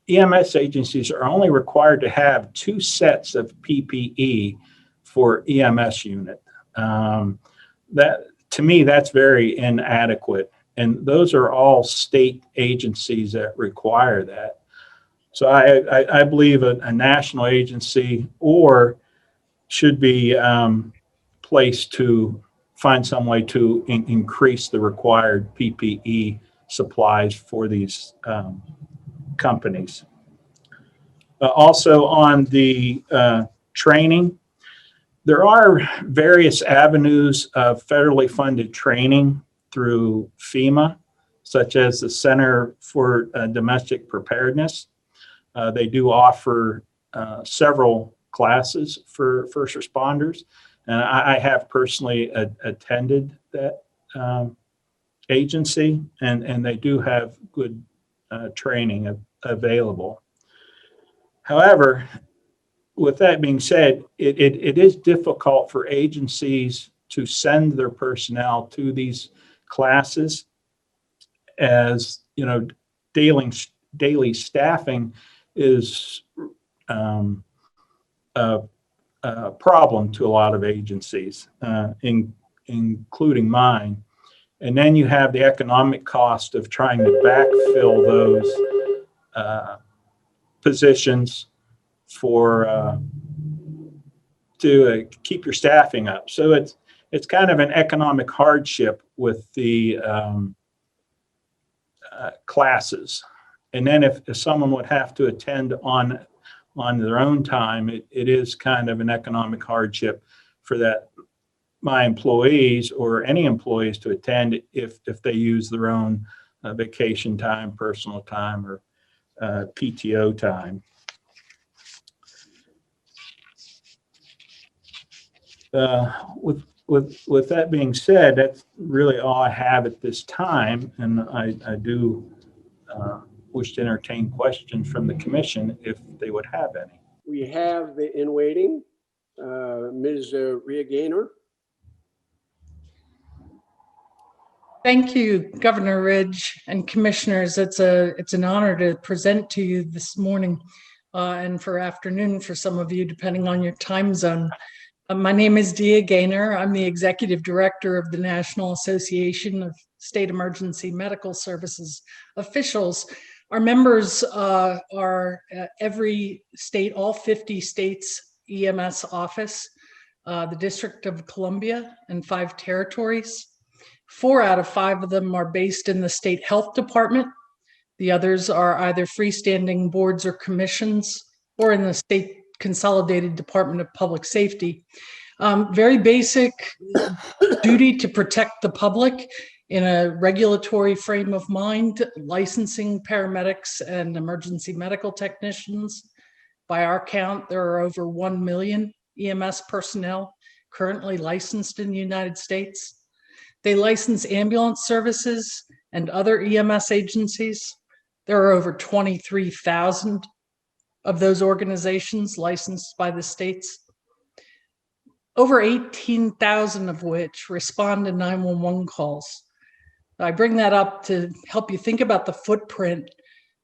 EMS agencies are only required to have 2 sets of PPE for EMS unit. That, to me, that's very inadequate. And those are all state agencies that require that. So I believe a national agency or should be placed to find some way to increase the required PPE supplies for these companies. Also on the training, there are various avenues of federally funded training through FEMA, such as the Center for Domestic Preparedness. They do offer several classes for first responders, and I have personally attended that agency, and they do have good training available. However, with that being said, it is difficult for agencies to send their personnel to these classes, as you know, daily staffing is a problem to a lot of agencies, including mine. And then you have the economic cost of trying to backfill those positions for to keep your staffing up. So it's kind of an economic hardship with the classes. And then if someone would have to attend on their own time, it is kind of an economic hardship for my employees or any employees to attend if they use their own vacation time, personal time, or PTO time. With that being said, that's really all I have at this time, and I do wish to entertain questions from the commission if they would have any. We have in waiting Ms. Rhea Gaynor. Thank you, Governor Ridge and commissioners. It's an honor to present to you this morning and for afternoon for some of you, depending on your time zone. My name is Rhea Gaynor. I'm the executive director of the National Association of State Emergency Medical Services Officials. Our members are every state, all 50 states EMS office, the District of Columbia, and 5 territories. 4 out of 5 of them are based in the state health department. The others are either freestanding boards or commissions or in the state consolidated Department of Public Safety. Very basic duty to protect the public in a regulatory frame of mind, licensing paramedics and emergency medical technicians. By our count, there are over 1 million EMS personnel currently licensed in the United States. They license ambulance services and other EMS agencies. There are over 23,000 of those organizations licensed by the states, over 18,000 of which respond to 911 calls. I bring that up to help you think about the footprint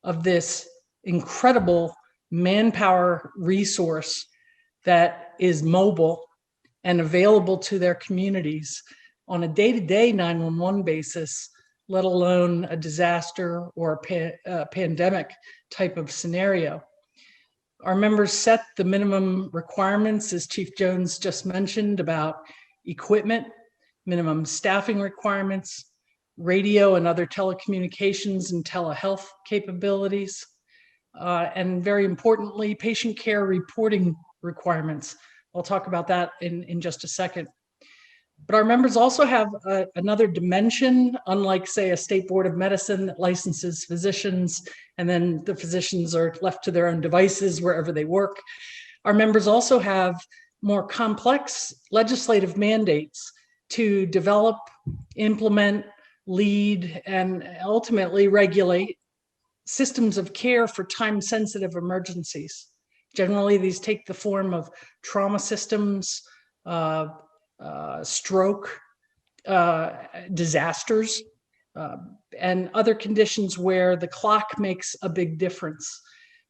of this incredible manpower resource that is mobile and available to their communities on a day-to-day 911 basis, let alone a disaster or a pandemic type of scenario. Our members set the minimum requirements, as Chief Jones just mentioned, about equipment, minimum staffing requirements, radio and other telecommunications and telehealth capabilities, and very importantly, patient care reporting requirements. I'll talk about that in just a second. But our members also have another dimension, unlike, say, a state board of medicine that licenses physicians, and then the physicians are left to their own devices wherever they work. Our members also have more complex legislative mandates to develop, implement, lead, and ultimately regulate systems of care for time-sensitive emergencies. Generally, these take the form of trauma systems, stroke, disasters, and other conditions where the clock makes a big difference.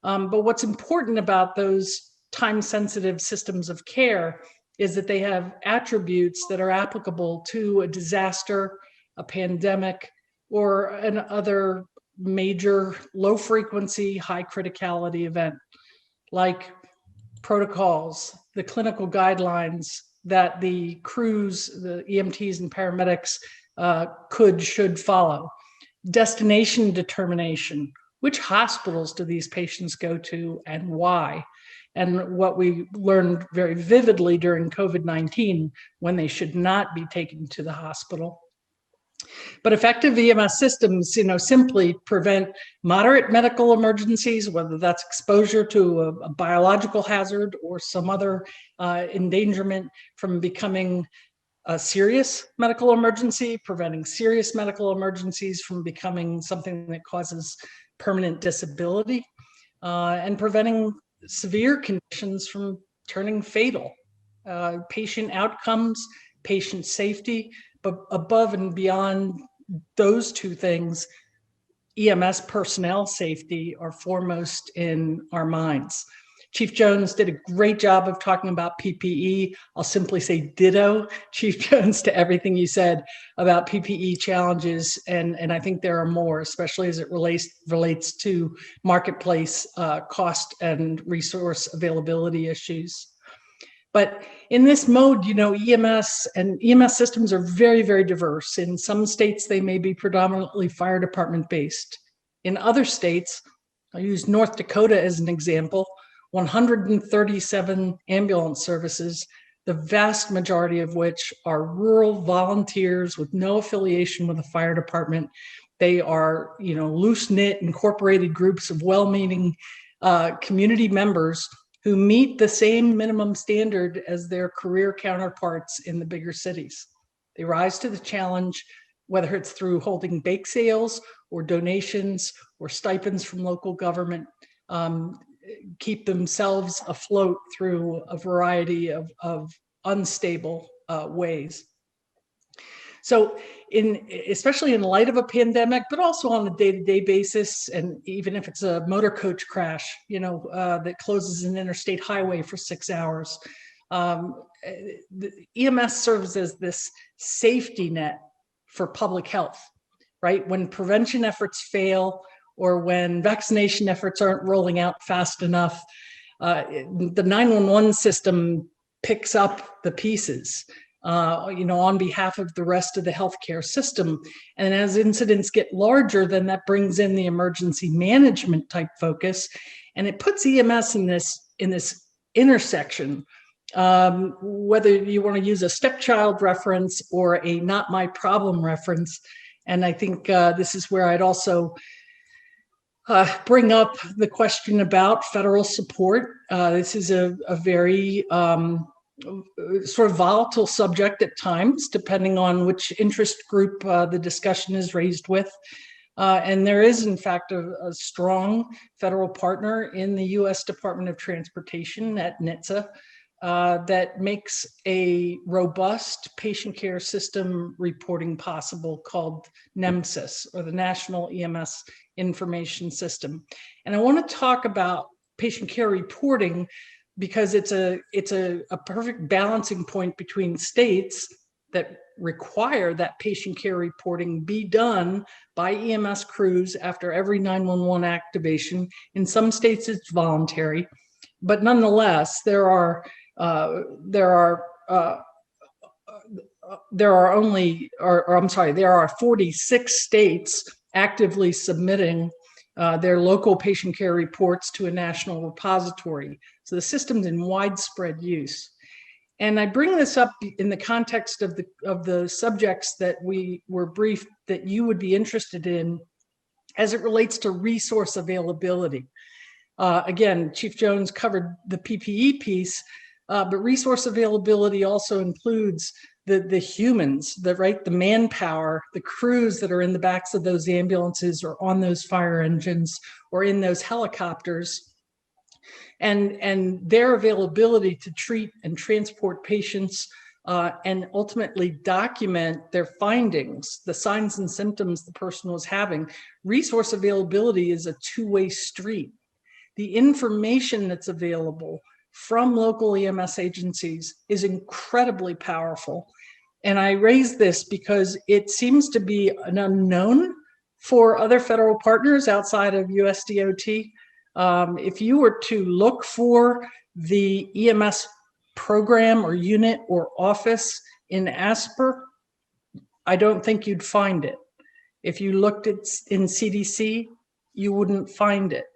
But what's important about those time-sensitive systems of care is that they have attributes that are applicable to a disaster, a pandemic, or an other major low-frequency, high criticality event, like protocols, the clinical guidelines that the crews, the EMTs and paramedics should follow. Destination determination, which hospitals do these patients go to and why? And what we learned very vividly during COVID-19, when they should not be taken to the hospital. But effective EMS systems, simply prevent moderate medical emergencies, whether that's exposure to a biological hazard or some other endangerment, from becoming a serious medical emergency, preventing serious medical emergencies from becoming something that causes permanent disability, and preventing severe conditions from turning fatal. Patient outcomes, patient safety, but above and beyond those two things, EMS personnel safety are foremost in our minds. Chief Jones did a great job of talking about PPE. I'll simply say ditto, Chief Jones, to everything you said about PPE challenges. And I think there are more, especially as it relates to marketplace cost and resource availability issues. But in this mode, EMS and EMS systems are very, very diverse. In some states, they may be predominantly fire department based. In other states, I'll use North Dakota as an example, 137 ambulance services, the vast majority of which are rural volunteers with no affiliation with the fire department. They are, loose-knit, incorporated groups of well-meaning community members who meet the same minimum standard as their career counterparts in the bigger cities. They rise to the challenge, whether it's through holding bake sales or donations or stipends from local government, keep themselves afloat through a variety of unstable ways. So especially in light of a pandemic, but also on a day-to-day basis, and even if it's a motor coach crash, that closes an interstate highway for 6 hours, the EMS serves as this safety net for public health, right? When prevention efforts fail, or when vaccination efforts aren't rolling out fast enough, the 911 system picks up the pieces, on behalf of the rest of the healthcare system. And as incidents get larger, then that brings in the emergency management type focus, and it puts EMS in this intersection, whether you want to use a stepchild reference or a not my problem reference. And I think this is where I'd also bring up the question about federal support. This is a very sort of volatile subject at times, depending on which interest group the discussion is raised with. And there is, in fact, a strong federal partner in the U.S. Department of Transportation at NHTSA that makes a robust patient care system reporting possible called NEMSIS, or the National EMS Information System. And I want to talk about patient care reporting because it's a perfect balancing point between states that require that patient care reporting be done by EMS crews after every 911 activation. In some states, it's voluntary, but nonetheless, there are 46 states actively submitting their local patient care reports to a national repository. So the system's in widespread use. And I bring this up in the context of the subjects that we were briefed that you would be interested in as it relates to resource availability. Again, Chief Jones covered the PPE piece, but resource availability also includes the humans, the manpower, the crews that are in the backs of those ambulances or on those fire engines or in those helicopters and their availability to treat and transport patients and ultimately document their findings, the signs and symptoms the person was having. Resource availability is a two-way street. The information that's available from local EMS agencies is incredibly powerful. And I raise this because it seems to be an unknown for other federal partners outside of USDOT. If you were to look for the EMS program or unit or office in Asper, I don't think you'd find it. If you looked at in CDC, you wouldn't find it.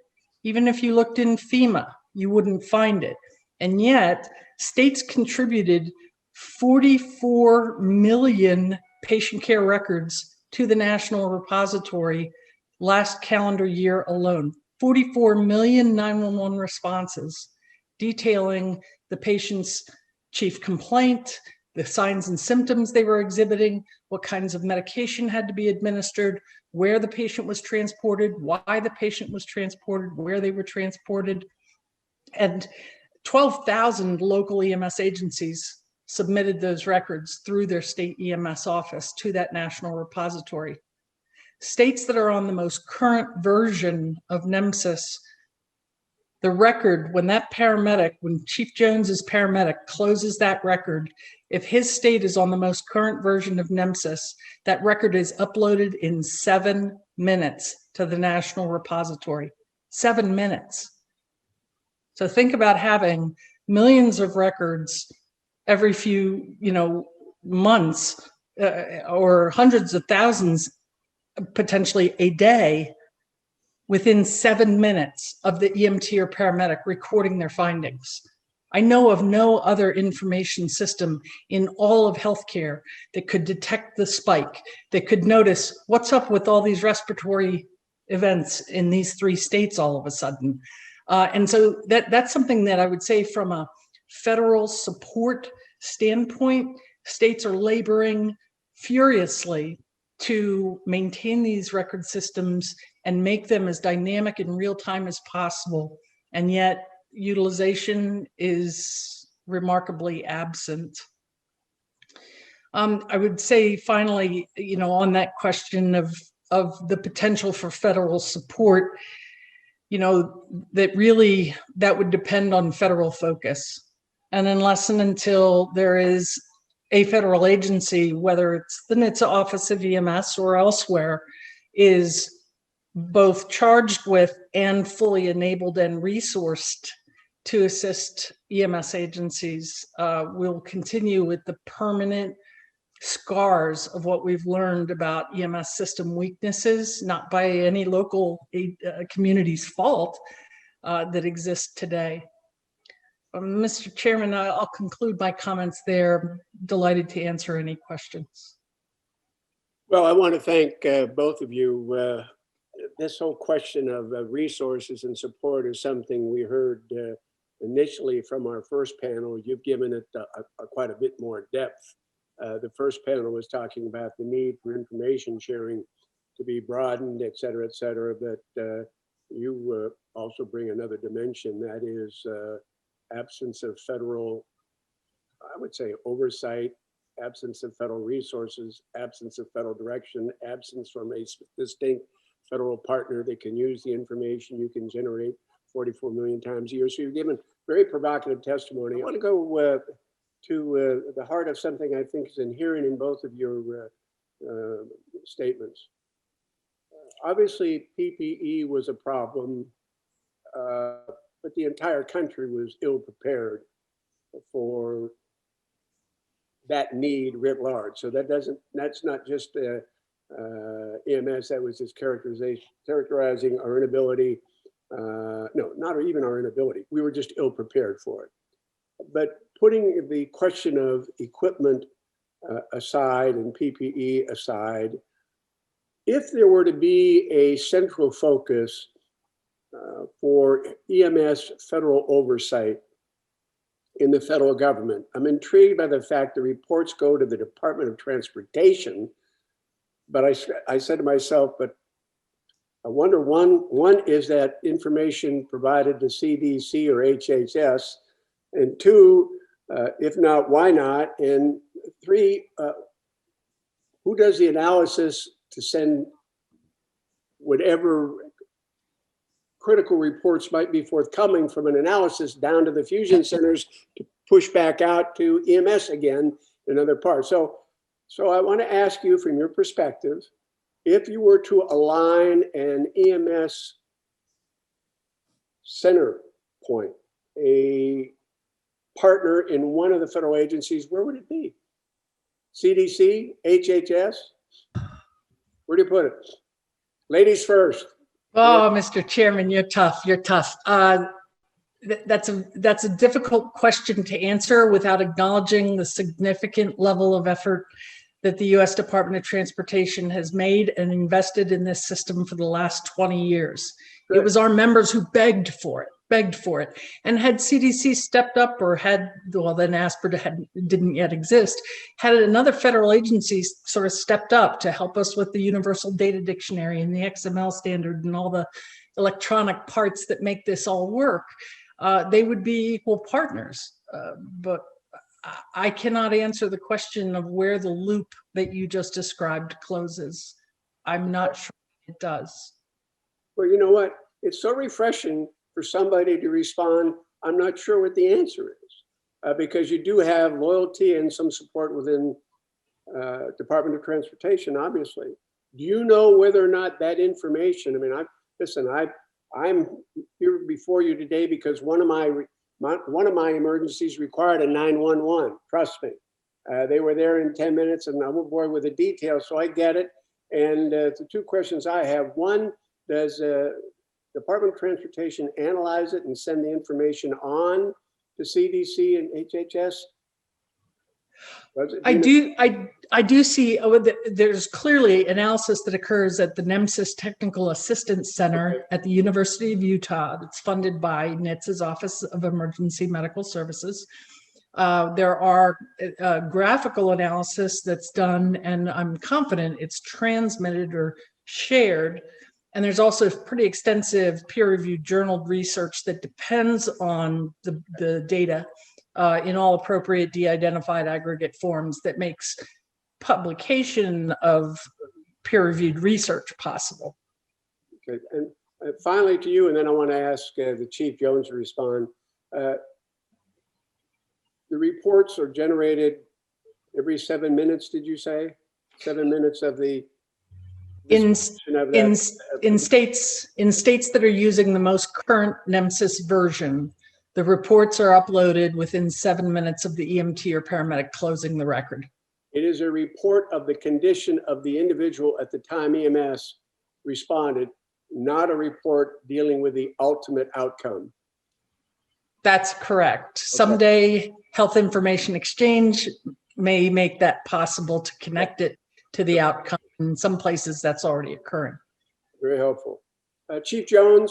Even if you looked in FEMA, you wouldn't find it. And yet, states contributed 44 million patient care records to the National Repository last calendar year alone. 44 million 911 responses detailing the patient's chief complaint, the signs and symptoms they were exhibiting, what kinds of medication had to be administered, where the patient was transported, why the patient was transported, where they were transported. And 12,000 local EMS agencies submitted those records through their state EMS office to that national repository. States that are on the most current version of NEMSIS, the record, when that paramedic, when Chief Jones's paramedic closes that record, if his state is on the most current version of NEMSIS, that record is uploaded in 7 minutes to the national repository. 7 minutes. So think about having millions of records every few, months or hundreds of thousands, potentially a day, within 7 minutes of the EMT or paramedic recording their findings. I know of no other information system in all of healthcare that could detect the spike, that could notice what's up with all these respiratory events in these 3 states all of a sudden. And so that's something that I would say from a federal support standpoint, states are laboring furiously to maintain these record systems and make them as dynamic and real time as possible. And yet utilization is remarkably absent. I would say finally, on that question of the potential for federal support, that would depend on federal focus. And unless and until there is a federal agency, whether it's the NHTSA Office of EMS or elsewhere, is both charged with and fully enabled and resourced to assist EMS agencies, we'll continue with the permanent scars of what we've learned about EMS system weaknesses, not by any local community's fault, that exist today. Mr. Chairman, I'll conclude my comments there. Delighted to answer any questions. Well, I want to thank both of you. This whole question of resources and support is something we heard initially from our first panel. You've given it quite a bit more depth. The first panel was talking about the need for information sharing to be broadened, et cetera, but you also bring another dimension, that is absence of federal, I would say, oversight, absence of federal resources, absence of federal direction, absence from a distinct federal partner that can use the information you can generate 44 million times a year. So you've given very provocative testimony. I want to go to the heart of something I think is inherent in both of your statements. Obviously, PPE was a problem, but the entire country was ill prepared for that need writ large. So that's not just EMS, that was just characterizing our inability. No, not even our inability. We were just ill prepared for it. But putting the question of equipment aside and PPE aside, if there were to be a central focus for EMS federal oversight in the federal government, I'm intrigued by the fact the reports go to the Department of Transportation, but I said to myself, but I wonder, one is that information provided to CDC or HHS, and two, if not, why not? And three, who does the analysis to send whatever critical reports might be forthcoming from an analysis down to the fusion centers to push back out to EMS again in other parts? So I want to ask you, from your perspective, if you were to align an EMS center point, a partner in one of the federal agencies, where would it be? CDC, HHS? Where do you put it? Ladies first. Oh, Mr. Chairman, you're tough. You're tough. That's a difficult question to answer without acknowledging the significant level of effort that the U.S. Department of Transportation has made and invested in this system for the last 20 years. Good. It was our members who begged for it. And had CDC stepped up, or then ASPR didn't yet exist, had another federal agency sort of stepped up to help us with the Universal Data Dictionary and the XML standard and all the electronic parts that make this all work, they would be equal partners. But I cannot answer the question of where the loop that you just described closes. I'm not sure it does. Well, you know what? It's so refreshing for somebody to respond, I'm not sure what the answer is, because you do have loyalty and some support within Department of Transportation, obviously. Do you know whether or not that information, I mean, I'm here before you today because one of my emergencies required a 911, trust me. They were there in 10 minutes and I won't bore with the details, so I get it. And the two questions I have, one, does Department of Transportation analyze it and send the information on to CDC and HHS? I do see there's clearly analysis that occurs at the NEMSIS Technical Assistance Center at the University of Utah. That's funded by NHTSA's Office of Emergency Medical Services. There are graphical analysis that's done, and I'm confident it's transmitted or shared. And there's also pretty extensive peer-reviewed journaled research that depends on the data in all appropriate de-identified aggregate forms that makes publication of peer-reviewed research possible. Okay, and finally to you, and then I want to ask the Chief Jones to respond. The reports are generated every 7 minutes, did you say? 7 minutes of the in states that are using the most current NEMSIS version, the reports are uploaded within 7 minutes of the EMT or paramedic closing the record. It is a report of the condition of the individual at the time EMS responded, not a report dealing with the ultimate outcome. That's correct. Okay. Someday, Health Information Exchange may make that possible to connect it to the outcome. In some places, that's already occurring. Very helpful. Chief Jones,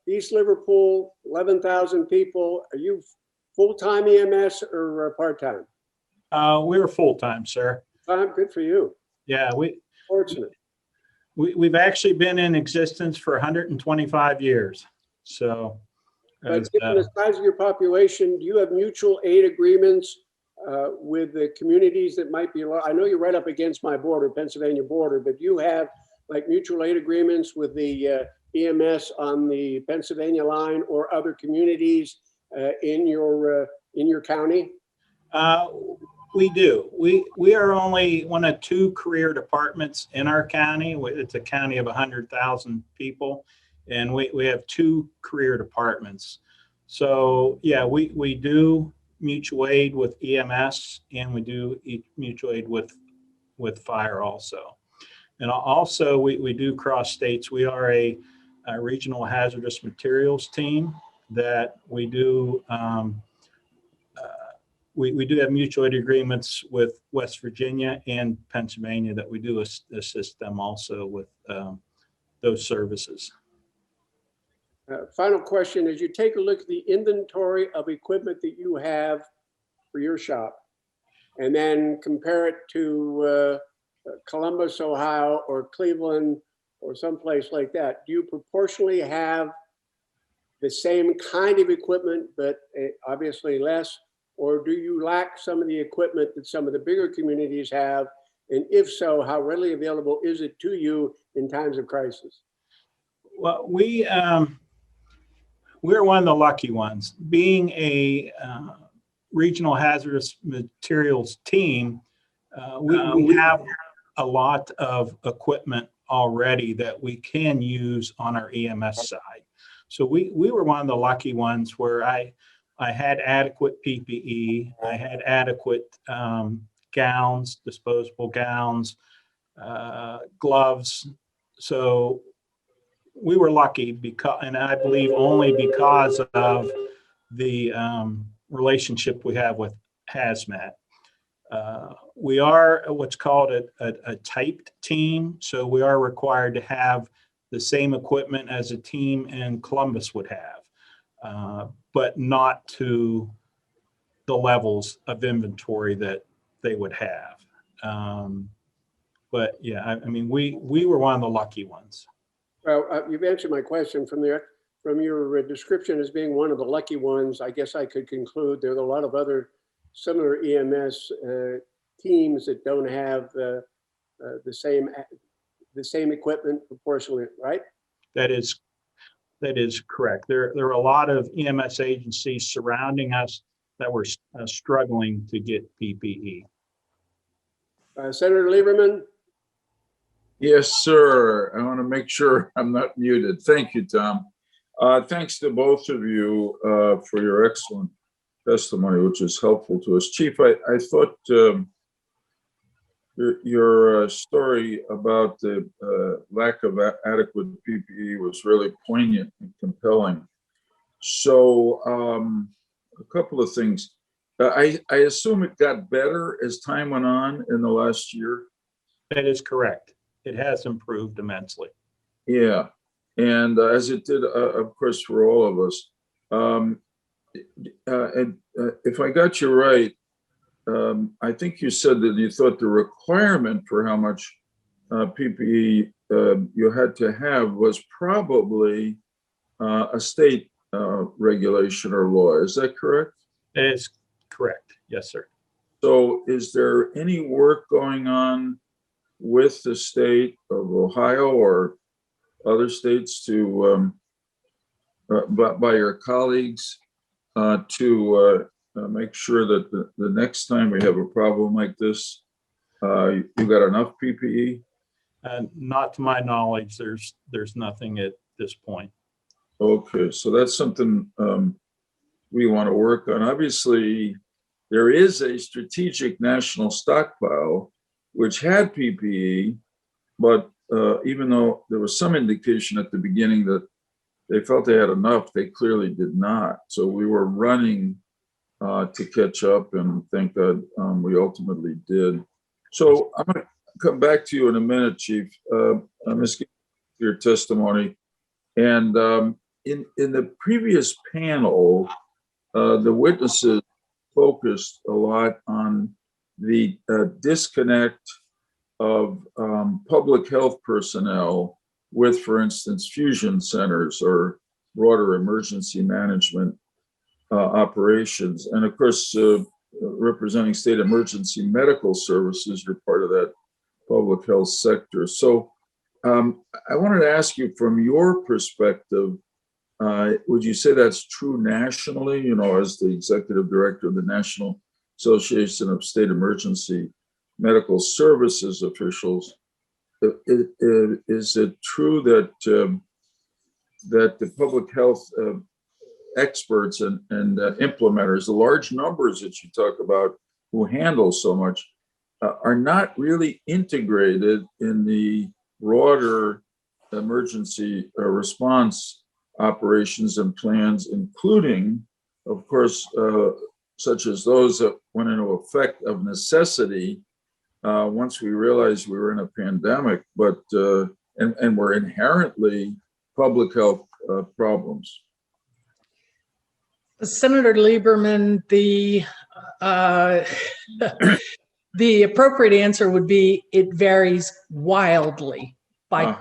East Liverpool, 11,000 people. Are you full-time EMS or part-time? We're full-time, sir. Good for you. Yeah, Fortunate. We've actually been in existence for 125 years. So, but given the size of your population, do you have mutual aid agreements with the communities that might be? I know you're right up against my border, Pennsylvania border, but do you have like mutual aid agreements with the EMS on the Pennsylvania line or other communities in your county? We do. We are only one of two career departments in our county. It's a county of 100,000 people, and we have two career departments. So yeah, we do mutual aid with EMS, and we do mutual aid with fire also. And also we do cross states. We are a regional hazardous materials team that we do. We do have mutual aid agreements with West Virginia and Pennsylvania that we do assist them also with those services. Final question, as you take a look at the inventory of equipment that you have for your shop, and then compare it to Columbus, Ohio, or Cleveland, or someplace like that, do you proportionally have the same kind of equipment, but obviously less? Or do you lack some of the equipment that some of the bigger communities have? And if so, how readily available is it to you in times of crisis? Well, we're one of the lucky ones. Being a regional hazardous materials team, we have a lot of equipment already that we can use on our EMS side. So we were one of the lucky ones where I had adequate PPE, I had adequate gowns, disposable gowns, gloves. So we were lucky because, and I believe only because of the relationship we have with hazmat. We are what's called a typed team. So we are required to have the same equipment as a team in Columbus would have, but not to the levels of inventory that they would have. But yeah, I mean, we were one of the lucky ones. Well, you've answered my question from your description as being one of the lucky ones. I guess I could conclude there are a lot of other similar EMS teams that don't have the same equipment proportionally, right? That is correct. There are a lot of EMS agencies surrounding us that were struggling to get PPE. Senator Lieberman? Yes, sir. I want to make sure I'm not muted. Thank you, Tom. Thanks to both of you for your excellent testimony, which is helpful to us. Chief, I thought your story about the lack of adequate PPE was really poignant and compelling. So a couple of things. I assume it got better as time went on in the last year? That is correct. It has improved immensely. Yeah, and as it did, of course, for all of us. And if I got you right, I think you said that you thought the requirement for how much PPE you had to have was probably a state regulation or law. Is that correct? That is correct. Yes, sir. So is there any work going on with the state of Ohio or other states to, by your colleagues, to make sure that the next time we have a problem like this, you got enough PPE? Not to my knowledge, there's nothing at this point. Okay, so that's something we want to work on. Obviously, there is a strategic national stockpile which had PPE, but even though there was some indication at the beginning that they felt they had enough, they clearly did not. So we were running to catch up, and thank God we ultimately did. So I'm going to come back to you in a minute, Chief. I'm just getting your testimony. And in the previous panel, the witnesses focused a lot on the disconnect of public health personnel with, for instance, fusion centers or broader emergency management operations. And of course, representing state emergency medical services, you're part of that public health sector. So I wanted to ask you, from your perspective, would you say that's true nationally, you know, as the executive director of the National Association of State Emergency Medical Services officials? Is it true that that the public health experts and implementers, the large numbers that you talk about who handle so much, are not really integrated in the broader emergency response operations and plans, including, of course, such as those that went into effect of necessity once we realized we were in a pandemic, but and were inherently public health problems? Senator Lieberman, the appropriate answer would be it varies wildly by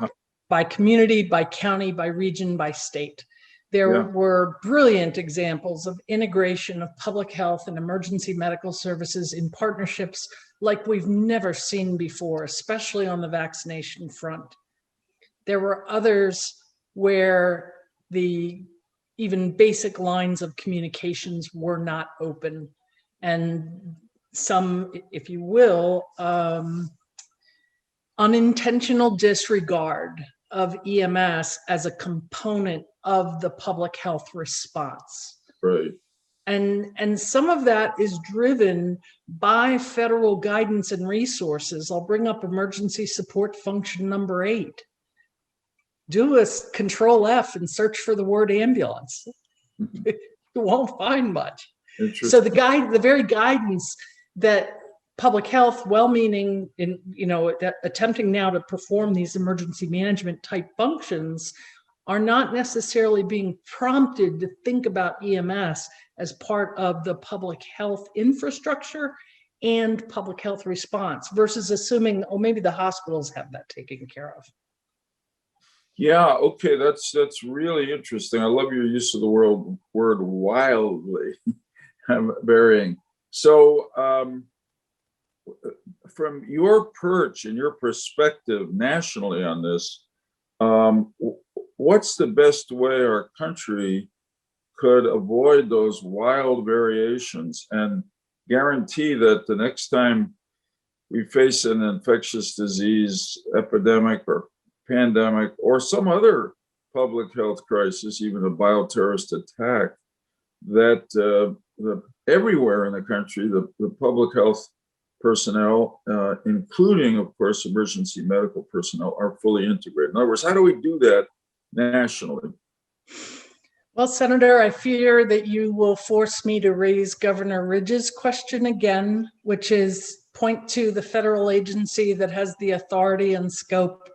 by community, by county, by region, by state. There Yeah. were brilliant examples of integration of public health and emergency medical services in partnerships like we've never seen before, especially on the vaccination front. There were others where the even basic lines of communications were not open, and some, if you will, unintentional disregard of EMS as a component of the public health response. Right. And some of that is driven by federal guidance and resources. I'll bring up emergency support function number 8. Do a Control F and search for the word ambulance. You won't find much. So the very guidance that public health, well-meaning, in attempting now to perform these emergency management type functions, are not necessarily being prompted to think about EMS as part of the public health infrastructure and public health response, versus assuming, oh, maybe the hospitals have that taken care of. Yeah, okay, that's really interesting. I love your use of the word wildly varying. So from your perch and your perspective nationally on this, what's the best way our country could avoid those wild variations and guarantee that the next time we face an infectious disease epidemic or pandemic or some other public health crisis, even a bioterrorist attack, that everywhere in the country, the public health personnel, including, of course, emergency medical personnel, are fully integrated. In other words, how do we do that nationally? Well, Senator, I fear that you will force me to raise Governor Ridge's question again, which is point to the federal agency that has the authority and scope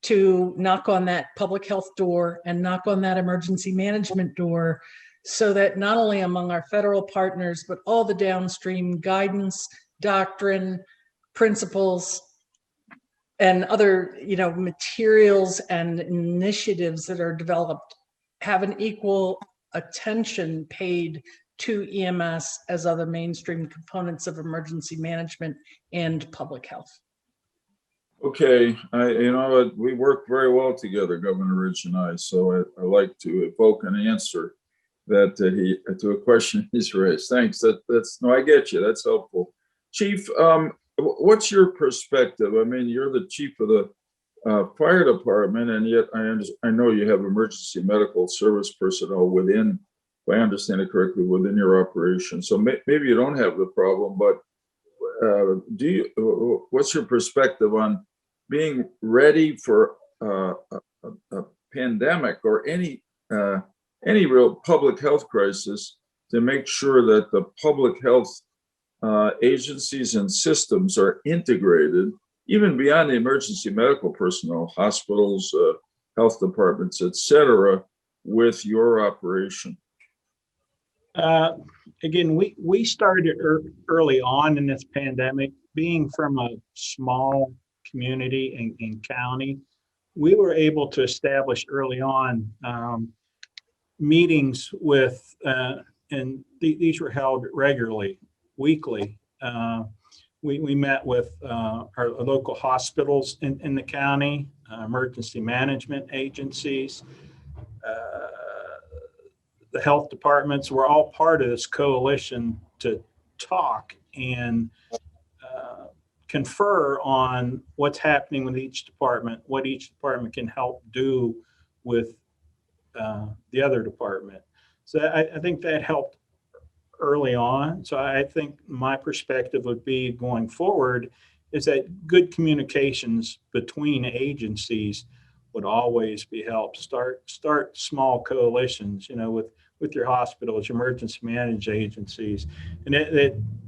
to knock on that public health door and knock on that emergency management door, so that not only among our federal partners, but all the downstream guidance, doctrine, principles, and other materials and initiatives that are developed have an equal attention paid to EMS as other mainstream components of emergency management and public health. Okay, we work very well together, Governor Ridge and I, so I like to evoke an answer that to a question he's raised. Thanks. No, I get you. That's helpful. Chief, what's your perspective? I mean, you're the chief of the fire department, and yet I know you have emergency medical service personnel within, if I understand it correctly, within your operation. So maybe you don't have the problem, but what's your perspective on being ready for a pandemic or any real public health crisis, to make sure that the public health agencies and systems are integrated, even beyond the emergency medical personnel, hospitals, health departments, et cetera, with your operation? Again, we started early on in this pandemic. Being from a small community and county, we were able to establish early on meetings with, and these were held regularly, weekly. We met with our local hospitals in the county, emergency management agencies, the health departments. Were all part of this coalition to talk and confer on what's happening with each department, what each department can help do with the other department. So I think that helped early on. So I think my perspective would be going forward is that good communications between agencies would always be helped. Start small coalitions, with your hospitals, your emergency management agencies. And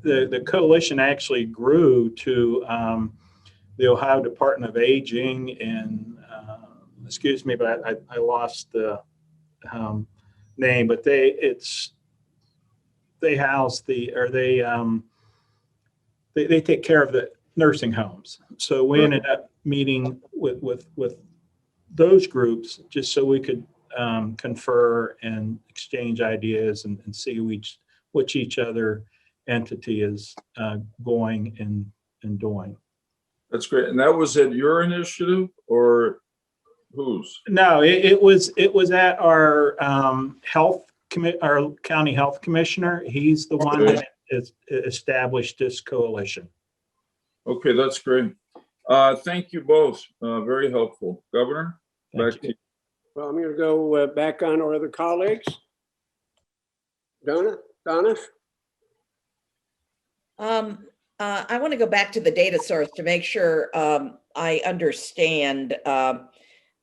the coalition actually grew to the Ohio Department of Aging and, excuse me, but I lost the name, but they take care of the nursing homes. So we ended up meeting with those groups, just so we could confer and exchange ideas and see which each other entity is going and doing. That's great. And that was at your initiative or whose? No, it was at our our county health commissioner. He's the one that has established this coalition. Okay, that's great. Thank you both. Very helpful. Governor, back to you. Well, I'm going to go back on our other colleagues. Donna? I want to go back to the data source to make sure I understand. The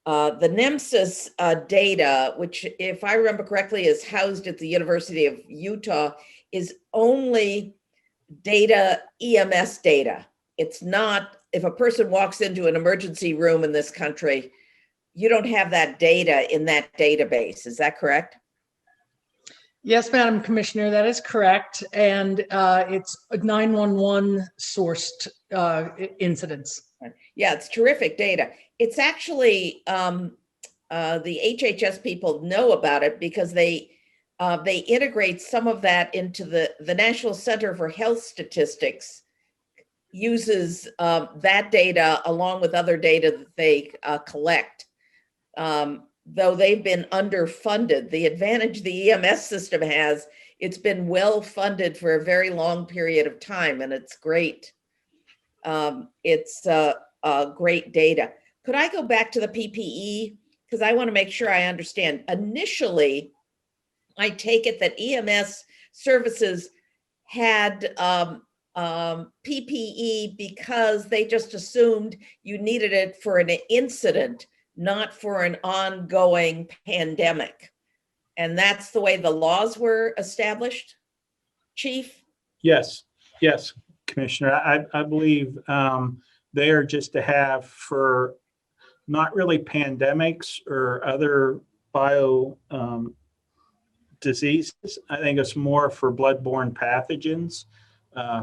NEMSIS data, which, if I remember correctly, is housed at the University of Utah, is only data, EMS data. It's not, if a person walks into an emergency room in this country, you don't have that data in that database. Is that correct? Yes, Madam Commissioner, that is correct. And it's a 911 sourced incidents. Yeah, it's terrific data. It's actually, the HHS people know about it because they integrate some of that into the National Center for Health Statistics uses that data along with other data that they collect. Though they've been underfunded, the advantage the EMS system has, it's been well funded for a very long period of time, and it's great. It's great data. Could I go back to the PPE? Because I want to make sure I understand. Initially, I take it that EMS services had PPE because they just assumed you needed it for an incident, not for an ongoing pandemic. And that's the way the laws were established, Chief? Yes, Commissioner. I believe they are just to have for not really pandemics or other diseases. I think it's more for bloodborne pathogens,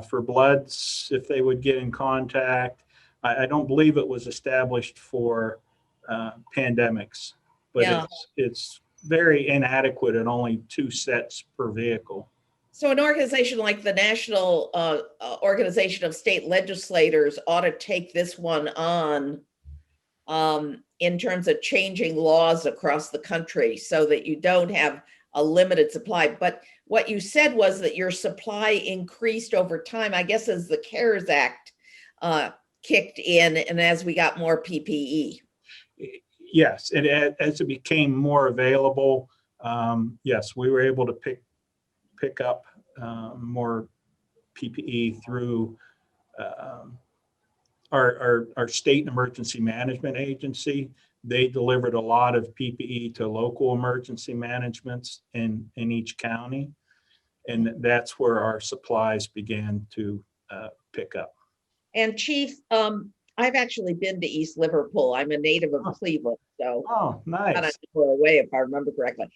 for bloods, if they would get in contact. I don't believe it was established for pandemics, but Yeah. it's very inadequate and only 2 sets per vehicle. So an organization like the National Organization of State Legislators ought to take this one on in terms of changing laws across the country so that you don't have a limited supply. But what you said was that your supply increased over time, I guess, as the CARES Act kicked in and as we got more PPE. Yes, and as it became more available, yes, we were able to pick up more PPE through our state emergency management agency. They delivered a lot of PPE to local emergency managements in each county, and that's where our supplies began to pick up. And Chief, I've actually been to East Liverpool. I'm a native of Cleveland, so Oh, not nice. an hour away, if I remember correctly.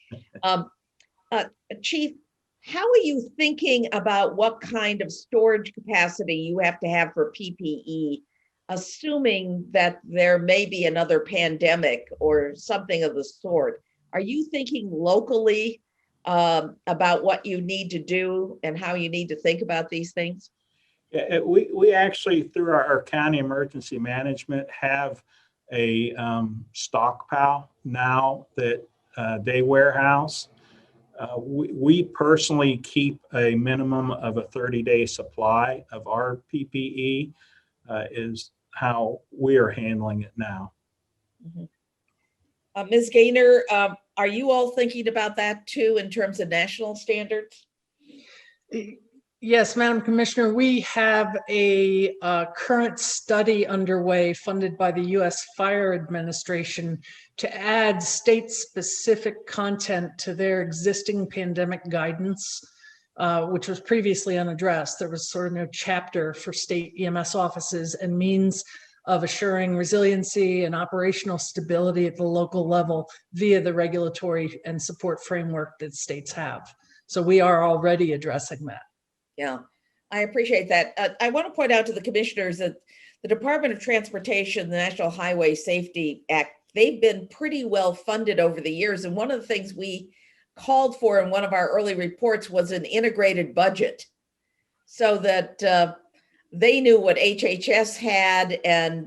Chief, how are you thinking about what kind of storage capacity you have to have for PPE, assuming that there may be another pandemic or something of the sort? Are you thinking locally about what you need to do and how you need to think about these things? Yeah, we actually, through our county emergency management, have a stockpile now that they warehouse. We personally keep a minimum of a 30-day supply of our PPE, is how we are handling it now. Mm-hmm. Ms. Gaynor, are you all thinking about that too in terms of national standards? Yes, Madam Commissioner, we have a current study underway funded by the U.S. Fire Administration to add state-specific content to their existing pandemic guidance, which was previously unaddressed. There was sort of no chapter for state EMS offices and means of assuring resiliency and operational stability at the local level via the regulatory and support framework that states have. So we are already addressing that. Yeah, I appreciate that. I want to point out to the commissioners that the Department of Transportation, the National Highway Safety Act they've been pretty well funded over the years. And one of the things we called for in one of our early reports was an integrated budget, so that they knew what HHS had, and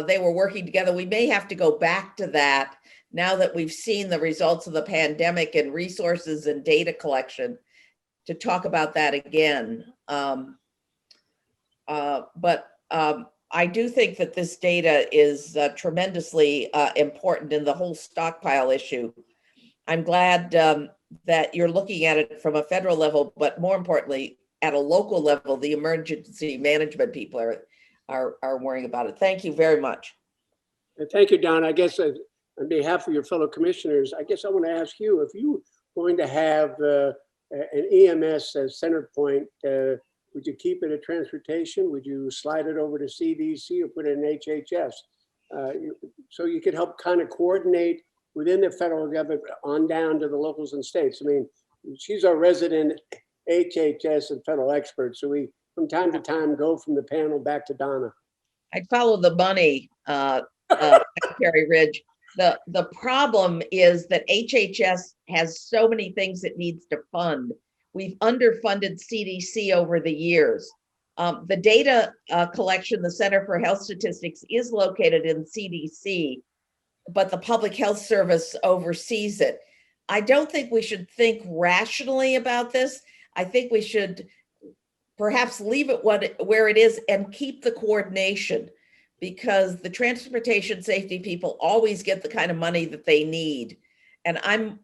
they were working together. We may have to go back to that now that we've seen the results of the pandemic and resources and data collection, to talk about that again. But I do think that this data is tremendously important in the whole stockpile issue. I'm glad that you're looking at it from a federal level, but more importantly, at a local level, the emergency management people are worrying about it. Thank you very much. Thank you, Donna. I guess on behalf of your fellow commissioners, I guess I want to ask you, if you were going to have an EMS as center point, would you keep it at transportation? Would you slide it over to CDC or put it in HHS? So you could help kind of coordinate within the federal government on down to the locals and states. I mean, she's our resident HHS and federal expert. So we, from time to time, go from the panel back to Donna. I'd follow the money, Secretary Ridge. The problem is that HHS has so many things it needs to fund. We've underfunded CDC over the years. The data collection, the Center for Health Statistics, is located in CDC, but the Public Health Service oversees it. I don't think we should think rationally about this. I think we should perhaps leave it where it is and keep the coordination, because the transportation safety people always get the kind of money that they need. And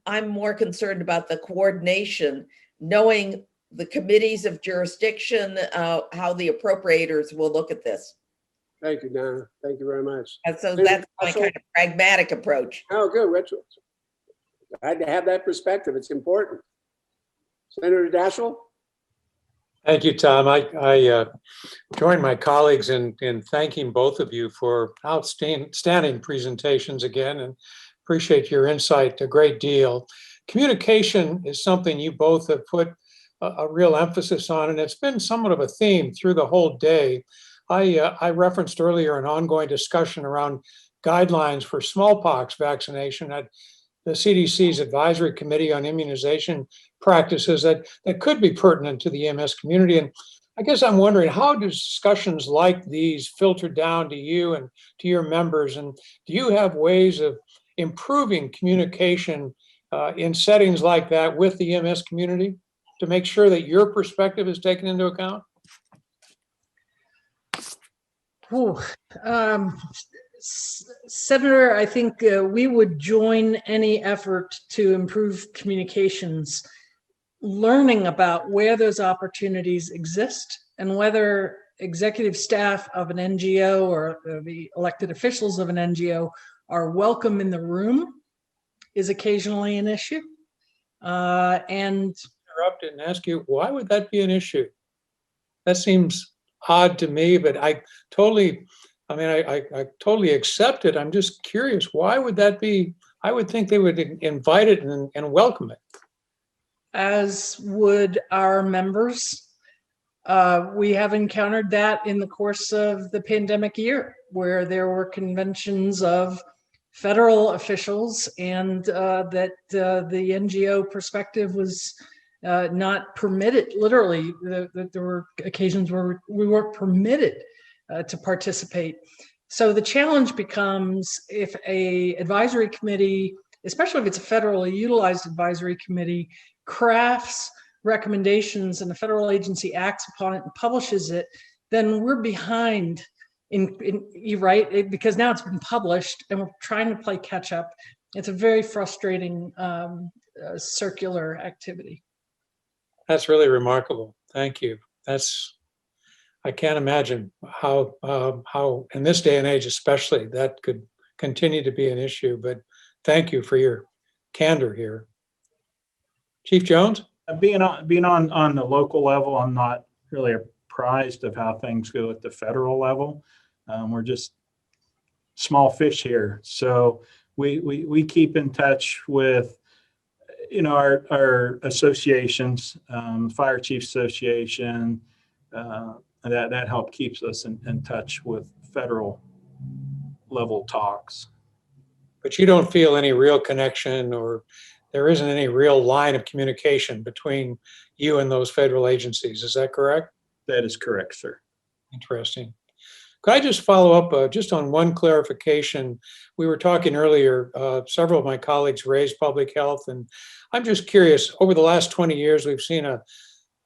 I'm more concerned about the coordination, knowing the committees of jurisdiction, how the appropriators will look at this. Thank you, Donna. Thank you very much. And so that's my kind of pragmatic approach. Oh, good. I had to have that perspective. It's important. Senator Daschle? Thank you, Tom. I join my colleagues in thanking both of you for outstanding presentations again, and appreciate your insight a great deal. Communication is something you both have put a real emphasis on, and it's been somewhat of a theme through the whole day. I referenced earlier an ongoing discussion around guidelines for smallpox vaccination at the CDC's Advisory Committee on Immunization Practices that could be pertinent to the EMS community. And I guess I'm wondering, how do discussions like these filter down to you and to your members? And do you have ways of improving communication in settings like that with the EMS community to make sure that your perspective is taken into account? Senator, I think we would join any effort to improve communications, learning about where those opportunities exist and whether executive staff of an NGO or the elected officials of an NGO are welcome in the room is occasionally an issue. And interrupt and ask you, why would that be an issue? That seems odd to me, but I totally accept it. I'm just curious, why would that be? I would think they would invite it and welcome it. As would our members. We have encountered that in the course of the pandemic year, where there were conventions of federal officials and that the NGO perspective was not permitted. Literally, there were occasions where we weren't permitted to participate. So the challenge becomes, if a advisory committee, especially if it's a federally utilized advisory committee, crafts recommendations and the federal agency acts upon it and publishes it, then we're behind you're right, because now it's been published and we're trying to play catch up. It's a very frustrating circular activity. That's really remarkable. Thank you. I can't imagine how in this day and age, especially, that could continue to be an issue, but thank you for your candor here. Chief Jones? Being on the local level, I'm not really apprised of how things go at the federal level. We're just small fish here. So we keep in touch with, our associations, Fire Chiefs Association, that help keeps us in touch with federal level talks. but you don't feel any real connection, or there isn't any real line of communication between you and those federal agencies. Is that correct? That is correct, sir. Interesting. Could I just follow up just on one clarification? We were talking earlier, several of my colleagues raised public health, and I'm just curious, over the last 20 years, we've seen a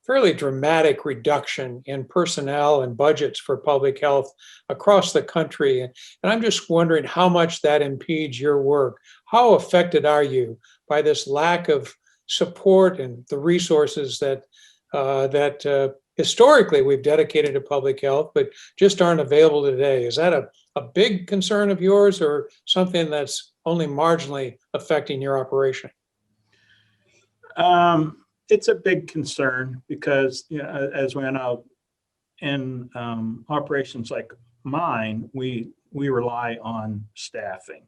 fairly dramatic reduction in personnel and budgets for public health across the country. And I'm just wondering how much that impedes your work. How affected are you by this lack of support and the resources that historically we've dedicated to public health, but just aren't available today? Is that a big concern of yours, or something that's only marginally affecting your operation? It's a big concern because, as we know, in operations like mine, we rely on staffing.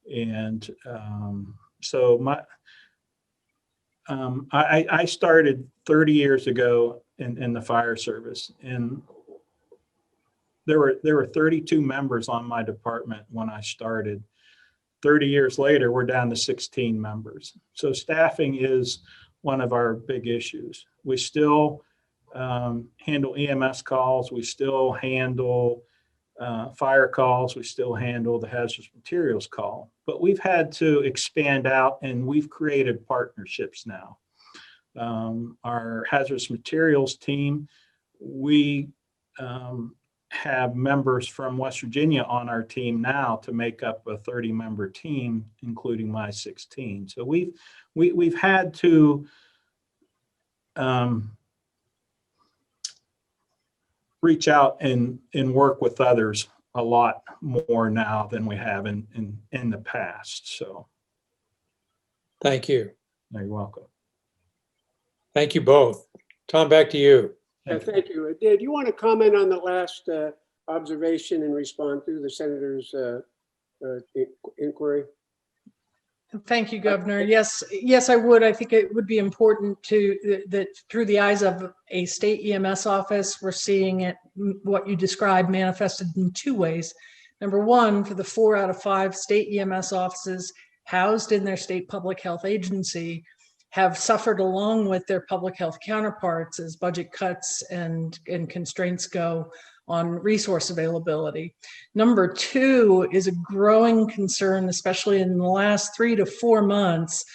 And so I started 30 years ago in the fire service, and there were 32 members on my department when I started. 30 years later, we're down to 16 members. So staffing is one of our big issues. We still handle EMS calls. We still handle fire calls. We still handle the hazardous materials call. But we've had to expand out, and we've created partnerships now. Our hazardous materials team, we have members from West Virginia on our team now to make up a 30-member team, including my 16. So we've had to reach out and work with others a lot more now than we have in the past. So Thank you. you're welcome. Thank you both. Tom, back to you. Thank you. Did you want to comment on the last observation and respond to the senator's inquiry? Thank you, Governor. Yes, I would. I think it would be important that through the eyes of a state EMS office, we're seeing it, what you described, manifested in two ways. Number one, for the 4 out of 5 state EMS offices housed in their state public health agency, have suffered along with their public health counterparts as budget cuts and constraints go on resource availability. Number two is a growing concern, especially in the last 3 to 4 months,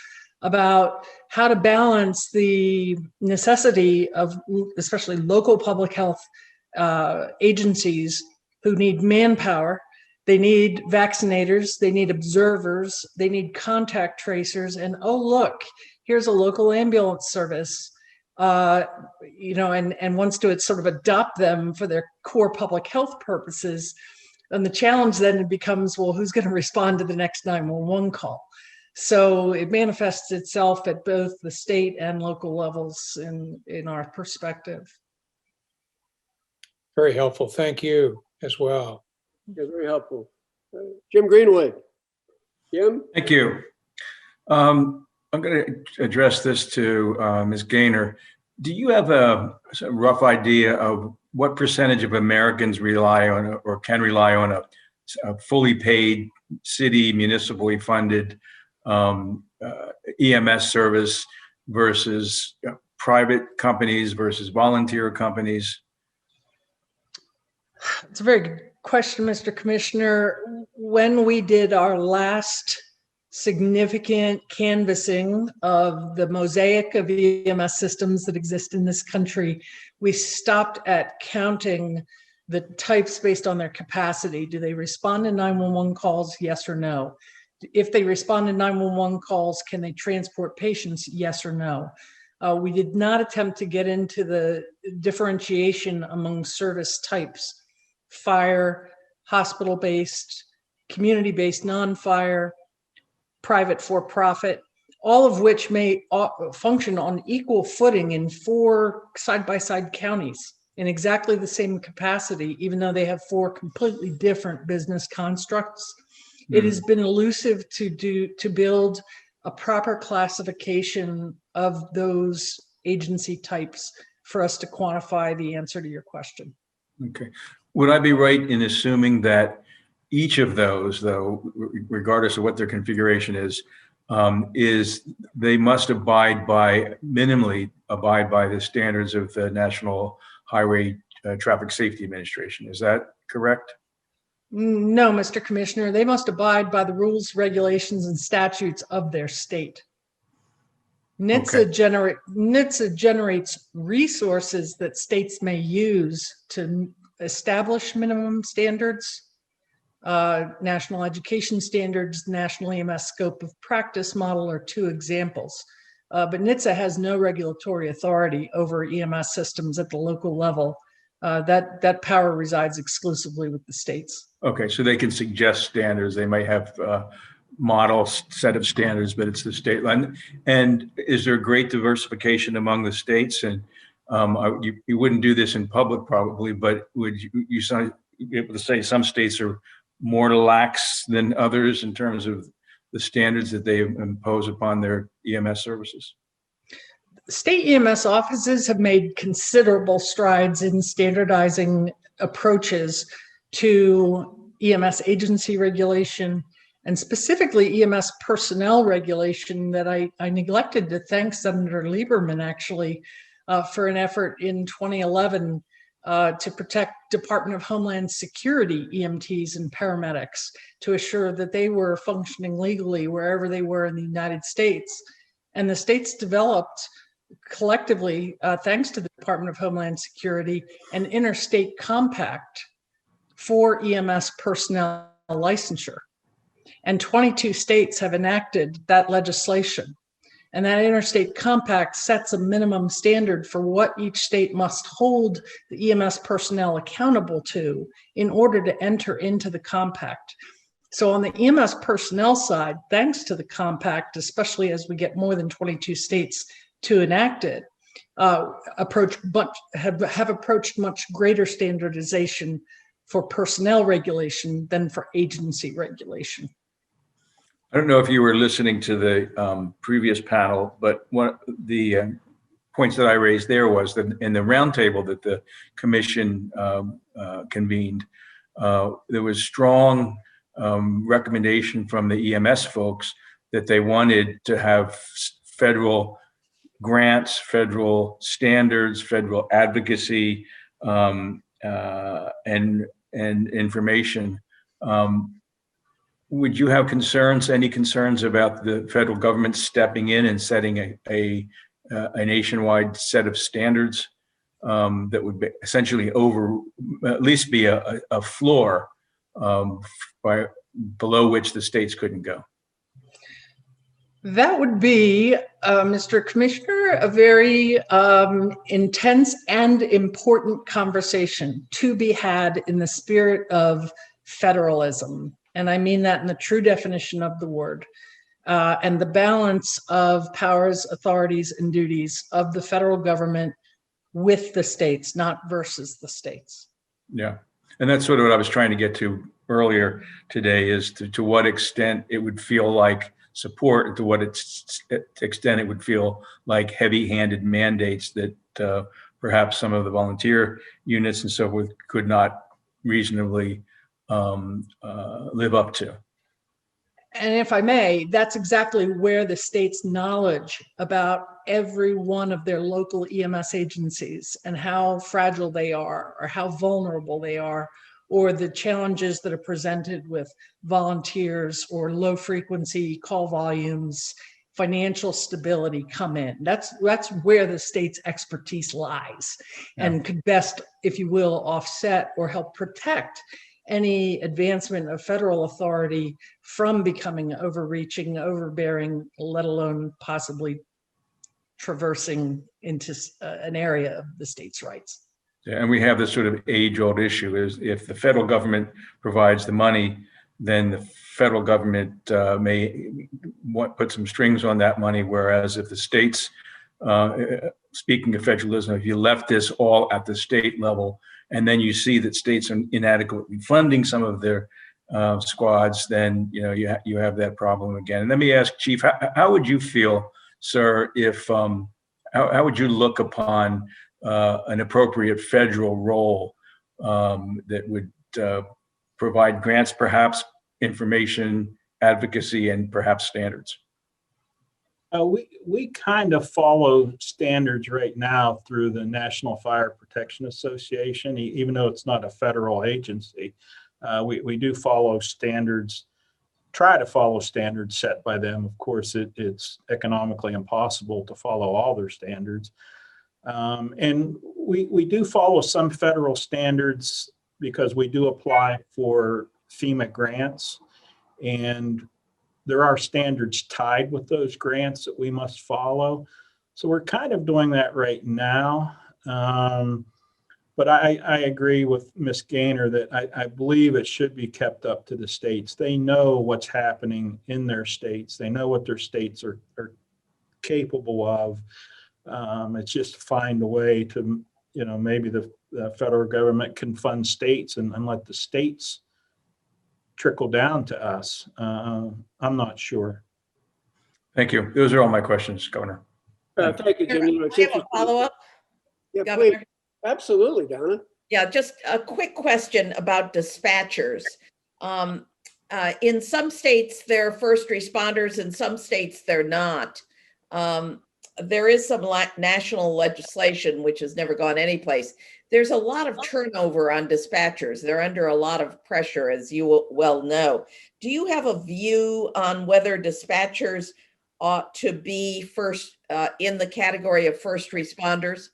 about how to balance the necessity of especially local public health agencies who need manpower. They need vaccinators, they need observers, they need contact tracers, and oh, look, here's a local ambulance service, and wants to sort of adopt them for their core public health purposes. And the challenge then becomes, well, who's going to respond to the next 911 call? So it manifests itself at both the state and local levels in our perspective. Very helpful. Thank you as well. Yeah, very helpful. Jim Greenwood. Jim? Thank you. I'm going to address this to Ms. Gaynor. Do you have a rough idea of what percentage of Americans rely on or can rely on a fully paid city, municipally funded EMS service versus private companies versus volunteer companies? It's a very good question, Mr. Commissioner. When we did our last significant canvassing of the mosaic of EMS systems that exist in this country, we stopped at counting the types based on their capacity. Do they respond to 911 calls? Yes or no? If they respond to 911 calls, can they transport patients? Yes or no? We did not attempt to get into the differentiation among service types: fire, hospital-based, community-based, non-fire, private for-profit, all of which may function on equal footing in 4 side-by-side counties in exactly the same capacity, even though they have 4 completely different business constructs. It has been elusive to build a proper classification of those agency types for us to quantify the answer to your question. Okay. Would I be right in assuming that each of those, though, regardless of what their configuration is they must minimally abide by the standards of the National Highway Traffic Safety Administration. Is that correct? No, Mr. Commissioner, they must abide by the rules, regulations, and statutes of their state. NHTSA generates resources that states may use to establish minimum standards, national education standards, national EMS scope of practice model are two examples. But NHTSA has no regulatory authority over EMS systems at the local level. That power resides exclusively with the states. Okay, so they can suggest standards. They might have model set of standards, but it's the state line. And is there great diversification among the states? And you wouldn't do this in public probably, but would you be able to say some states are more lax than others in terms of the standards that they impose upon their EMS services? State EMS offices have made considerable strides in standardizing approaches to EMS agency regulation, and specifically EMS personnel regulation that I neglected to thank Senator Lieberman actually for an effort in 2011 to protect Department of Homeland Security EMTs and paramedics to assure that they were functioning legally wherever they were in the United States. And the states developed collectively, thanks to the Department of Homeland Security, an interstate compact for EMS personnel licensure. And 22 states have enacted that legislation. And that interstate compact sets a minimum standard for what each state must hold the EMS personnel accountable to in order to enter into the compact. So on the EMS personnel side, thanks to the compact, especially as we get more than 22 states to enact it, have approached much greater standardization for personnel regulation than for agency regulation. I don't know if you were listening to the previous panel, but one of the points that I raised there was that in the roundtable that the commission convened, there was strong recommendation from the EMS folks that they wanted to have federal grants, federal standards, federal advocacy, and information. Would you have any concerns about the federal government stepping in and setting a nationwide set of standards that would be essentially at least be a floor below which the states couldn't go? That would be, Mr. Commissioner, a very intense and important conversation to be had in the spirit of federalism. And I mean that in the true definition of the word, and the balance of powers, authorities, and duties of the federal government with the states, not versus the states. Yeah, and that's sort of what I was trying to get to earlier today, is to what extent it would feel like support, and to what extent it would feel like heavy-handed mandates that perhaps some of the volunteer units and so forth could not reasonably live up to. And if I may, that's exactly where the state's knowledge about every one of their local EMS agencies and how fragile they are or how vulnerable they are, or the challenges that are presented with volunteers or low frequency call volumes, financial stability come in. That's where the state's expertise lies, and could best, if you will, offset or help protect any advancement of federal authority from becoming overreaching, overbearing, let alone possibly traversing into an area of the state's rights. Yeah, and we have this sort of age-old issue: is if the federal government provides the money, then the federal government may put some strings on that money, whereas if the states, speaking of federalism, if you left this all at the state level, and then you see that states are inadequately funding some of their squads, then you have that problem again. And let me ask, Chief, how would you feel, sir, if how would you look upon an appropriate federal role that would provide grants, perhaps information, advocacy, and perhaps standards? We kind of follow standards right now through the National Fire Protection Association, even though it's not a federal agency. We do follow standards, try to follow standards set by them. Of course, it's economically impossible to follow all their standards. And we do follow some federal standards because we do apply for FEMA grants, and there are standards tied with those grants that we must follow. So we're kind of doing that right now. But I agree with Ms. Gaynor that I believe it should be kept up to the states. They know what's happening in their states. They know what their states are capable of. It's just to find a way to, maybe the federal government can fund states and let the states trickle down to us. I'm not sure. Thank you. Those are all my questions, Governor. Thank you, Jim. I have a follow-up, Yeah, Governor. please. Absolutely, Donna. Yeah, just a quick question about dispatchers. In some states, they're first responders, in some states, they're not. There is some national legislation which has never gone anyplace. There's a lot of turnover on dispatchers. They're under a lot of pressure, as you well know. Do you have a view on whether dispatchers ought to be first in the category of first responders?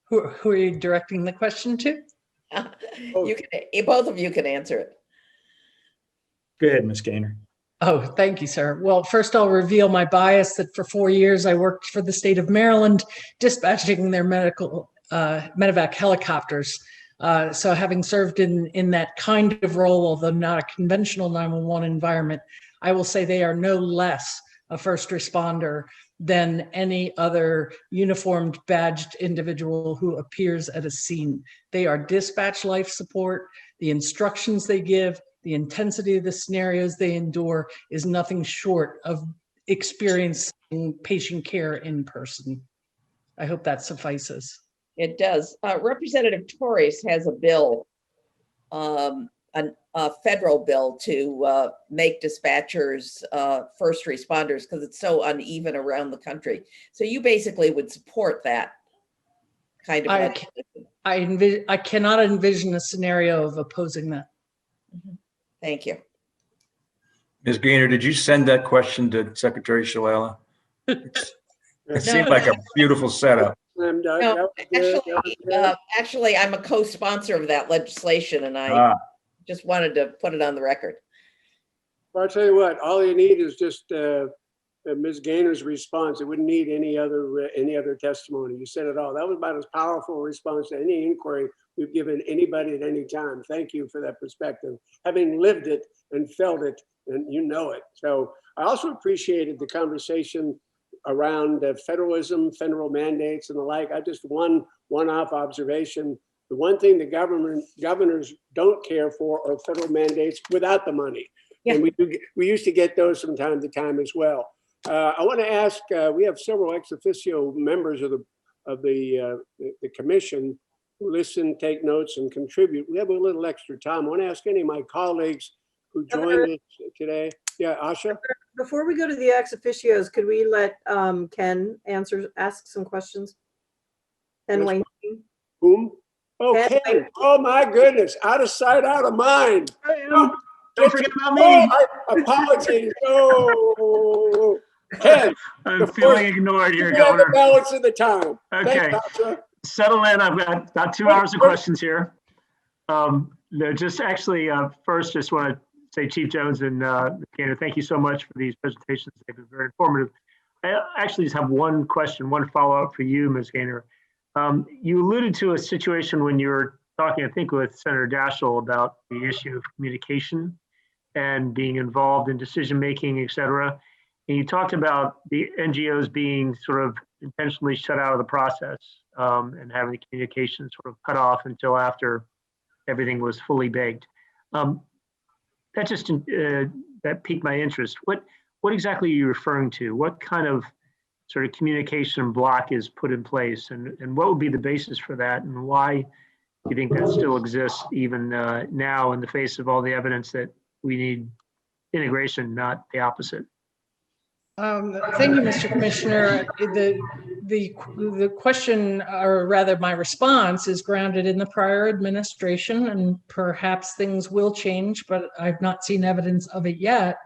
Who are you directing the question to? Both of you can answer it. Go ahead, Ms. Gaynor. Oh, thank you, sir. Well, first I'll reveal my bias that for 4 years I worked for the state of Maryland, dispatching their medevac helicopters. So having served in that kind of role, although not a conventional 911 environment, I will say they are no less a first responder than any other uniformed badged individual who appears at a scene. They are dispatch life support. The instructions they give, the intensity of the scenarios they endure is nothing short of experiencing patient care in person. I hope that suffices. It does. Representative Torres has a bill, a federal bill to make dispatchers first responders because it's so uneven around the country. So you basically would support that kind of legislation. I cannot envision a scenario of opposing that. Thank you. Ms. Gaynor, did you send that question to Secretary Shalala? It seemed like a beautiful setup. No, actually, I'm a co-sponsor of that legislation, and I just wanted to put it on the record. Well, I'll tell you what, all you need is just Ms. Gaynor's response. It wouldn't need any other testimony. You said it all. That was about as powerful a response to any inquiry we've given anybody at any time. Thank you for that perspective, having lived it and felt it, and you know it. So I also appreciated the conversation around federalism, federal mandates and the like. I just one-off observation. The one thing the governors don't care for are federal mandates without the money. Yeah. And we used to get those from time to time as well. I want to ask, we have several ex officio members of the commission who listen, take notes, and contribute. We have a little extra time. I want to ask any of my colleagues who joined us today. Yeah, Asha? Before we go to the ex officios, could we let Ken ask some questions? Ken Wayne. Whom? Oh, Ken. Oh my goodness. Out of sight, out of mind. Don't forget about me. Oh, apologies. Oh, Ken. I'm feeling ignored here, You have Governor. the balance of the time. Okay. Thanks, Asha. Settle in. I've got about 2 hours of questions here. Just actually, first, just want to say, Chief Jones and Gaynor, thank you so much for these presentations. They've been very informative. I actually just have one question, one follow-up for you, Ms. Gaynor. You alluded to a situation when you were talking, I think, with Senator Daschle about the issue of communication and being involved in decision-making, et cetera. And you talked about the NGOs being sort of intentionally shut out of the process and having the communication sort of cut off until after everything was fully baked. That just that piqued my interest. What exactly are you referring to? What kind of sort of communication block is put in place, and what would be the basis for that, and why you think that still exists even now in the face of all the evidence that we need integration, not the opposite? Thank you, Mr. Commissioner. The question, or rather my response, is grounded in the prior administration, and perhaps things will change, but I've not seen evidence of it yet.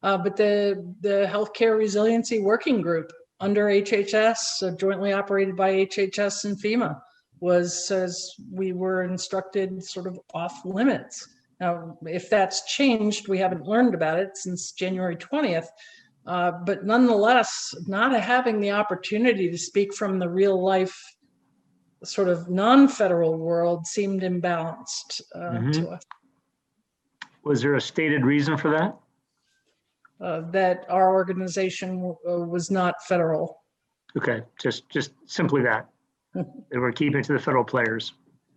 But the Healthcare Resiliency Working Group under HHS, jointly operated by HHS and FEMA, was, as we were instructed, sort of off limits. Now, if that's changed, we haven't learned about it since January 20th. But nonetheless, not having the opportunity to speak from the real life sort of non-federal world seemed imbalanced to us. Was there a stated reason for that? That our organization was not federal. Okay, just simply that. They were keeping to the federal players,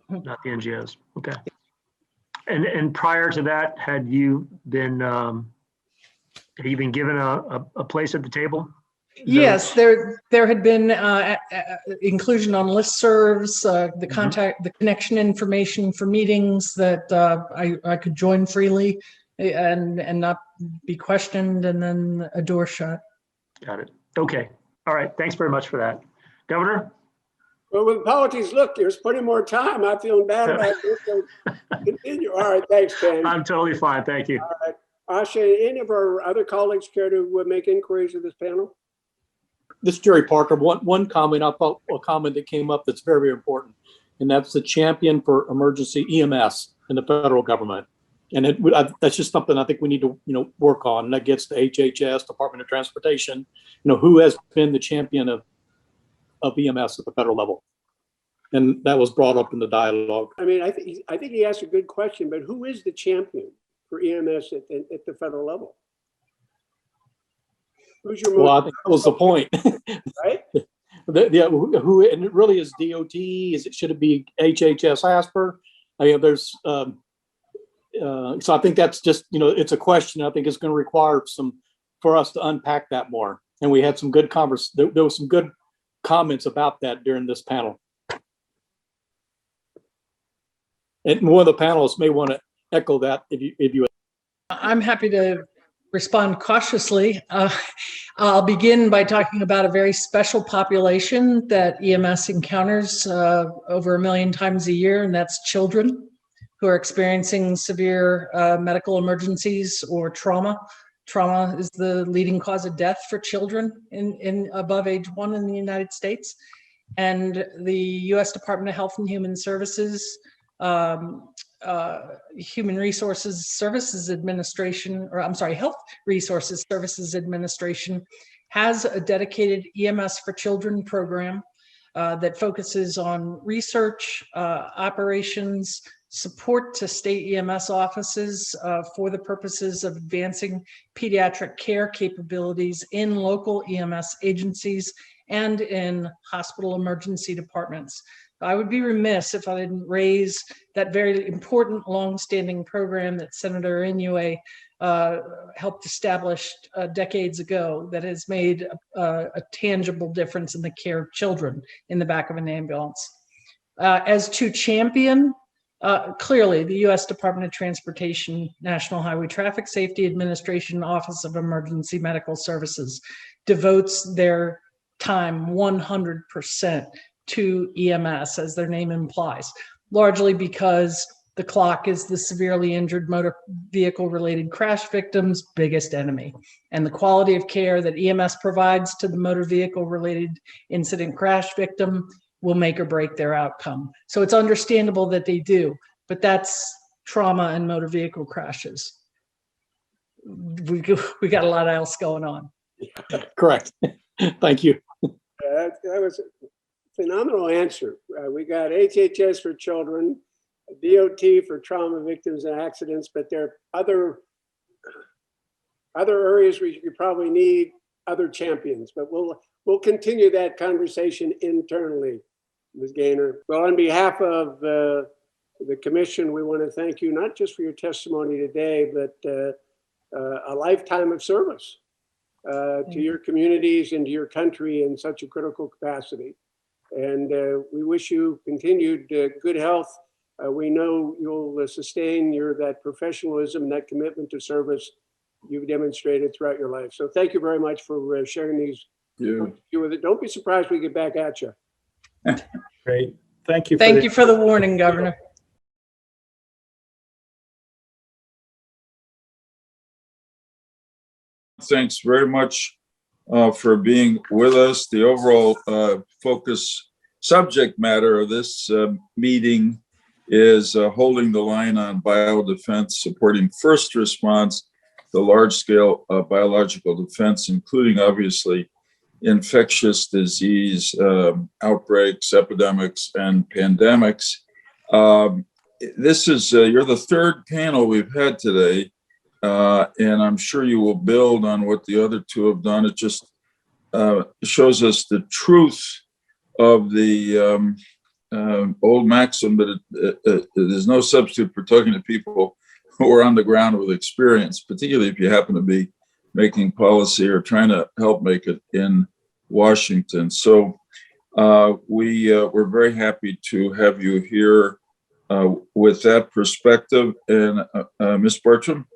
not the NGOs. Okay. And prior to that, had you been given a place at the table? Yes, there had been inclusion on listservs, the connection information for meetings that I could join freely and not be questioned, and then a door shut. Got it. Okay. All right. Thanks very much for that. Governor? Well, with apologies, look, there's plenty more time. I'm feeling bad about this. So continue. All right, thanks, Ken. I'm totally fine. Thank you. All right. Asha, any of our other colleagues care to make inquiries of this panel? This is Jerry Parker. One comment, a comment that came up that's very, very important, and that's the champion for emergency EMS in the federal government. And that's just something I think we need to, work on. And that gets to HHS, Department of Transportation, who has been the champion of EMS at the federal level. And that was brought up in the dialogue. I mean, I think he asked a good question, but who is the champion for EMS at the federal level? Who's your Well, I think that was the point. Right? Who and it really is DOT? Should it be HHS ASPR? I mean, there's so I think that's just, it's a question I think is going to require for us to unpack that more. And we had some good there was some good comments about that during this panel. And one of the panelists may want to echo that if you. I'm happy to respond cautiously. I'll begin by talking about a very special population that EMS encounters over 1 million times a year, and that's children who are experiencing severe medical emergencies or trauma. Trauma is the leading cause of death for children in above age 1 in the United States. And the U.S. Department of Health and Human Services, Human Resources Services Administration, Health Resources Services Administration has a dedicated EMS for Children program that focuses on research, operations, support to state EMS offices for the purposes of advancing pediatric care capabilities in local EMS agencies and in hospital emergency departments. I would be remiss if I didn't raise that very important longstanding program that Senator Inouye helped establish decades ago that has made a tangible difference in the care of children in the back of an ambulance. As to champion, clearly the U.S. Department of Transportation, National Highway Traffic Safety Administration, Office of Emergency Medical Services devotes their time 100% to EMS, as their name implies, largely because the clock is the severely injured motor vehicle related crash victim's biggest enemy. And the quality of care that EMS provides to the motor vehicle related incident crash victim will make or break their outcome. So it's understandable that they do, but that's trauma and motor vehicle crashes. We got a lot else going on. Correct. Thank you. That was a phenomenal answer. We got HHS for children, DOT for trauma victims and accidents, but there are other areas where you probably need other champions, but we'll continue that conversation internally, Ms. Gaynor. Well, on behalf of the commission, we want to thank you not just for your testimony today, but a lifetime of service to your communities and to your country in such a critical capacity. And we wish you continued good health We know you'll sustain that professionalism and that commitment to service you've demonstrated throughout your life. So thank you very much for sharing these with it. Don't be surprised we get back at you. Great. Thank you. Thank you for the warning, Governor. Thanks very much for being with us. The overall focus subject matter of this meeting is holding the line on biodefense, supporting first response to large-scale biological defense, including obviously infectious disease outbreaks, epidemics, and pandemics. This is, you're the third panel we've had today, and I'm sure you will build on what the other two have done. It just shows us the truth of the old maxim that there's no substitute for talking to people who are on the ground with experience, particularly if you happen to be making policy or trying to help make it in Washington. So we're very happy to have you here with that perspective. And Ms. Bartram,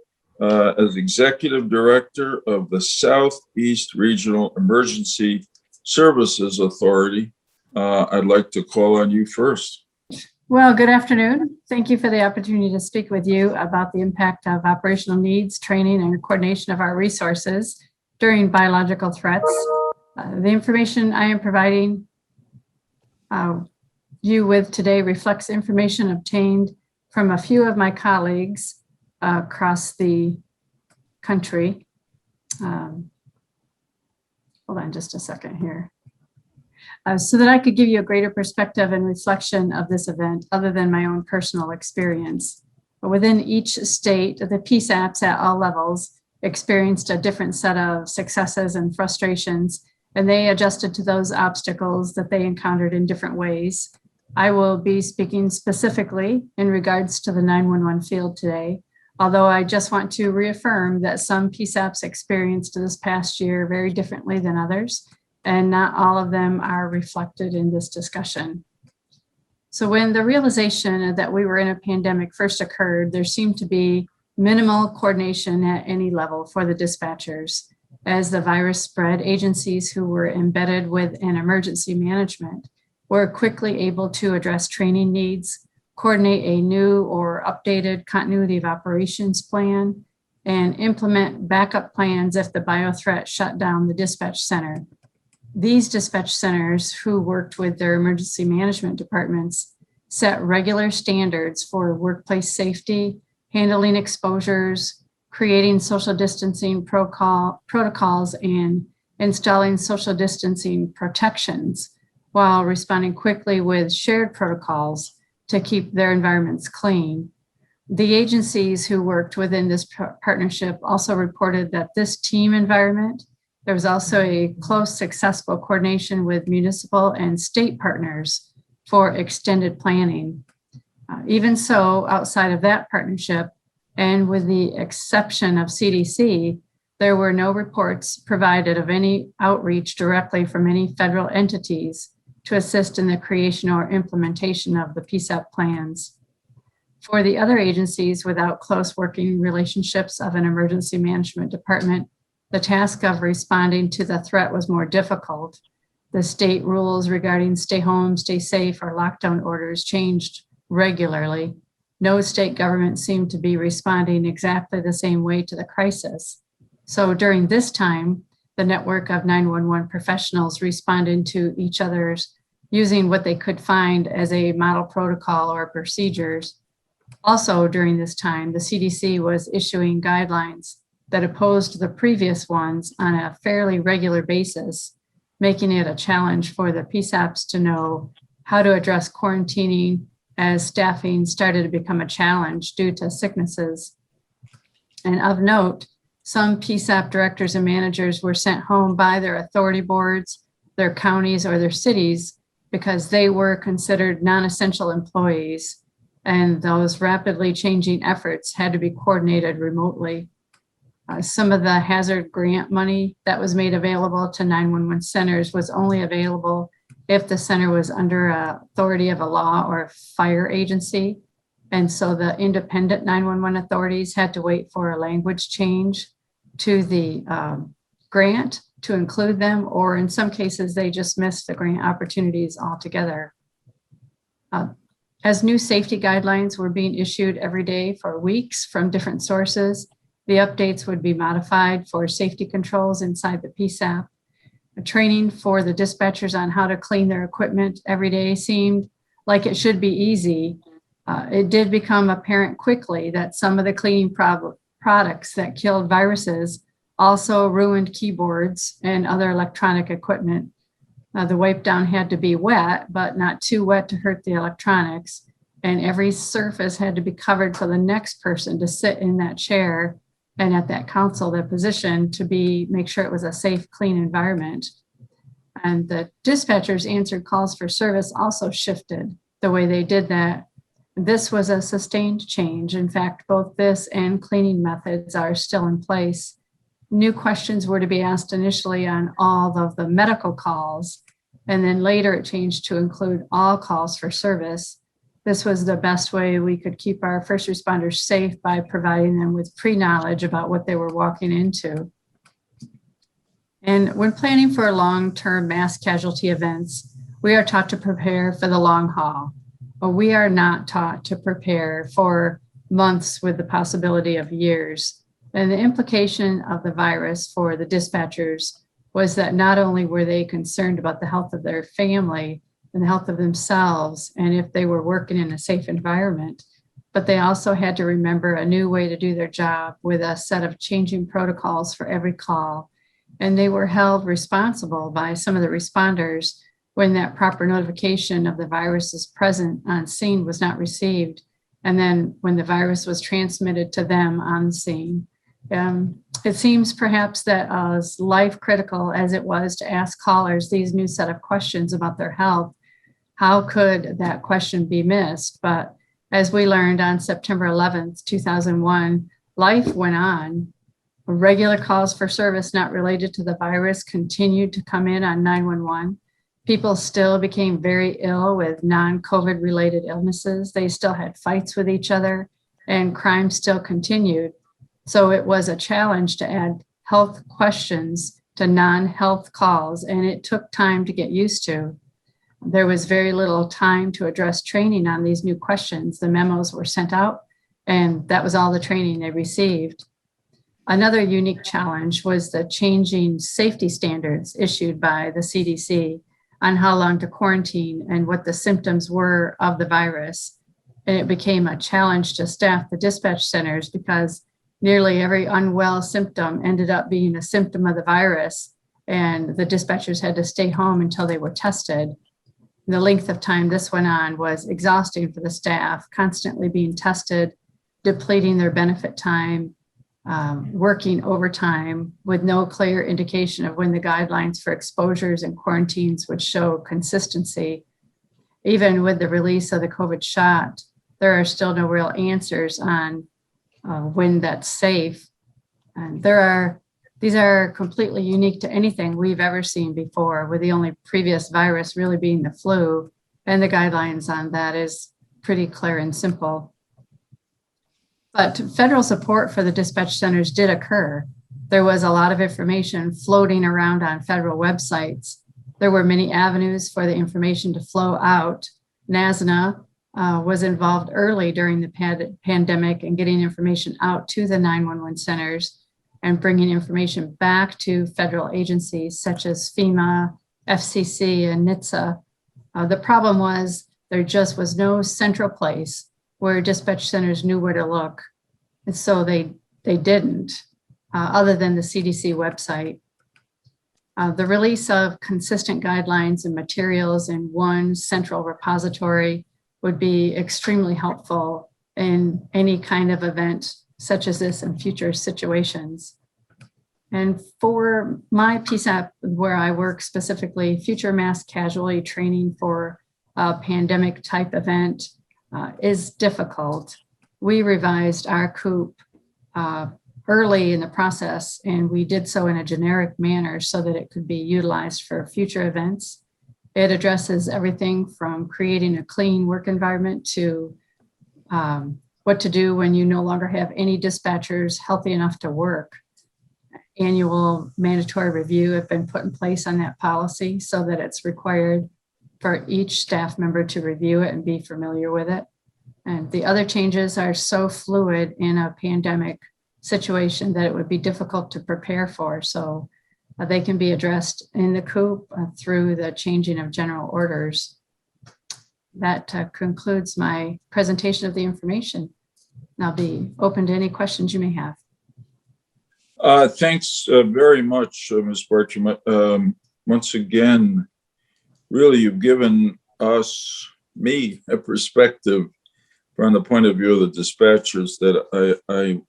as Executive Director of the Southeast Regional Emergency Services Authority, I'd like to call on you first. Well, good afternoon. Thank you for the opportunity to speak with you about the impact of operational needs, training, and coordination of our resources during biological threats. The information I am providing you with today reflects information obtained from a few of my colleagues across the country. Hold on just a second here. So that I could give you a greater perspective and reflection of this event other than my own personal experience. But within each state, the PSAPs at all levels experienced a different set of successes and frustrations, and they adjusted to those obstacles that they encountered in different ways. I will be speaking specifically in regards to the 911 field today, although I just want to reaffirm that some PSAPs experienced this past year very differently than others, and not all of them are reflected in this discussion. So when the realization that we were in a pandemic first occurred, there seemed to be minimal coordination at any level for the dispatchers. As the virus spread, agencies who were embedded within emergency management were quickly able to address training needs, coordinate a new or updated continuity of operations plan, and implement backup plans if the biothreat shut down the dispatch center. These dispatch centers, who worked with their emergency management departments, set regular standards for workplace safety, handling exposures, creating social distancing protocols, and installing social distancing protections, while responding quickly with shared protocols to keep their environments clean. The agencies who worked within this partnership also reported that this team environment, there was also a close, successful coordination with municipal and state partners for extended planning. Even so, outside of that partnership, and with the exception of CDC, there were no reports provided of any outreach directly from any federal entities to assist in the creation or implementation of the PSAP plans. For the other agencies without close working relationships of an emergency management department, the task of responding to the threat was more difficult. The state rules regarding stay home, stay safe, or lockdown orders changed regularly. No state government seemed to be responding exactly the same way to the crisis. So during this time, the network of 911 professionals responded to each other's using what they could find as a model protocol or procedures. Also during this time, the CDC was issuing guidelines that opposed the previous ones on a fairly regular basis, making it a challenge for the PSAPs to know how to address quarantining as staffing started to become a challenge due to sicknesses. And of note, some PSAP directors and managers were sent home by their authority boards, their counties, or their cities because they were considered non-essential employees, and those rapidly changing efforts had to be coordinated remotely. Some of the hazard grant money that was made available to 911 centers was only available if the center was under authority of a law or fire agency, And so the independent 911 authorities had to wait for a language change to the grant to include them, or in some cases, they just missed the grant opportunities altogether. As new safety guidelines were being issued every day for weeks from different sources, the updates would be modified for safety controls inside the PSAP. Training for the dispatchers on how to clean their equipment every day seemed like it should be easy. It did become apparent quickly that some of the cleaning products that killed viruses also ruined keyboards and other electronic equipment. The wipe down had to be wet, but not too wet to hurt the electronics. And every surface had to be covered for the next person to sit in that chair and at that console, their position to make sure it was a safe, clean environment. And the dispatchers answered calls for service also shifted the way they did that. This was a sustained change. In fact, both this and cleaning methods are still in place. New questions were to be asked initially on all of the medical calls, and then later it changed to include all calls for service. This was the best way we could keep our first responders safe by providing them with pre-knowledge about what they were walking into. And when planning for long-term mass casualty events, we are taught to prepare for the long haul, but we are not taught to prepare for months with the possibility of years. And the implication of the virus for the dispatchers was that not only were they concerned about the health of their family and the health of themselves, and if they were working in a safe environment, but they also had to remember a new way to do their job with a set of changing protocols for every call. And they were held responsible by some of the responders when that proper notification of the virus's presence on scene was not received. And then when the virus was transmitted to them on scene. It seems perhaps that as life critical as it was to ask callers these new set of questions about their health, how could that question be missed? But as we learned on September 11th, 2001, life went on. Regular calls for service not related to the virus continued to come in on 911. People still became very ill with non-COVID related illnesses. They still had fights with each other, and crime still continued. So it was a challenge to add health questions to non-health calls, and it took time to get used to. There was very little time to address training on these new questions. The memos were sent out, and that was all the training they received. Another unique challenge was the changing safety standards issued by the CDC on how long to quarantine and what the symptoms were of the virus. And it became a challenge to staff the dispatch centers because nearly every unwell symptom ended up being a symptom of the virus, and the dispatchers had to stay home until they were tested. The length of time this went on was exhausting for the staff, constantly being tested, depleting their benefit time, working overtime with no clear indication of when the guidelines for exposures and quarantines would show consistency. Even with the release of the COVID shot, there are still no real answers on when that's safe. And these are completely unique to anything we've ever seen before, with the only previous virus really being the flu. And the guidelines on that is pretty clear and simple. But federal support for the dispatch centers did occur. There was a lot of information floating around on federal websites. There were many avenues for the information to flow out. NASNA was involved early during the pandemic in getting information out to the 911 centers and bringing information back to federal agencies such as FEMA, FCC, and NHTSA. The problem was there just was no central place where dispatch centers knew where to look. And so they didn't, other than the CDC website. The release of consistent guidelines and materials in one central repository would be extremely helpful in any kind of event such as this in future situations. And for my PSAP, where I work specifically, future mass casualty training for a pandemic type event is difficult. We revised our COOP early in the process, and we did so in a generic manner so that it could be utilized for future events. It addresses everything from creating a clean work environment to what to do when you no longer have any dispatchers healthy enough to work. Annual mandatory review have been put in place on that policy so that it's required for each staff member to review it and be familiar with it. And the other changes are so fluid in a pandemic situation that it would be difficult to prepare for. So they can be addressed in the COOP through the changing of general orders. That concludes my presentation of the information. I'll be open to any questions you may have. Thanks very much, Ms. Bartram. Once again, really, you've given me, a perspective from the point of view of the dispatchers that I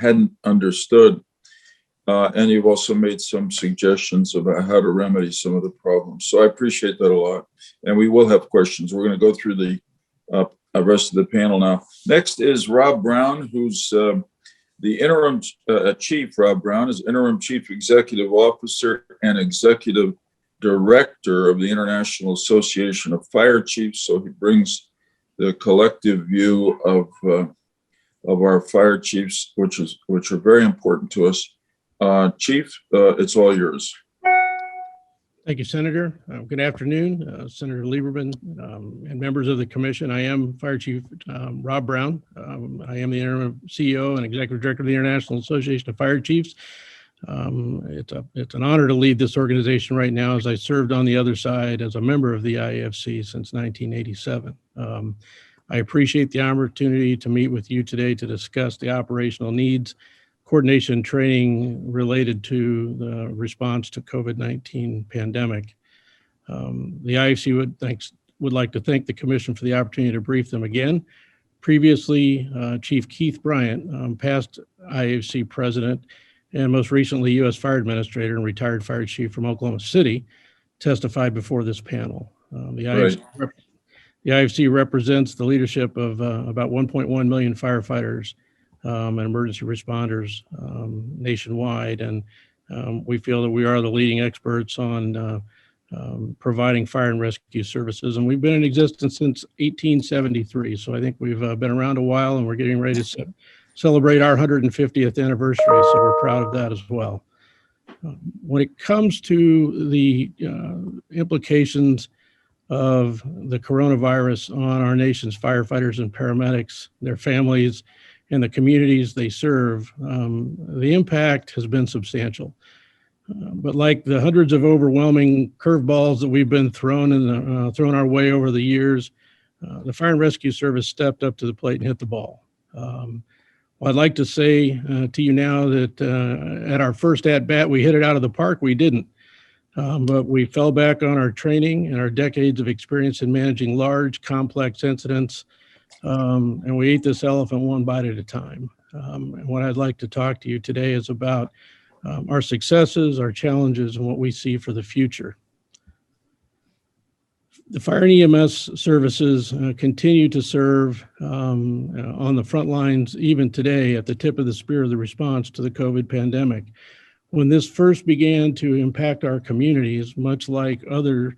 hadn't understood. And you've also made some suggestions about how to remedy some of the problems. So I appreciate that a lot. And we will have questions. We're going to go through the rest of the panel now. Next is Rob Brown, who's the interim chief. Rob Brown is interim chief executive officer and executive director of the International Association of Fire Chiefs. So he brings the collective view of our fire chiefs, which are very important to us. Chief, it's all yours. Thank you, Senator. Good afternoon, Senator Lieberman and members of the commission. I am Fire Chief Rob Brown. I am the interim CEO and executive director of the International Association of Fire Chiefs. It's an honor to lead this organization right now, as I served on the other side as a member of the IAFC since 1987. I appreciate the opportunity to meet with you today to discuss the operational needs, coordination, and training related to the response to COVID-19 pandemic. The IAFC would like to thank the Commission for the opportunity to brief them again. Previously, Chief Keith Bryant, past IAFC president, and most recently U.S. Fire Administrator and retired Fire Chief from Oklahoma City, testified before this panel. The IAFC represents the leadership of about 1.1 million firefighters and emergency responders nationwide, and we feel that we are the leading experts on providing fire and rescue services, and we've been in existence since 1873. So I think we've been around a while, and we're getting ready to celebrate our 150th anniversary, so we're proud of that as well. When it comes to the implications of the coronavirus on our nation's firefighters and paramedics, their families, and the communities they serve, the impact has been substantial. But like the hundreds of overwhelming curveballs that we've been thrown our way over the years, the Fire and Rescue Service stepped up to the plate and hit the ball. Well, I'd like to say to you now that at our first at-bat, we hit it out of the park. We didn't. But we fell back on our training and our decades of experience in managing large, complex incidents. And we ate this elephant one bite at a time. And what I'd like to talk to you today is about our successes, our challenges, and what we see for the future. The fire and EMS services continue to serve on the front lines even today at the tip of the spear of the response to the COVID pandemic. When this first began to impact our communities, much like other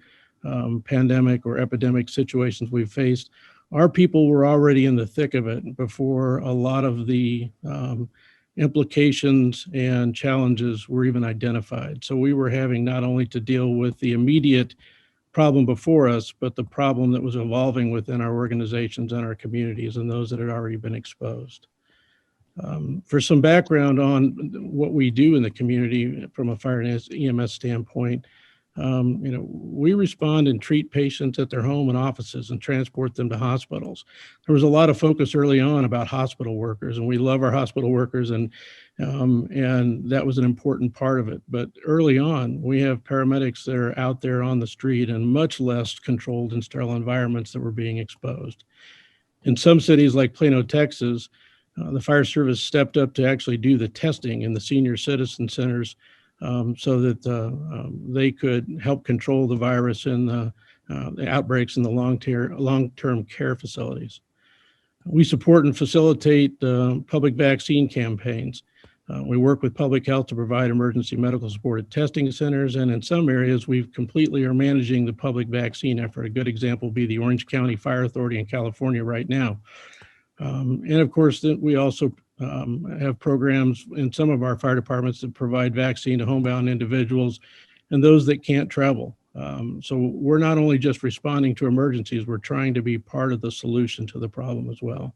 pandemic or epidemic situations we've faced, our people were already in the thick of it before a lot of the implications and challenges were even identified. So we were having not only to deal with the immediate problem before us, but the problem that was evolving within our organizations and our communities and those that had already been exposed. For some background on what we do in the community from a fire and EMS standpoint, we respond and treat patients at their home and offices and transport them to hospitals. There was a lot of focus early on about hospital workers, and we love our hospital workers, and that was an important part of it. But early on, we have paramedics that are out there on the street in much less controlled and sterile environments that were being exposed. In some cities like Plano, Texas, the fire service stepped up to actually do the testing in the senior citizen centers so that they could help control the virus and the outbreaks in the long-term care facilities. We support and facilitate public vaccine campaigns. We work with public health to provide emergency medical support at testing centers, and in some areas, we've completely are managing the public vaccine effort. A good example would be the Orange County Fire Authority in California right now. And of course, we also have programs in some of our fire departments that provide vaccine to homebound individuals and those that can't travel. So we're not only just responding to emergencies, we're trying to be part of the solution to the problem as well.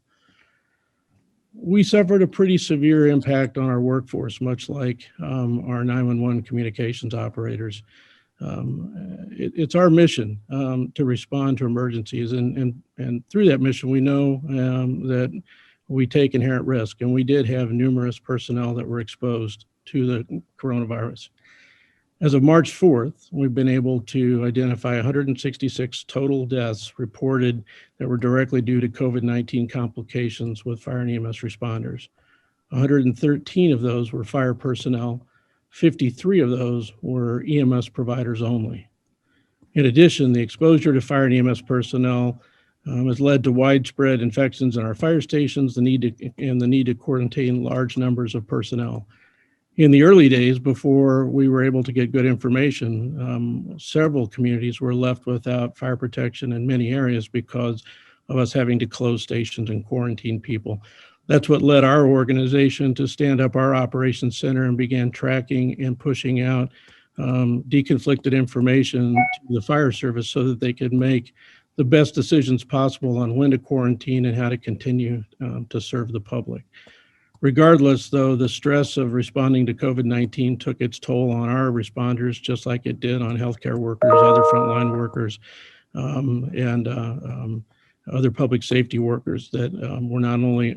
We suffered a pretty severe impact on our workforce, much like our 911 communications operators. It's our mission to respond to emergencies, and through that mission, we know that we take inherent risk, and we did have numerous personnel that were exposed to the coronavirus. As of March 4th, we've been able to identify 166 total deaths reported that were directly due to COVID-19 complications with fire and EMS responders. 113 of those were fire personnel. 53 of those were EMS providers only. In addition, the exposure to fire and EMS personnel has led to widespread infections in our fire stations, the need to quarantine large numbers of personnel. In the early days, before we were able to get good information, several communities were left without fire protection in many areas because of us having to close stations and quarantine people. That's what led our organization to stand up our operations center and began tracking and pushing out deconflicted information to the fire service so that they could make the best decisions possible on when to quarantine and how to continue to serve the public. Regardless, though, the stress of responding to COVID-19 took its toll on our responders, just like it did on healthcare workers, other frontline workers, and other public safety workers that were not only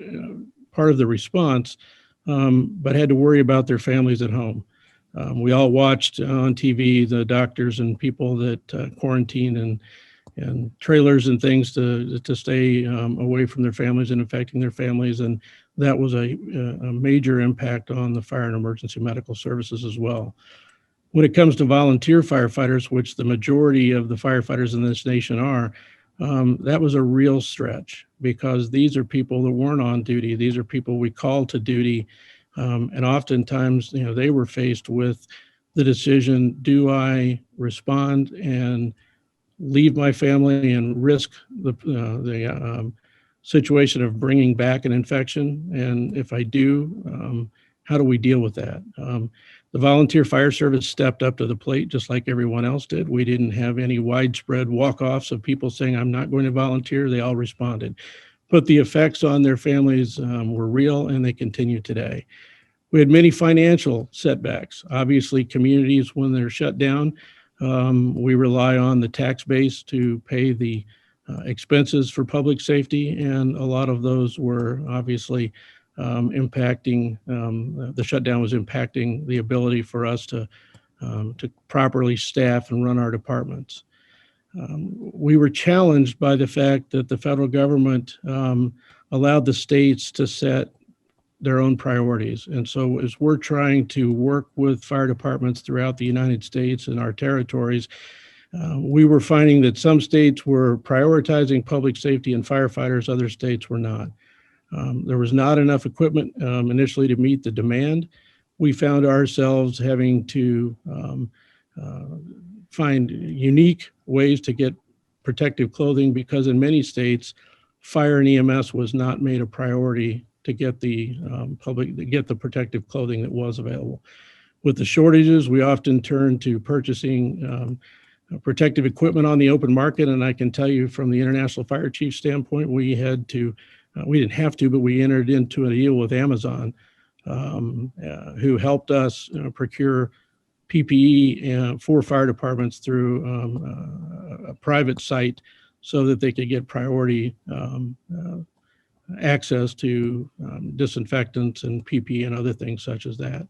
part of the response, but had to worry about their families at home. We all watched on TV the doctors and people that quarantine and trailers and things to stay away from their families and infecting their families. And that was a major impact on the fire and emergency medical services as well. When it comes to volunteer firefighters, which the majority of the firefighters in this nation are, that was a real stretch because these are people that weren't on duty. These are people we called to duty. And oftentimes, they were faced with the decision, do I respond and leave my family and risk the situation of bringing back an infection? And if I do, how do we deal with that? The volunteer fire service stepped up to the plate just like everyone else did. We didn't have any widespread walk-offs of people saying, I'm not going to volunteer. They all responded. But the effects on their families were real, and they continue today. We had many financial setbacks. Obviously, communities, when they're shut down, we rely on the tax base to pay the expenses for public safety, and a lot of those were obviously impacting, the shutdown was impacting the ability for us to properly staff and run our departments. We were challenged by the fact that the federal government allowed the states to set their own priorities. And so as we're trying to work with fire departments throughout the United States and our territories, we were finding that some states were prioritizing public safety and firefighters, other states were not. There was not enough equipment initially to meet the demand. We found ourselves having to find unique ways to get protective clothing because in many states, fire and EMS was not made a priority to get the the protective clothing that was available. With the shortages, we often turn to purchasing protective equipment on the open market. And I can tell you from the International Fire Chief standpoint, we had to, we didn't have to, but we entered into a deal with Amazon, who helped us procure PPE for fire departments through a private site so that they could get priority access to disinfectants and PPE and other things such as that.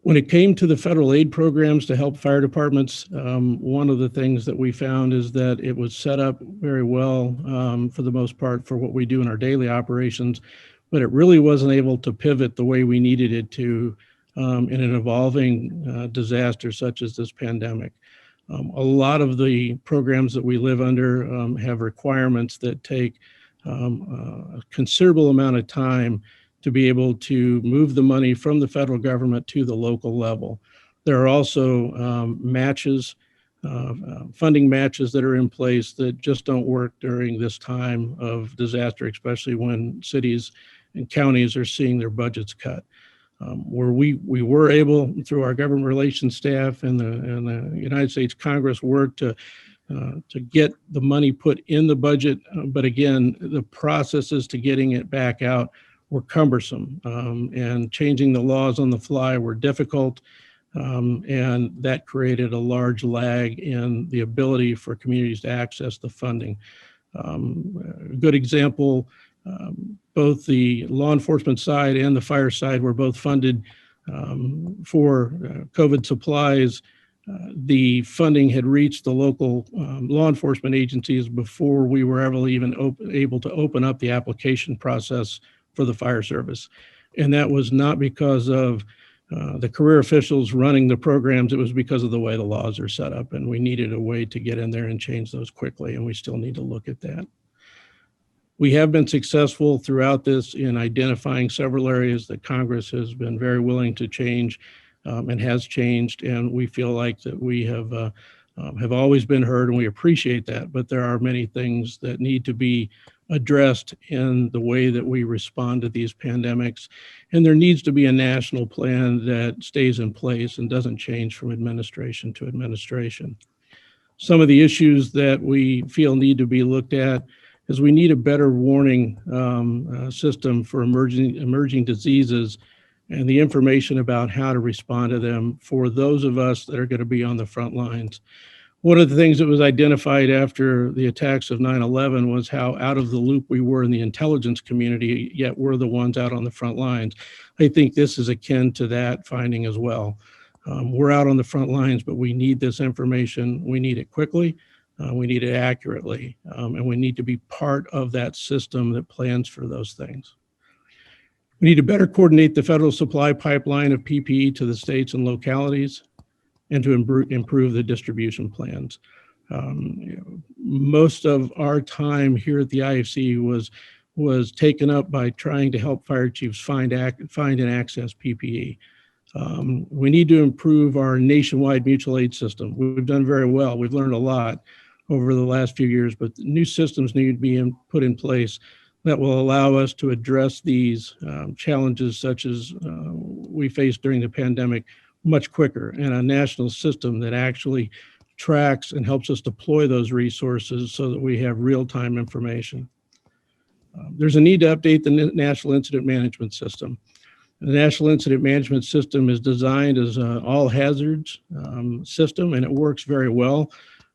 When it came to the federal aid programs to help fire departments, one of the things that we found is that it was set up very well for the most part for what we do in our daily operations, but it really wasn't able to pivot the way we needed it to in an evolving disaster such as this pandemic. A lot of the programs that we live under have requirements that take a considerable amount of time to be able to move the money from the federal government to the local level. There are also matches, funding matches that are in place that just don't work during this time of disaster, especially when cities and counties are seeing their budgets cut. Where we were able, through our government relations staff and the United States Congress, work to get the money put in the budget. But again, the processes to getting it back out were cumbersome, and changing the laws on the fly were difficult. And that created a large lag in the ability for communities to access the funding. A good example, both the law enforcement side and the fire side were both funded for COVID supplies. The funding had reached the local law enforcement agencies before we were ever even able to open up the application process for the fire service. And that was not because of the career officials running the programs. It was because of the way the laws are set up, and we needed a way to get in there and change those quickly, and we still need to look at that. We have been successful throughout this in identifying several areas that Congress has been very willing to change and has changed, and we feel like that we have always been heard, and we appreciate that. But there are many things that need to be addressed in the way that we respond to these pandemics, and there needs to be a national plan that stays in place and doesn't change from administration to administration. Some of the issues that we feel need to be looked at is we need a better warning system for emerging diseases and the information about how to respond to them for those of us that are going to be on the front lines. One of the things that was identified after the attacks of 9/11 was how out of the loop we were in the intelligence community, yet we're the ones out on the front lines. I think this is akin to that finding as well. We're out on the front lines, but we need this information. We need it quickly. We need it accurately, and we need to be part of that system that plans for those things. We need to better coordinate the federal supply pipeline of PPE to the states and localities, and to improve the distribution plans. Most of our time here at the IFC was taken up by trying to help fire chiefs find and access PPE. We need to improve our nationwide mutual aid system. We've done very well. We've learned a lot over the last few years, but new systems need to be put in place that will allow us to address these challenges such as we faced during the pandemic much quicker, and a national system that actually tracks and helps us deploy those resources so that we have real-time information. There's a need to update the National Incident Management System. The National Incident Management System is designed as an all hazards system, and it works very well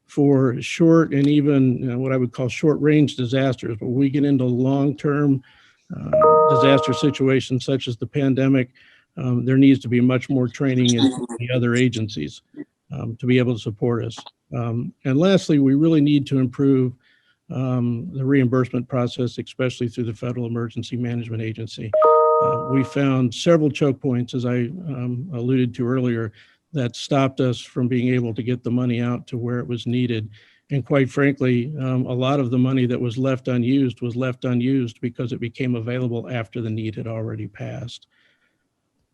for short and even what I would call short range disasters. But we get into long-term disaster situations such as the pandemic, there needs to be much more training in the other agencies to be able to support us. And lastly, we really need to improve the reimbursement process, especially through the Federal Emergency Management Agency. We found several choke points, as I alluded to earlier, that stopped us from being able to get the money out to where it was needed. And quite frankly, a lot of the money that was left unused because it became available after the need had already passed.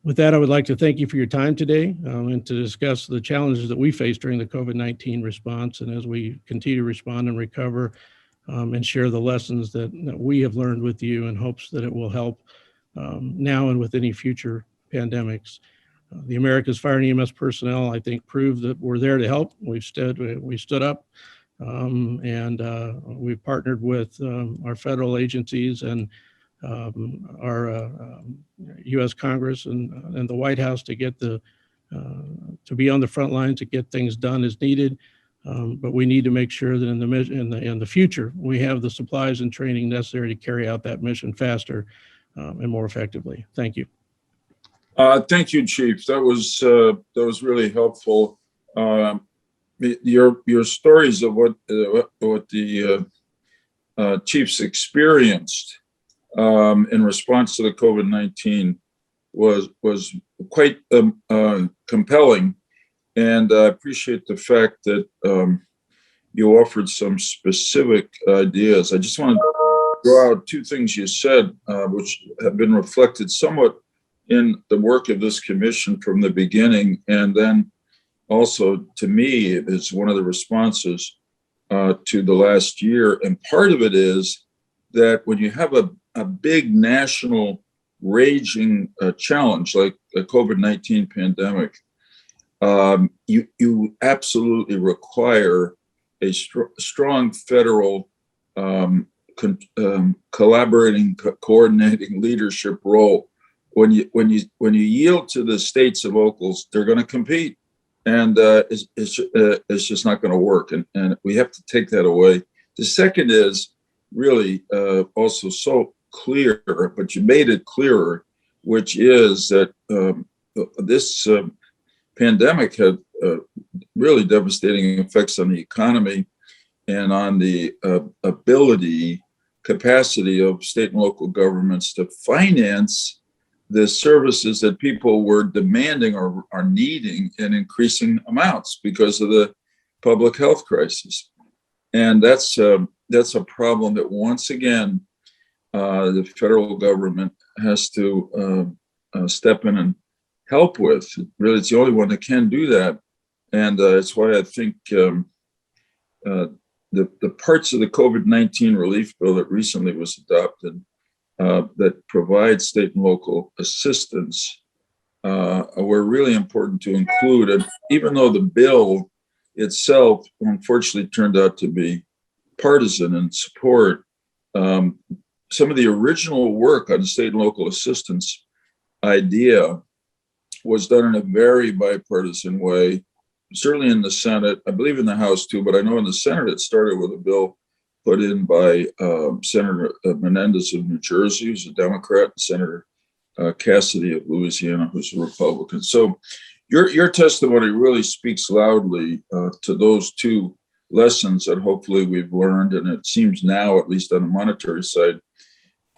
With that, I would like to thank you for your time today and to discuss the challenges that we face during the COVID-19 response, and as we continue to respond and recover and share the lessons that we have learned with you in hopes that it will help now and with any future pandemics. The America's Fire and EMS personnel, I think, proved that we're there to help. We stood up and we've partnered with our federal agencies and our U.S. Congress and the White House to get to be on the front lines to get things done as needed. But we need to make sure that in the future we have the supplies and training necessary to carry out that mission faster and more effectively. Thank you. Thank you, Chief. That was really helpful. Your stories of what the chiefs experienced in response to the COVID-19 was quite compelling, and I appreciate the fact that you offered some specific ideas. I just want to draw out two things you said, which have been reflected somewhat in the work of this commission from the beginning, and then also to me is one of the responses to the last year. And part of it is that when you have a big national raging challenge like the COVID-19 pandemic, you absolutely require a strong federal collaborating, coordinating leadership role. When you yield to the states and locals, they're going to compete, and it's just not going to work. And we have to take that away. The second is really also so clear, but you made it clearer, which is that this pandemic had really devastating effects on the economy and on the capacity of state and local governments to finance the services that people were demanding or are needing in increasing amounts because of the public health crisis. And that's a problem that once again, the federal government has to step in and help with. Really, it's the only one that can do that. And it's why I think the parts of the COVID-19 relief bill that recently was adopted that provide state and local assistance were really important to include. And even though the bill itself unfortunately turned out to be partisan in support, some of the original work on the state and local assistance idea was done in a very bipartisan way, certainly in the Senate, I believe in the House too, but I know in the Senate it started with a bill put in by Senator Menendez of New Jersey, who's a Democrat, and Senator Cassidy of Louisiana, who's a Republican. So your testimony really speaks loudly to those two lessons that hopefully we've learned. And it seems now, at least on the monetary side,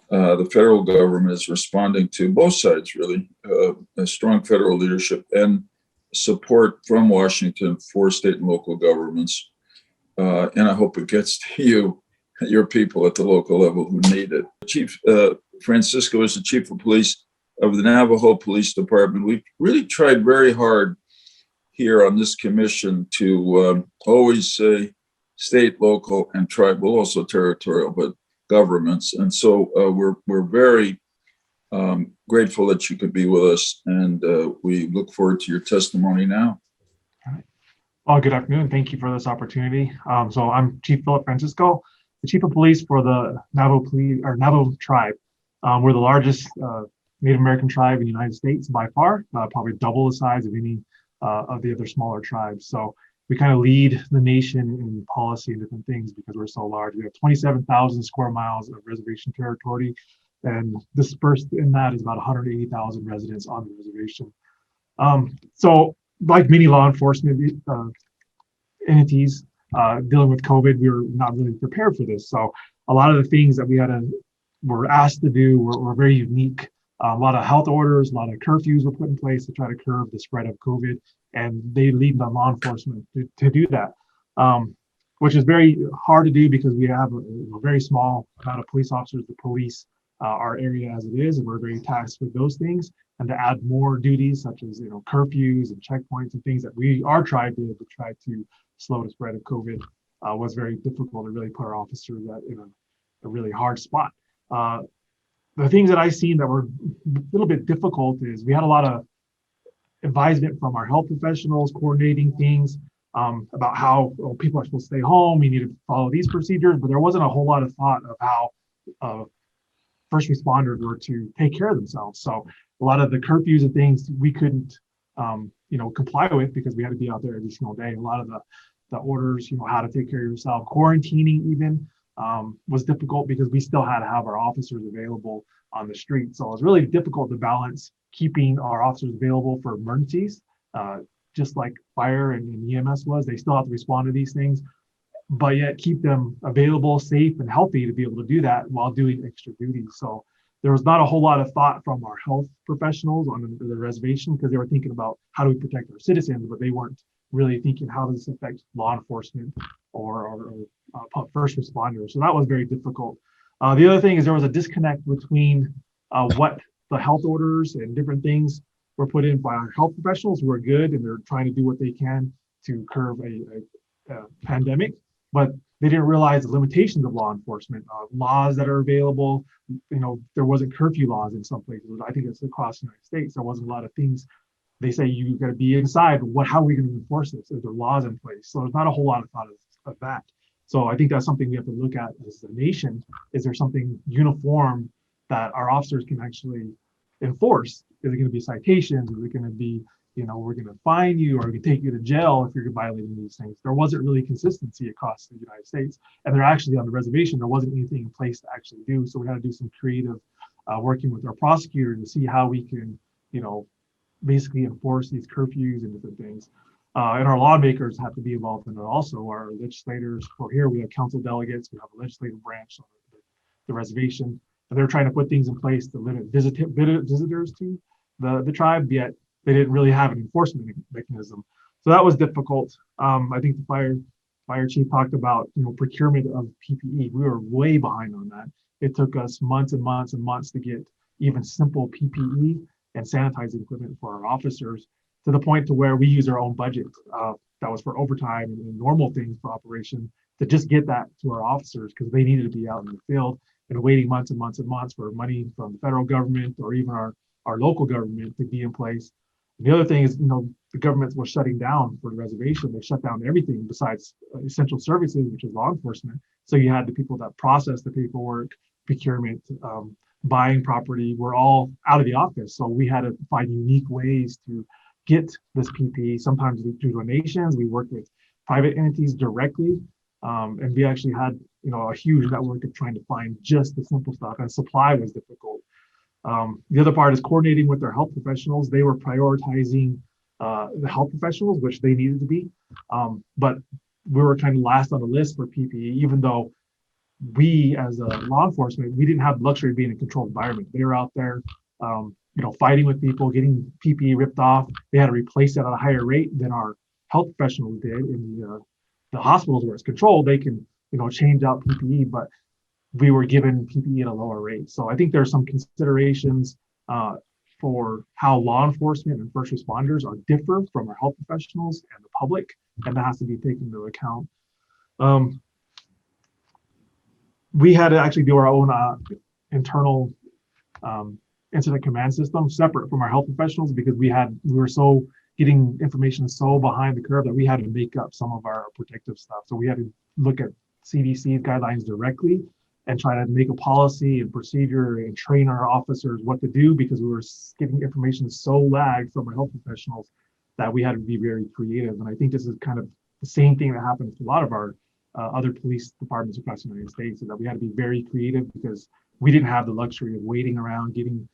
the federal government is responding to both sides, really, a strong federal leadership and support from Washington for state and local governments. And I hope it gets to your people at the local level who need it. Chief Francisco is the chief of police of the Navajo Police Department. We've really tried very hard here on this commission to always say state, local, and tribal, also territorial, but governments. And so we're very grateful that you could be with us, and we look forward to your testimony now. Well, good afternoon. Thank you for this opportunity. So I'm Chief Philip Francisco, the Chief of Police for the Navajo tribe. We're the largest Native American tribe in the United States by far, probably double the size of any of the other smaller tribes. So we kind of lead the nation in policy and different things because we're so large. We have 27,000 square miles of reservation territory, and dispersed in that is about 180,000 residents on the reservation. So like many law enforcement entities dealing with COVID, we were not really prepared for this. So a lot of the things that were asked to do were very unique. A lot of health orders, a lot of curfews were put in place to try to curb the spread of COVID, and they lead on law enforcement to do that, which is very hard to do because we have a very small amount of police officers to police our area as it is, and we're very tasked with those things. And to add more duties such as curfews and checkpoints and things that we are trying to try to slow the spread of COVID was very difficult to really put our officers in a really hard spot. The things that I've seen that were a little bit difficult is we had a lot of advisement from our health professionals coordinating things about how people are supposed to stay home. We need to follow these procedures, but there wasn't a whole lot of thought of how first responders were to take care of themselves. So a lot of the curfews and things we couldn't, comply with because we had to be out there every single day. A lot of the orders, how to take care of yourself, quarantining even was difficult because we still had to have our officers available on the street. So it was really difficult to balance keeping our officers available for emergencies, just like fire and EMS was. They still have to respond to these things, but yet keep them available, safe, and healthy to be able to do that while doing extra duties. So there was not a whole lot of thought from our health professionals on the reservation because they were thinking about how do we protect our citizens, but they weren't really thinking how does this affect law enforcement or first responders. So that was very difficult. The other thing is there was a disconnect between what the health orders and different things were put in by our health professionals who are good and they're trying to do what they can to curb a pandemic, but they didn't realize the limitations of law enforcement, laws that are available. There wasn't curfew laws in some places. I think it's across the United States. There wasn't a lot of things. They say you got to be inside. How are we going to enforce this? Is there laws in place? So there's not a whole lot of thought of that. So I think that's something we have to look at as a nation. Is there something uniform that our officers can actually enforce? Is it going to be citations? Is it going to be, we're going to fine you or we're going to take you to jail if you're violating these things? There wasn't really consistency across the United States. And they're actually on the reservation, there wasn't anything in place to actually do. So we had to do some creative working with our prosecutor to see how we can, basically enforce these curfews and different things. And our lawmakers have to be involved in it also. Our legislators, for here, we have council delegates, we have a legislative branch on the reservation, and they're trying to put things in place to limit visitors to the tribe, yet they didn't really have an enforcement mechanism. So that was difficult. I think the fire chief talked about, procurement of PPE. We were way behind on that. It took us months and months and months to get even simple PPE and sanitizing equipment for our officers, to the point to where we use our own budget that was for overtime and normal things for operation to just get that to our officers because they needed to be out in the field and waiting months and months and months for money from the federal government or even our local government to be in place. And the other thing is, the government was shutting down for the reservation. They shut down everything besides essential services, which is law enforcement. So you had the people that process the paperwork, procurement, buying property, were all out of the office. So we had to find unique ways to get this PPE. Sometimes through donations, we worked with private entities directly. And we actually had, a huge network of trying to find just the simple stuff, and supply was difficult. The other part is coordinating with our health professionals. They were prioritizing the health professionals, which they needed to be. But we were kind of last on the list for PPE, even though we as a law enforcement, we didn't have the luxury of being in a controlled environment. They were out there, fighting with people, getting PPE ripped off. They had to replace it at a higher rate than our health professionals did. In the hospitals where it's controlled, they can, change out PPE, but we were given PPE at a lower rate. So I think there's some considerations for how law enforcement and first responders are different from our health professionals and the public, and that has to be taken into account. We had to actually do our own internal incident command system separate from our health professionals because we were so getting information so behind the curve that we had to make up some of our protective stuff. So we had to look at CDC guidelines directly and try to make a policy and procedure and train our officers what to do because we were getting information so lagged from our health professionals that we had to be very creative. And I think this is kind of the same thing that happens to a lot of our other police departments across the United States, is that we had to be very creative because we didn't have the luxury of waiting around getting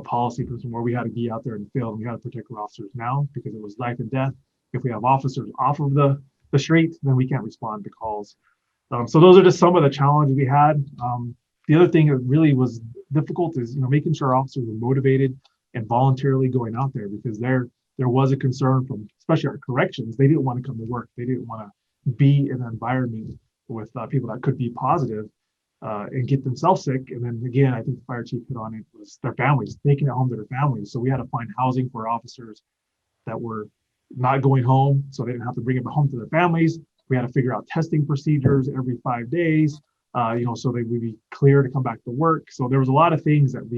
policy from somewhere. We had to be out there in the field and we had to protect our officers now because it was life and death. If we have officers off of the street, then we can't respond to calls. So those are just some of the challenges we had. The other thing that really was difficult is making sure our officers were motivated and voluntarily going out there, because there was a concern from especially our corrections. They didn't want to come to work. They didn't want to be in an environment with people that could be positive and get themselves sick. And then again, I think the fire chief hit on it, was their families, taking it home to their families. So we had to find housing for officers that were not going home, so they didn't have to bring it home to their families. We had to figure out testing procedures every 5 days, so they would be clear to come back to work. So there was a lot of things that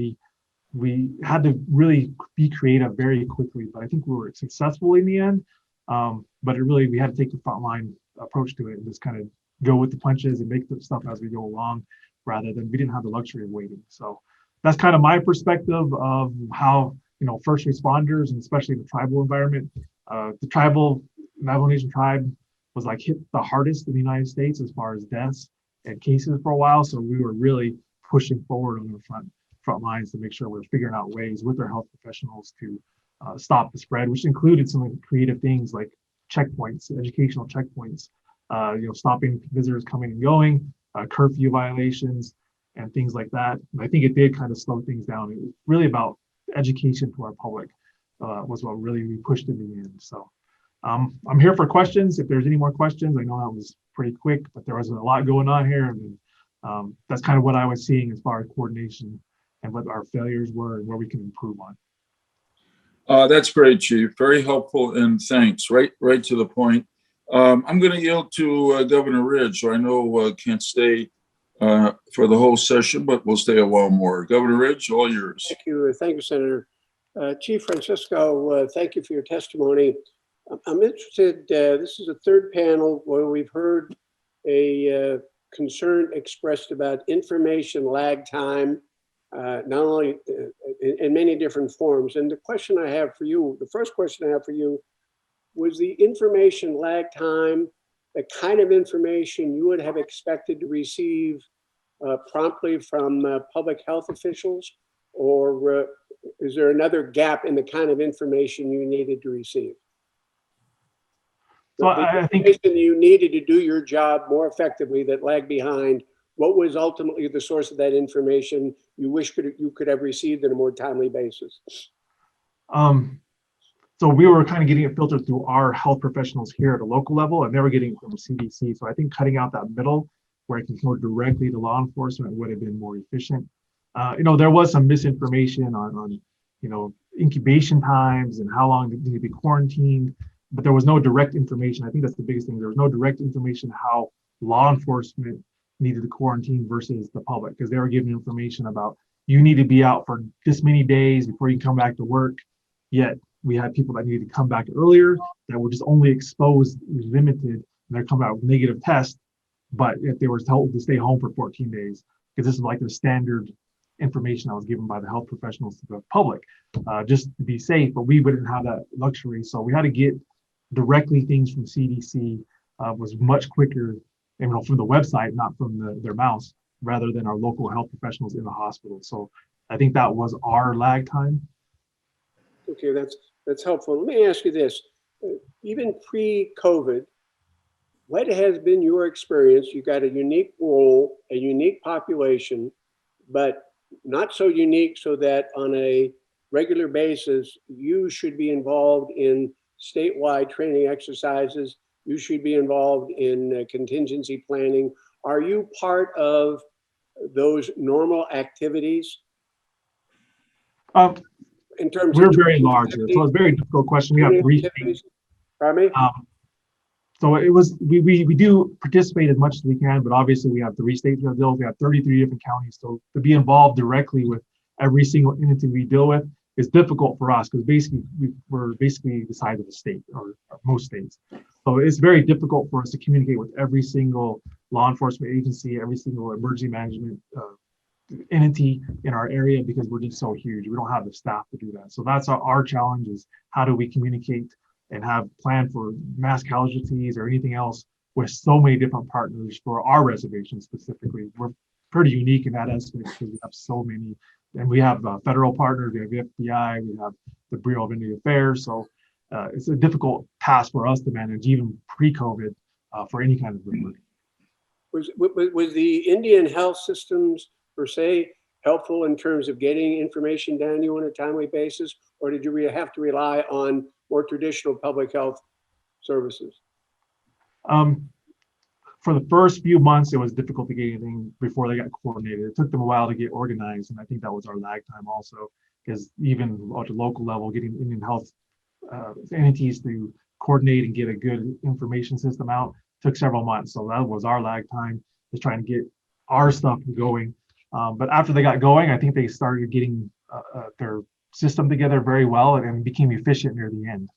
we had to really be creative very quickly, but I think we were successful in the end. But we had to take the frontline approach to it and just kind of go with the punches and make the stuff as we go along, rather than we didn't have the luxury of waiting. So that's kind of my perspective of how, first responders, and especially the tribal environment, the tribal Navajo Nation tribe was hit the hardest in the United States as far as deaths and cases for a while. So we were really pushing forward on the front lines to make sure we're figuring out ways with our health professionals to stop the spread, which included some creative things like checkpoints, educational checkpoints, stopping visitors coming and going, curfew violations, and things like that. And I think it did kind of slow things down. It was really about education to our public was what really we pushed in the end. So I'm here for questions. If there's any more questions, I know that was pretty quick, but there was a lot going on here. And That's kind of what I was seeing as far as coordination and what our failures were and where we can improve on. That's great, Chief. Very helpful, and thanks. Right to the point. I'm going to yield to Governor Ridge, who I know can't stay for the whole session, but we'll stay a while more. Governor Ridge, all yours. Thank you, Senator. Chief Francisco, thank you for your testimony. I'm interested, this is the third panel where we've heard a concern expressed about information lag time, not only in many different forms. And the question I have for you, the first question I have for you, was the information lag time the kind of information you would have expected to receive promptly from public health officials, or is there another gap in the kind of information you needed to receive? So I think you needed to do your job more effectively that lagged behind. What was ultimately the source of that information you wish you could have received on a more timely basis? So we were kind of getting it filtered through our health professionals here at a local level, and they were getting it from the CDC. So I think cutting out that middle where it can go directly to law enforcement would have been more efficient. There was some misinformation on incubation times and how long they need to be quarantined, but there was no direct information. I think that's the biggest thing. There was no direct information how law enforcement needed to quarantine versus the public, because they were giving information about you need to be out for this many days before you come back to work. Yet we had people that needed to come back earlier that were just only exposed, limited, and they're coming out with negative tests, but if they were told to stay home for 14 days, because this is like the standard information that was given by the health professionals to the public, just to be safe, but we wouldn't have that luxury. So we had to get directly things from CDC, was much quicker, from the website, not from their mouths, rather than our local health professionals in the hospital. So I think that was our lag time. Okay, that's helpful. Let me ask you this. Even pre-COVID, what has been your experience? You got a unique role, a unique population, but not so unique so that on a regular basis, you should be involved in statewide training exercises. You should be involved in contingency planning. Are you part of those normal activities? In terms We're of very large here, so it's a very difficult question. We have 3 states. Pardon me? So it was, we do participate as much as we can, but obviously we have 3 states we deal with. We have 33 different counties. So to be involved directly with every single entity we deal with is difficult for us, because basically we're basically the size of a state, or most states. So it's very difficult for us to communicate with every single law enforcement agency, every single emergency management entity in our area, because we're just so huge. We don't have the staff to do that. So that's our challenge, is how do we communicate and have planned for mass casualties or anything else with so many different partners for our reservation specifically. We're pretty unique in that aspect because we have so many, and we have federal partners, we have the FBI, we have the Bureau of Indian Affairs. So it's a difficult task for us to manage, even pre-COVID, for any kind of report. Was the Indian health systems per se helpful in terms of getting information down to you on a timely basis, or did you have to rely on more traditional public health services? For the first few months, it was difficult to get anything before they got coordinated. It took them a while to get organized, and I think that was our lag time also, because even at the local level, getting Indian health entities to coordinate and get a good information system out took several months. So that was our lag time, just trying to get our stuff going. But after they got going, I think they started getting their system together very well and became efficient near the end.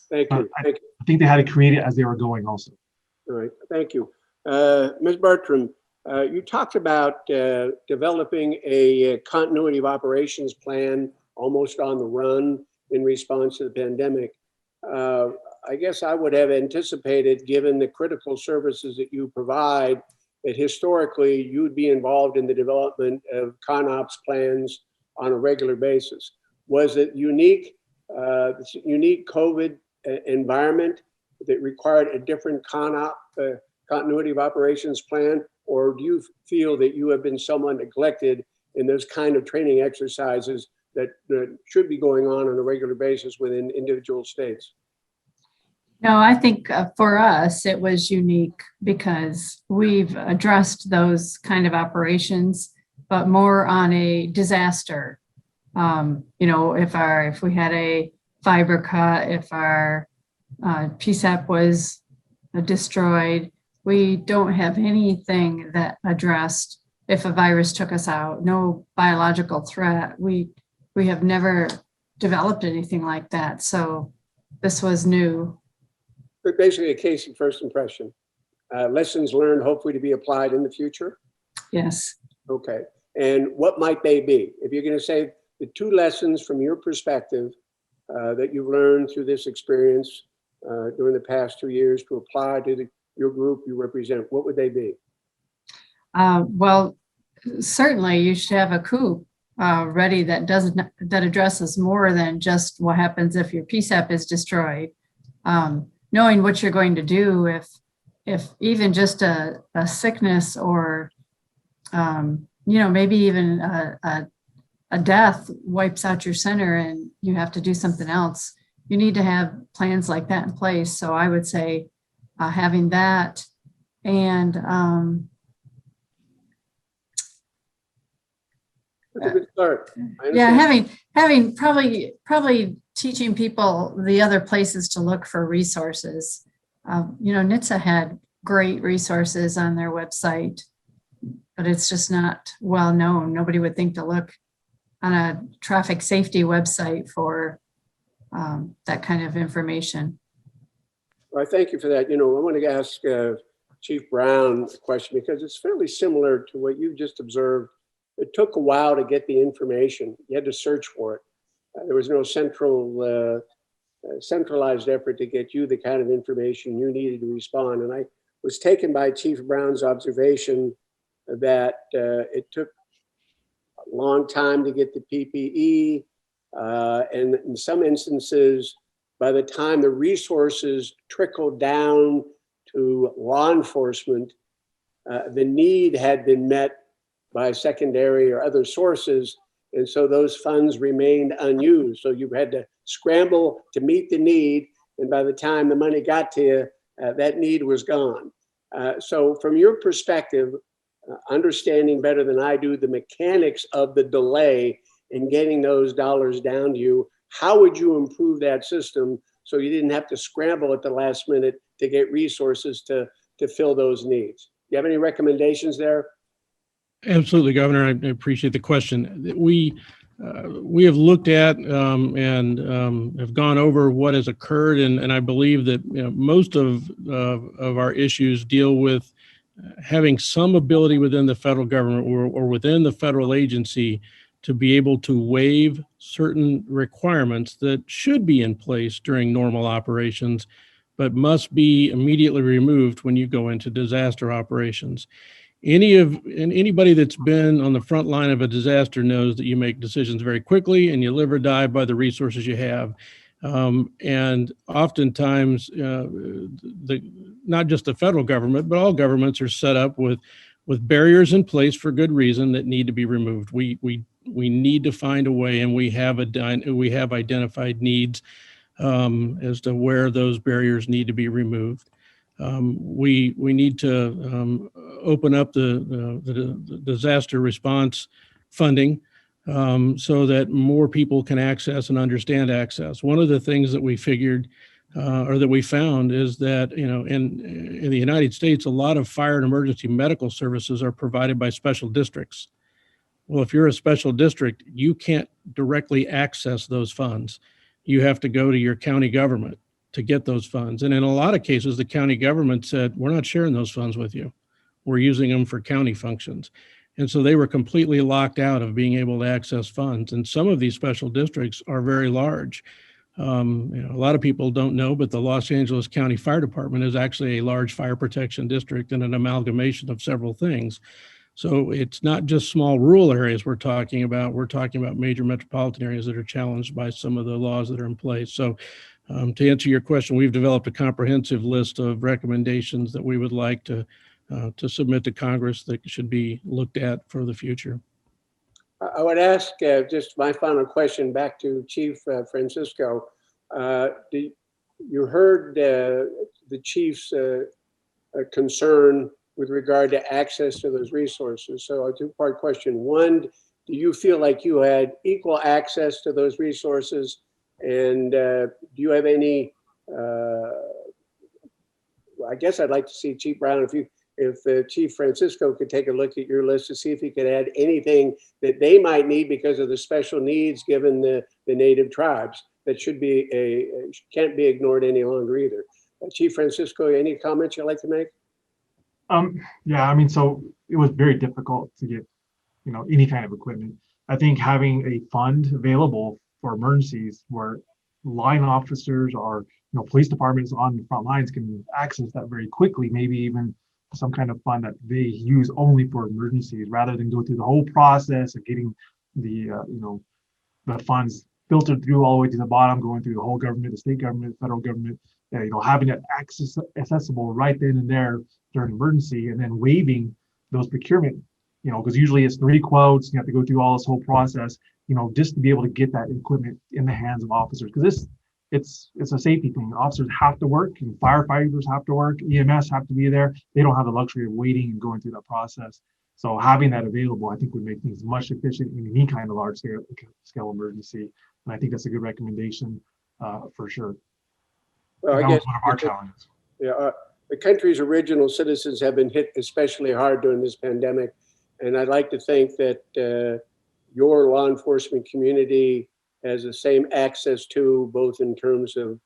Thank you. I think they had to create it as they were going also. All right, thank you. Ms. Bartram, you talked about developing a continuity of operations plan almost on the run in response to the pandemic. I guess I would have anticipated, given the critical services that you provide, that historically you'd be involved in the development of ConOps plans on a regular basis. Was it unique COVID environment that required a different continuity of operations plan, or do you feel that you have been somewhat neglected in those kind of training exercises that should be going on a regular basis within individual states? No, I think for us, it was unique because we've addressed those kind of operations, but more on a disaster. You know, if we had a fiber cut, if our PSAP was destroyed, we don't have anything that addressed if a virus took us out, no biological threat. We have never developed anything like that. So this was new. But basically a case of first impression. Lessons learned, hopefully to be applied in the future. Yes. Okay. And what might they be? If you're going to say the 2 lessons from your perspective that you've learned through this experience during the past 2 years to apply to your group you represent, what would they be? Well, certainly you should have a coup ready that addresses more than just what happens if your PSAP is destroyed. Knowing what you're going to do if even just a sickness or you know, maybe even a death wipes out your center and you have to do something else, you need to have plans like that in place. So I would say having that and That's a good start. yeah, having probably teaching people the other places to look for resources. You know, NHTSA had great resources on their website, but it's just not well known. Nobody would think to look on a traffic safety website for that kind of information. Well, I thank you for that. You know, I want to ask Chief Brown a question because it's fairly similar to what you just observed. It took a while to get the information. You had to search for it. There was no centralized effort to get you the kind of information you needed to respond. And I was taken by Chief Brown's observation that it took a long time to get the PPE. And in some instances, by the time the resources trickled down to law enforcement, the need had been met by secondary or other sources. And so those funds remained unused. So you had to scramble to meet the need. And by the time the money got to you, that need was gone. So from your perspective, understanding better than I do the mechanics of the delay in getting those dollars down to you, how would you improve that system so you didn't have to scramble at the last minute to get resources to fill those needs? Do you have any recommendations there? Absolutely, Governor. I appreciate the question. We have looked at and have gone over what has occurred, and I believe that most of our issues deal with having some ability within the federal government or within the federal agency to be able to waive certain requirements that should be in place during normal operations, but must be immediately removed when you go into disaster operations. Anybody that's been on the front line of a disaster knows that you make decisions very quickly and you live or die by the resources you have. And oftentimes, not just the federal government, but all governments are set up with barriers in place for good reason that need to be removed. We need to find a way, and we have identified needs as to where those barriers need to be removed. We need to open up the disaster response funding so that more people can access and understand access. One of the things that we figured or that we found is that in the United States, a lot of fire and emergency medical services are provided by special districts. Well, if you're a special district, you can't directly access those funds. You have to go to your county government to get those funds. And in a lot of cases, the county government said, we're not sharing those funds with you. We're using them for county functions. And so they were completely locked out of being able to access funds. And some of these special districts are very large. A lot of people don't know, but the Los Angeles County Fire Department is actually a large fire protection district and an amalgamation of several things. So it's not just small rural areas we're talking about major metropolitan areas that are challenged by some of the laws that are in place. So to answer your question, we've developed a comprehensive list of recommendations that we would like to submit to Congress that should be looked at for the future. I would ask just my final question back to Chief Francisco. Do you heard the chief's concern with regard to access to those resources. So a two-part question. One, do you feel like you had equal access to those resources? And do you have any, I guess I'd like to see Chief Brown, if Chief Francisco could take a look at your list to see if he could add anything that they might need because of the special needs given the native tribes that should be can't be ignored any longer either. Chief Francisco, any comments you'd like to make? Yeah, I mean, so it was very difficult to get, any kind of equipment. I think having a fund available for emergencies where line officers or, police departments on the front lines can access that very quickly, maybe even some kind of fund that they use only for emergencies rather than go through the whole process of getting the, the funds filtered through all the way to the bottom, going through the whole government, the state government, federal government, having it accessible right then and there during emergency, and then waiving those procurement, because usually it's 3 quotes, you have to go through all this whole process, just to be able to get that equipment in the hands of officers, because it's a safety thing. Officers have to work, and firefighters have to work, EMS have to be there. They don't have the luxury of waiting and going through that process. So having that available, I think, would make things much efficient in any kind of large scale emergency. And I think that's a good recommendation for sure. Well, that I guess was one of our challenges. Yeah, the country's original citizens have been hit especially hard during this pandemic. And I'd like to think that your law enforcement community has the same access to, both in terms of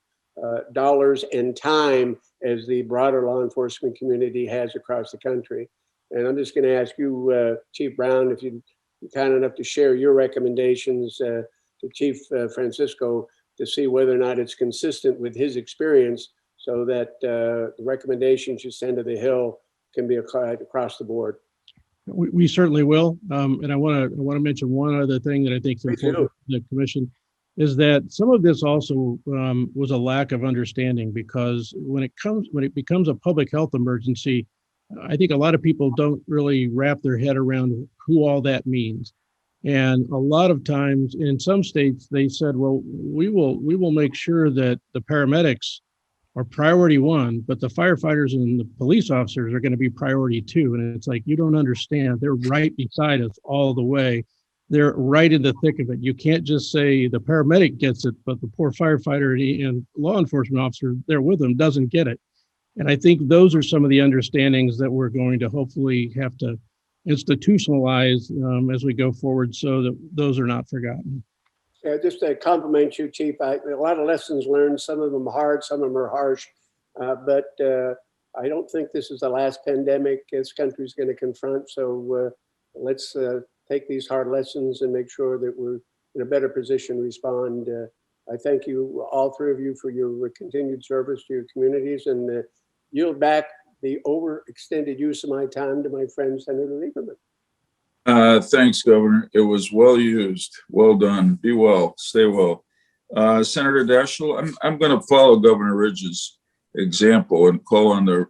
dollars and time, as the broader law enforcement community has across the country. And I'm just going to ask you, Chief Brown, if you'd be kind enough to share your recommendations to Chief Francisco to see whether or not it's consistent with his experience, so that the recommendations you send to the Hill can be applied across the board. We certainly will. And I want to mention one other thing that I think is important to the commission is that some of this also was a lack of understanding, because when it becomes a public health emergency, I think a lot of people don't really wrap their head around who all that means. And a lot of times in some states, they said, well, we will make sure that the paramedics are priority 1, but the firefighters and the police officers are going to be priority 2. And it's like, you don't understand. They're right beside us all the way. They're right in the thick of it. You can't just say the paramedic gets it, but the poor firefighter and law enforcement officer there with them doesn't get it. And I think those are some of the understandings that we're going to hopefully have to institutionalize as we go forward, so that those are not forgotten. Just to compliment you, Chief, a lot of lessons learned, some of them hard, some of them are harsh, but I don't think this is the last pandemic this country's going to confront. So let's take these hard lessons and make sure that we're in a better position to respond. I thank you, all 3 of you, for your continued service to your communities, and yield back the overextended use of my time to my friend, Senator Lieberman. Thanks, Governor. It was well used. Well done. Be well. Stay well. Senator Daschle, I'm going to follow Governor Ridge's example and call on the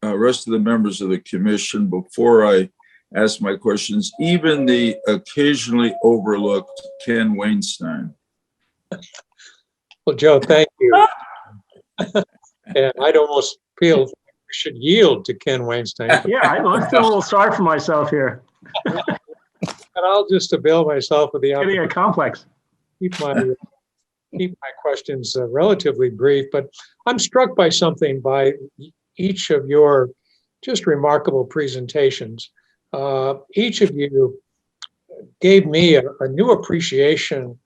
rest of the members of the commission before I ask my questions, even the occasionally overlooked Ken Weinstein. Well, Joe, thank you. And I'd almost feel we should yield to Ken Weinstein. Yeah, I feel a little sorry for myself here. And I'll just avail myself of the opportunity. Getting a complex. Keep my questions relatively brief, but I'm struck by something by each of your just remarkable presentations. Each of you gave me a new appreciation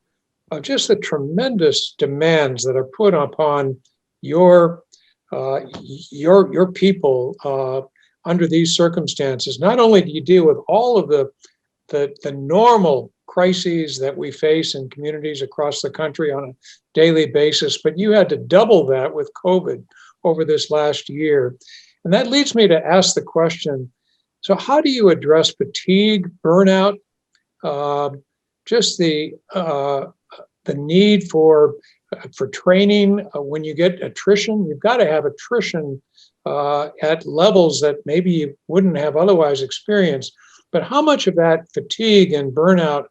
of just the tremendous demands that are put upon your people under these circumstances. Not only do you deal with all of the normal crises that we face in communities across the country on a daily basis, but you had to double that with COVID over this last year. And that leads me to ask the question, so how do you address fatigue, burnout, just the need for training? When you get attrition, you've got to have attrition at levels that maybe you wouldn't have otherwise experienced. But how much of that fatigue and burnout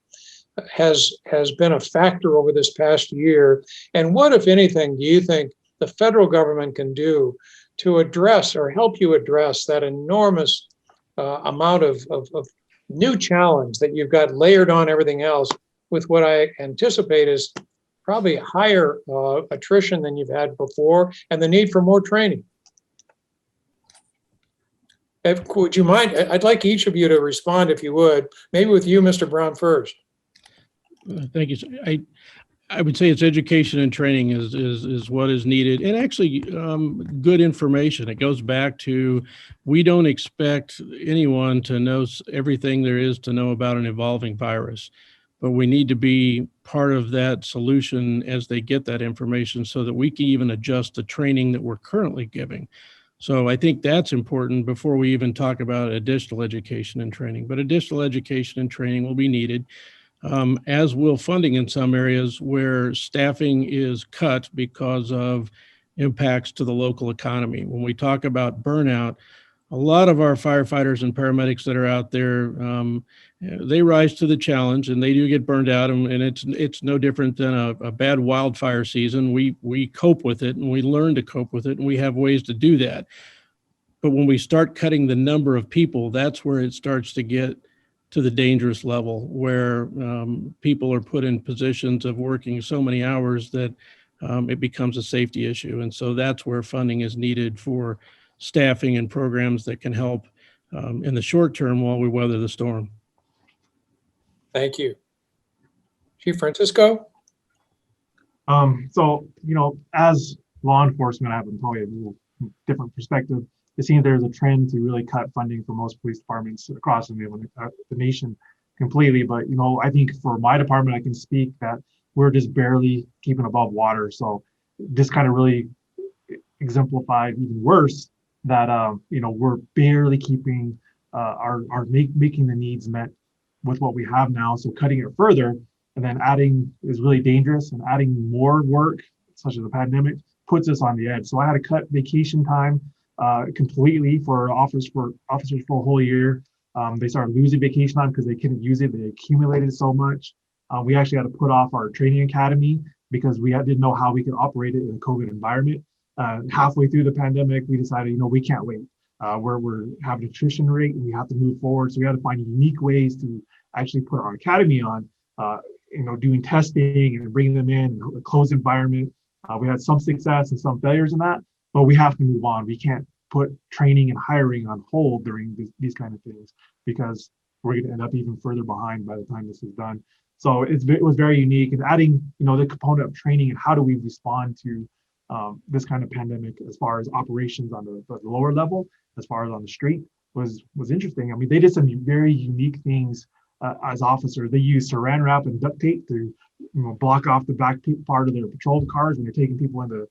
has been a factor over this past year? And what, if anything, do you think the federal government can do to address or help you address that enormous amount of new challenge that you've got layered on everything else with what I anticipate is probably higher attrition than you've had before and the need for more training. Would you mind? I'd like each of you to respond if you would. Maybe with you, Mr. Brown, first. Thank you. I would say it's education and training is what is needed, and actually good information. It goes back to, we don't expect anyone to know everything there is to know about an evolving virus, but we need to be part of that solution as they get that information so that we can even adjust the training that we're currently giving. So I think that's important before we even talk about additional education and training, but additional education and training will be needed. As will funding in some areas where staffing is cut because of impacts to the local economy. When we talk about burnout, a lot of our firefighters and paramedics that are out there, they rise to the challenge and they do get burned out, and it's no different than a bad wildfire season. We cope with it and we learn to cope with it, and we have ways to do that. But when we start cutting the number of people, that's where it starts to get to the dangerous level where people are put in positions of working so many hours that it becomes a safety issue. And so that's where funding is needed for staffing and programs that can help in the short term while we weather the storm. Thank you. Chief Francisco? So, as law enforcement, I have probably a little different perspective. It seems there's a trend to really cut funding for most police departments across the nation completely. But, I think for my department, I can speak that we're just barely keeping above water. So this kind of really exemplified even worse that, we're barely keeping making the needs met with what we have now. So cutting it further and then adding is really dangerous, and adding more work, such as the pandemic, puts us on the edge. So I had to cut vacation time completely for officers for a whole year. They started losing vacation time because they couldn't use it. They accumulated so much. We actually had to put off our training academy because we didn't know how we could operate it in a COVID environment. Halfway through the pandemic, we decided, we can't wait. We're having attrition rate and we have to move forward. So we had to find unique ways to actually put our academy on, doing testing and bringing them in a closed environment. We had some success and some failures in that, but we have to move on. We can't put training and hiring on hold during these kind of things because we're going to end up even further behind by the time this is done. So it was very unique, and adding, the component of training and how do we respond to this kind of pandemic as far as operations on the lower level, as far as on the street was interesting. I mean, they did some very unique things as officers. They used saran wrap and duct tape to block off the back part of their patrol cars when they're taking people into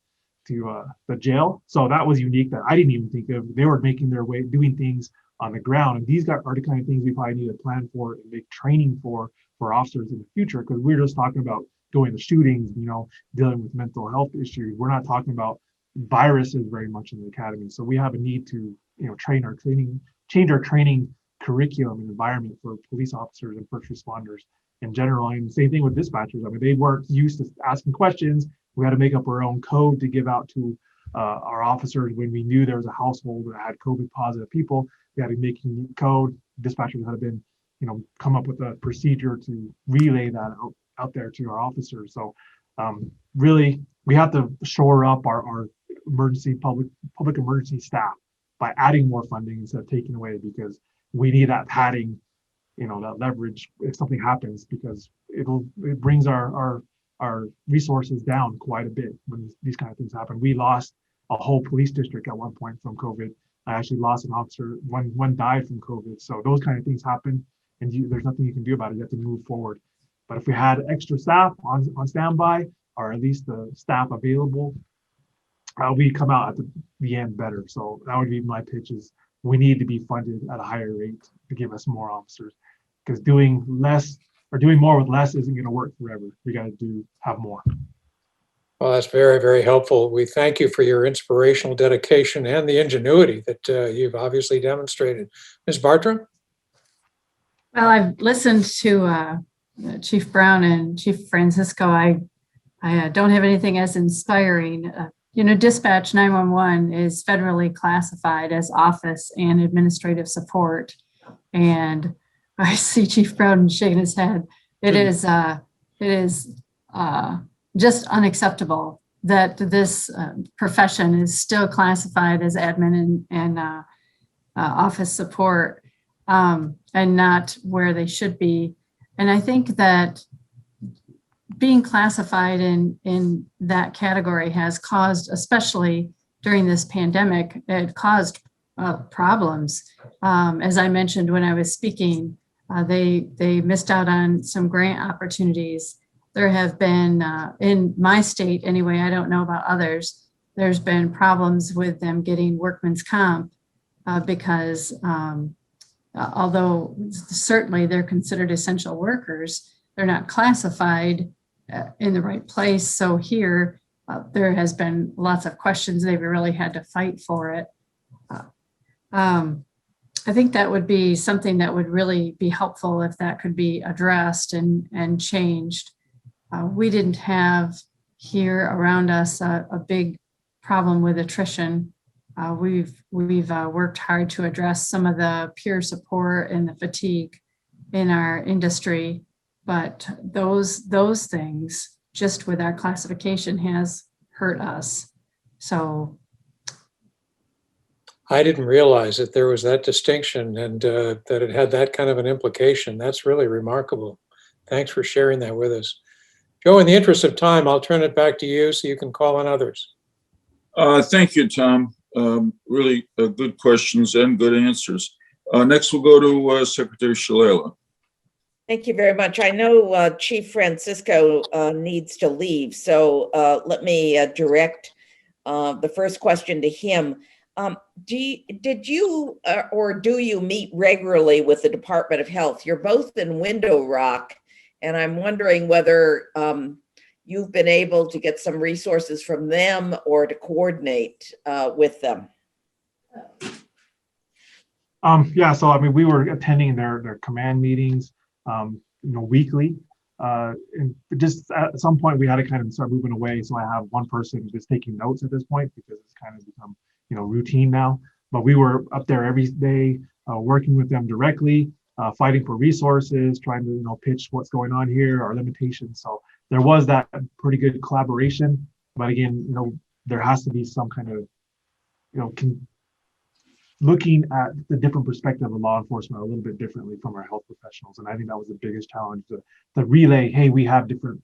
the jail. So that was unique that I didn't even think of. They were making their way, doing things on the ground. And these are the kind of things we probably need to plan for and make training for officers in the future, because we're just talking about going to shootings, dealing with mental health issues. We're not talking about viruses very much in the academy. So we have a need to, change our training curriculum and environment for police officers and first responders in general. And same thing with dispatchers. I mean, they weren't used to asking questions. We had to make up our own code to give out to our officers when we knew there was a household that had COVID positive people. We had to make unique code. Dispatchers had been, come up with a procedure to relay that out there to our officers. So really, we have to shore up our public emergency staff by adding more funding instead of taking away, because we need that padding, that leverage if something happens, because it brings our resources down quite a bit when these kind of things happen. We lost a whole police district at one point from COVID. I actually lost an officer, one died from COVID. So those kind of things happen, and there's nothing you can do about it. You have to move forward. But if we had extra staff on standby, or at least the staff available, we'd come out at the end better. So that would be my pitch: is we need to be funded at a higher rate to give us more officers, because doing less or doing more with less isn't going to work forever. We got to have more. Well, that's very, very helpful. We thank you for your inspirational dedication and the ingenuity that you've obviously demonstrated. Ms. Bartram? Well, I've listened to Chief Brown and Chief Francisco. I don't have anything as inspiring Dispatch 911 is federally classified as office and administrative support. And I see Chief Broughton shaking his head. It is just unacceptable that this profession is still classified as admin and office support, and not where they should be. And I think that being classified in that category has caused, especially during this pandemic, it caused problems. As I mentioned when I was speaking, they missed out on some grant opportunities. There have been, in my state anyway, I don't know about others, there's been problems with them getting workman's comp because although certainly they're considered essential workers, they're not classified in the right place. So here, there has been lots of questions. They've really had to fight for it. I think that would be something that would really be helpful if that could be addressed and changed. We didn't have here around us a big problem with attrition. We've worked hard to address some of the peer support and the fatigue in our industry, but those things just with our classification has hurt us. So I didn't realize that there was that distinction and that it had that kind of an implication. That's really remarkable. Thanks for sharing that with us. Joe, in the interest of time, I'll turn it back to you so you can call on others. Thank you, Tom. Really good questions and good answers. Next, we'll go to Secretary Schiller. Thank you very much. I know Chief Francisco needs to leave, so let me direct the first question to him. Did you or do you meet regularly with the Department of Health? You're both in Window Rock, and I'm wondering whether you've been able to get some resources from them or to coordinate with them. Yeah, so I mean, we were attending their command meetings, weekly. And just at some point we had to kind of start moving away. So I have one person just taking notes at this point because it's kind of become, routine now. But we were up there every day, working with them directly, fighting for resources, trying to, pitch what's going on here, our limitations. So there was that pretty good collaboration. But again, there has to be some kind of, looking at the different perspective of law enforcement a little bit differently from our health professionals. And I think that was the biggest challenge, the relay, hey, we have different,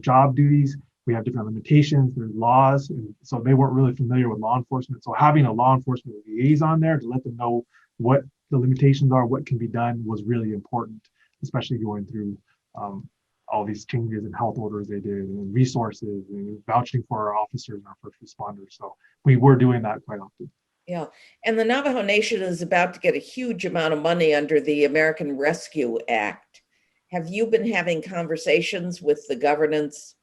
job duties, we have different limitations, there's laws. And so they weren't really familiar with law enforcement. So having a law enforcement liaison there to let them know what the limitations are, what can be done was really important, especially going through all these changes in health orders they did and resources and vouching for our officers and our first responders. So we were doing that quite often. Yeah, and the Navajo Nation is about to get a huge amount of money under the American Rescue Act. Have you been having conversations with the governance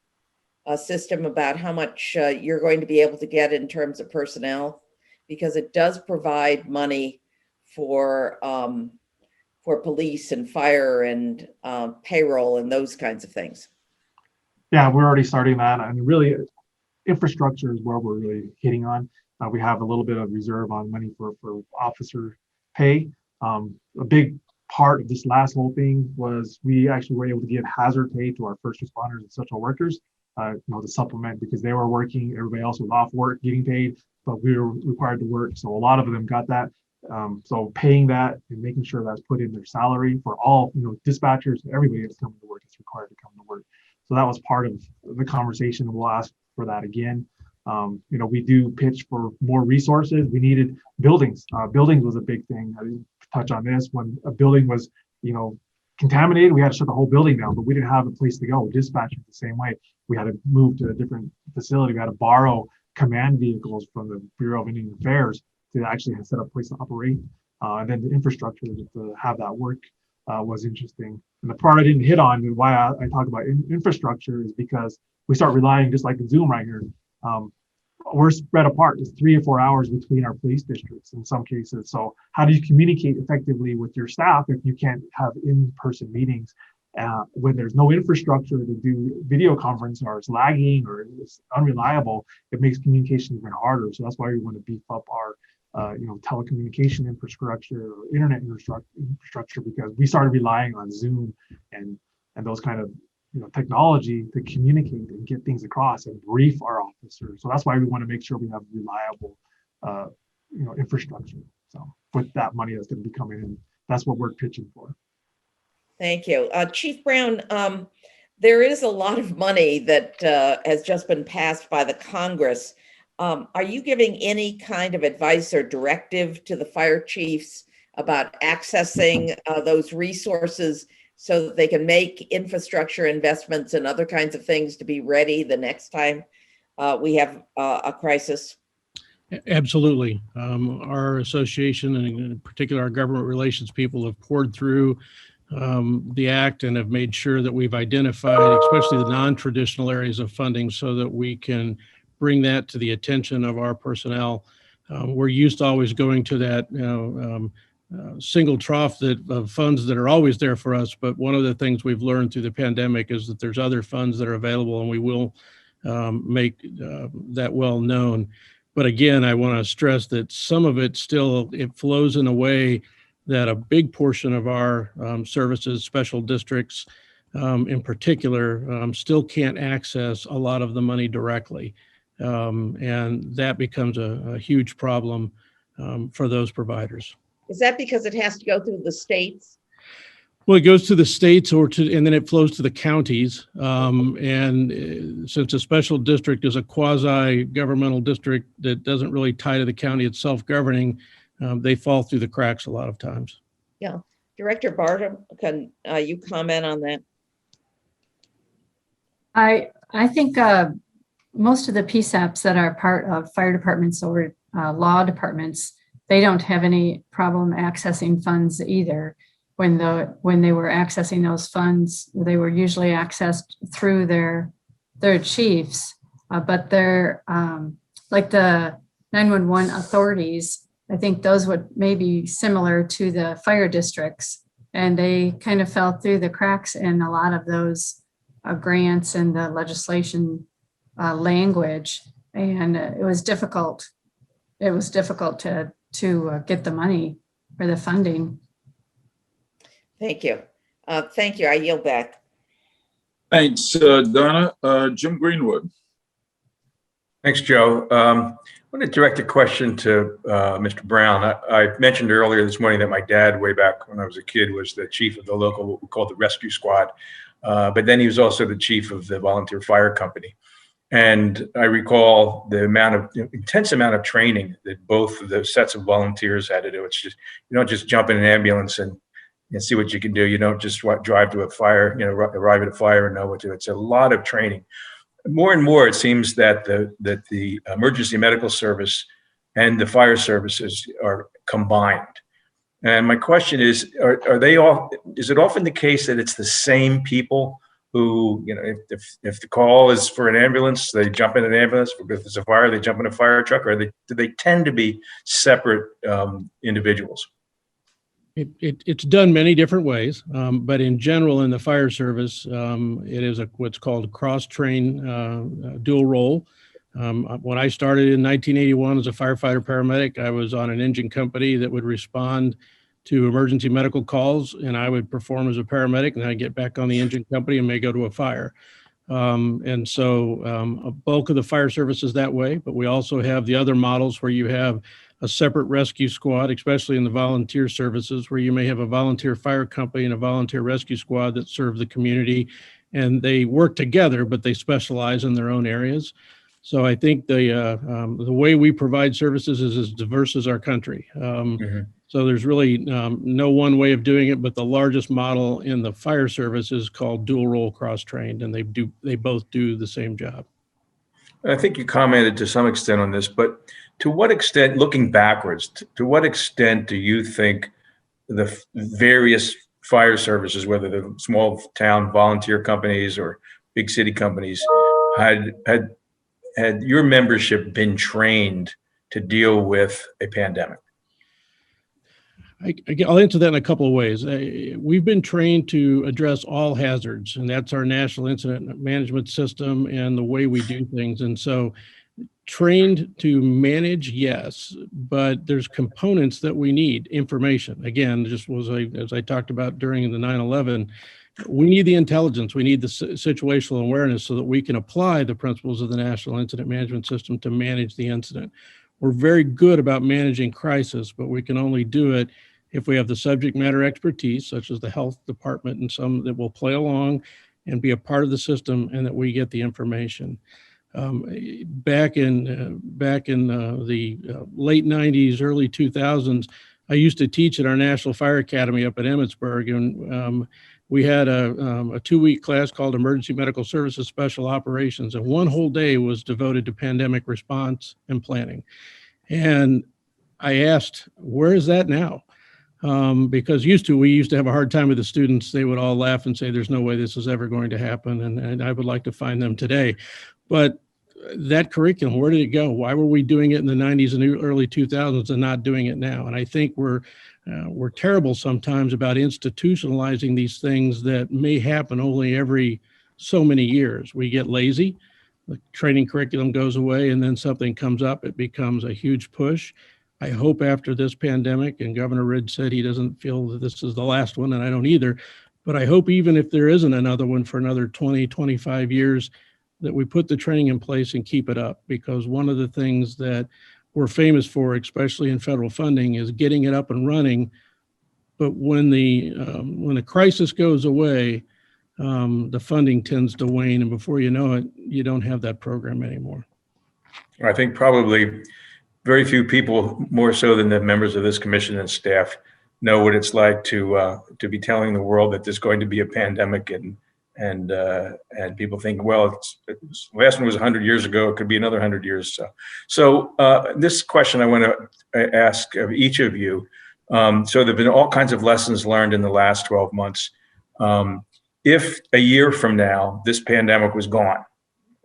system about how much you're going to be able to get in terms of personnel? Because it does provide money for police and fire and payroll and those kinds of things. Yeah, we're already starting that. And really, infrastructure is where we're really hitting on. We have a little bit of reserve on money for officer pay. A big part of this last whole thing was we actually were able to give hazard pay to our first responders and social workers, to supplement because they were working, everybody else was off work getting paid, but we were required to work. So a lot of them got that. So paying that and making sure that's put in their salary for all, dispatchers, everybody that's coming to work is required to come to work. So that was part of the conversation. We'll ask for that again. We do pitch for more resources. We needed buildings. Buildings was a big thing. I didn't touch on this. When a building was, contaminated, we had to shut the whole building down, but we didn't have a place to go. Dispatching the same way. We had to move to a different facility. We had to borrow command vehicles from the Bureau of Indian Affairs to actually set up a place to operate. And then the infrastructure to have that work was interesting. And the part I didn't hit on and why I talk about infrastructure is because we start relying, just like Zoom right here, we're spread apart. It's 3 or 4 hours between our police districts in some cases. So how do you communicate effectively with your staff if you can't have in-person meetings? when there's no infrastructure to do video conference, or it's lagging or it's unreliable, it makes communication even harder. So that's why we want to beef up our telecommunication infrastructure or internet infrastructure, because we started relying on Zoom and those kind of technology to communicate and get things across and brief our officers. So that's why we want to make sure we have reliable infrastructure. So with that money that's going to be coming in, that's what we're pitching for. Thank you. Chief Brown, there is a lot of money that has just been passed by the Congress. Are you giving any kind of advice or directive to the fire chiefs about accessing those resources so that they can make infrastructure investments and other kinds of things to be ready the next time we have a crisis? Absolutely. Our association, and in particular our government relations people, have poured through the act and have made sure that we've identified especially the non-traditional areas of funding so that we can bring that to the attention of our personnel. We're used to always going to that single trough of funds that are always there for us. But one of the things we've learned through the pandemic is that there's other funds that are available, and we will make that well known. But again, I want to stress that some of it still, it flows in a way that a big portion of our services, special districts in particular, still can't access a lot of the money directly. And that becomes a huge problem for those providers. Is that because it has to go through the states? Well, it goes to the states and then it flows to the counties. And since a special district is a quasi-governmental district that doesn't really tie to the county, it's self-governing, they fall through the cracks a lot of times. Yeah. Director Bartum, can you comment on that? I think most of the PSAPs that are part of fire departments or law departments, they don't have any problem accessing funds either. When they were accessing those funds, they were usually accessed through their chiefs, but they're like the 911 authorities. I think those would maybe similar to the fire districts, and they kind of fell through the cracks in a lot of those grants and the legislation language, and it was difficult. It was difficult to get the money or the funding. Thank you. Thank you. I yield back. Thanks, Donna. Jim Greenwood. Thanks, Joe. I want to direct a question to Mr. Brown. I mentioned earlier this morning that my dad, way back when I was a kid, was the chief of the local, what we called the rescue squad. But then he was also the chief of the volunteer fire company. And I recall the intense amount of training that both of the sets of volunteers had to do. It's just, you don't just jump in an ambulance and see what you can do. You don't just drive to a fire, arrive at a fire and know what to do. It's a lot of training. More and more, it seems that the emergency medical service and the fire services are combined. And my question is, is it often the case that it's the same people who, if the call is for an ambulance, they jump in an ambulance? If there's a fire, they jump in a fire truck? Or do they tend to be separate individuals? It's done many different ways, but in general, in the fire service, it is what's called a cross-train dual role. When I started in 1981 as a firefighter paramedic, I was on an engine company that would respond to emergency medical calls, and I would perform as a paramedic, and then I'd get back on the engine company and may go to a fire. And so a bulk of the fire service is that way, but we also have the other models where you have a separate rescue squad, especially in the volunteer services, where you may have a volunteer fire company and a volunteer rescue squad that serve the community, and they work together, but they specialize in their own areas. So I think the way we provide services is as diverse as our country. So there's really no one way of doing it, but the largest model in the fire service is called dual role cross-trained, and they both do the same job. I think you commented to some extent on this, but to what extent, looking backwards, to what extent do you think the various fire services, whether they're small town volunteer companies or big city companies, had your membership been trained to deal with a pandemic? I'll answer that in a couple of ways. We've been trained to address all hazards, and that's our national incident management system and the way we do things. And so trained to manage, yes, but there's components that we need. Information, again, just as I talked about during the 9/11, we need the intelligence, we need the situational awareness so that we can apply the principles of the National Incident Management System to manage the incident. We're very good about managing crisis, but we can only do it if we have the subject matter expertise, such as the health department and some that will play along and be a part of the system, and that we get the information. Back in the late 90s, early 2000s, I used to teach at our National Fire Academy up at Emmitsburg, and we had a 2-week class called Emergency Medical Services Special Operations, and one whole day was devoted to pandemic response and planning. And I asked, where is that now? Because we used to have a hard time with the students. They would all laugh and say, there's no way this is ever going to happen. And I would like to find them today. But that curriculum, where did it go? Why were we doing it in the 90s and early 2000s and not doing it now? And I think we're terrible sometimes about institutionalizing these things that may happen only every so many years. We get lazy, the training curriculum goes away, and then something comes up, it becomes a huge push. I hope after this pandemic, and Governor Ridge said he doesn't feel that this is the last one, and I don't either, but I hope even if there isn't another one for another 20, 25 years, that we put the training in place and keep it up, because one of the things that we're famous for, especially in federal funding, is getting it up and running. But when the crisis goes away, the funding tends to wane, and before you know it, you don't have that program anymore. I think probably very few people, more so than the members of this commission and staff, know what it's like to be telling the world that there's going to be a pandemic, and people think, well, last one was 100 years ago, it could be another 100 years. So this question I want to ask of each of you. So there've been all kinds of lessons learned in the last 12 months. If a year from now, this pandemic was gone,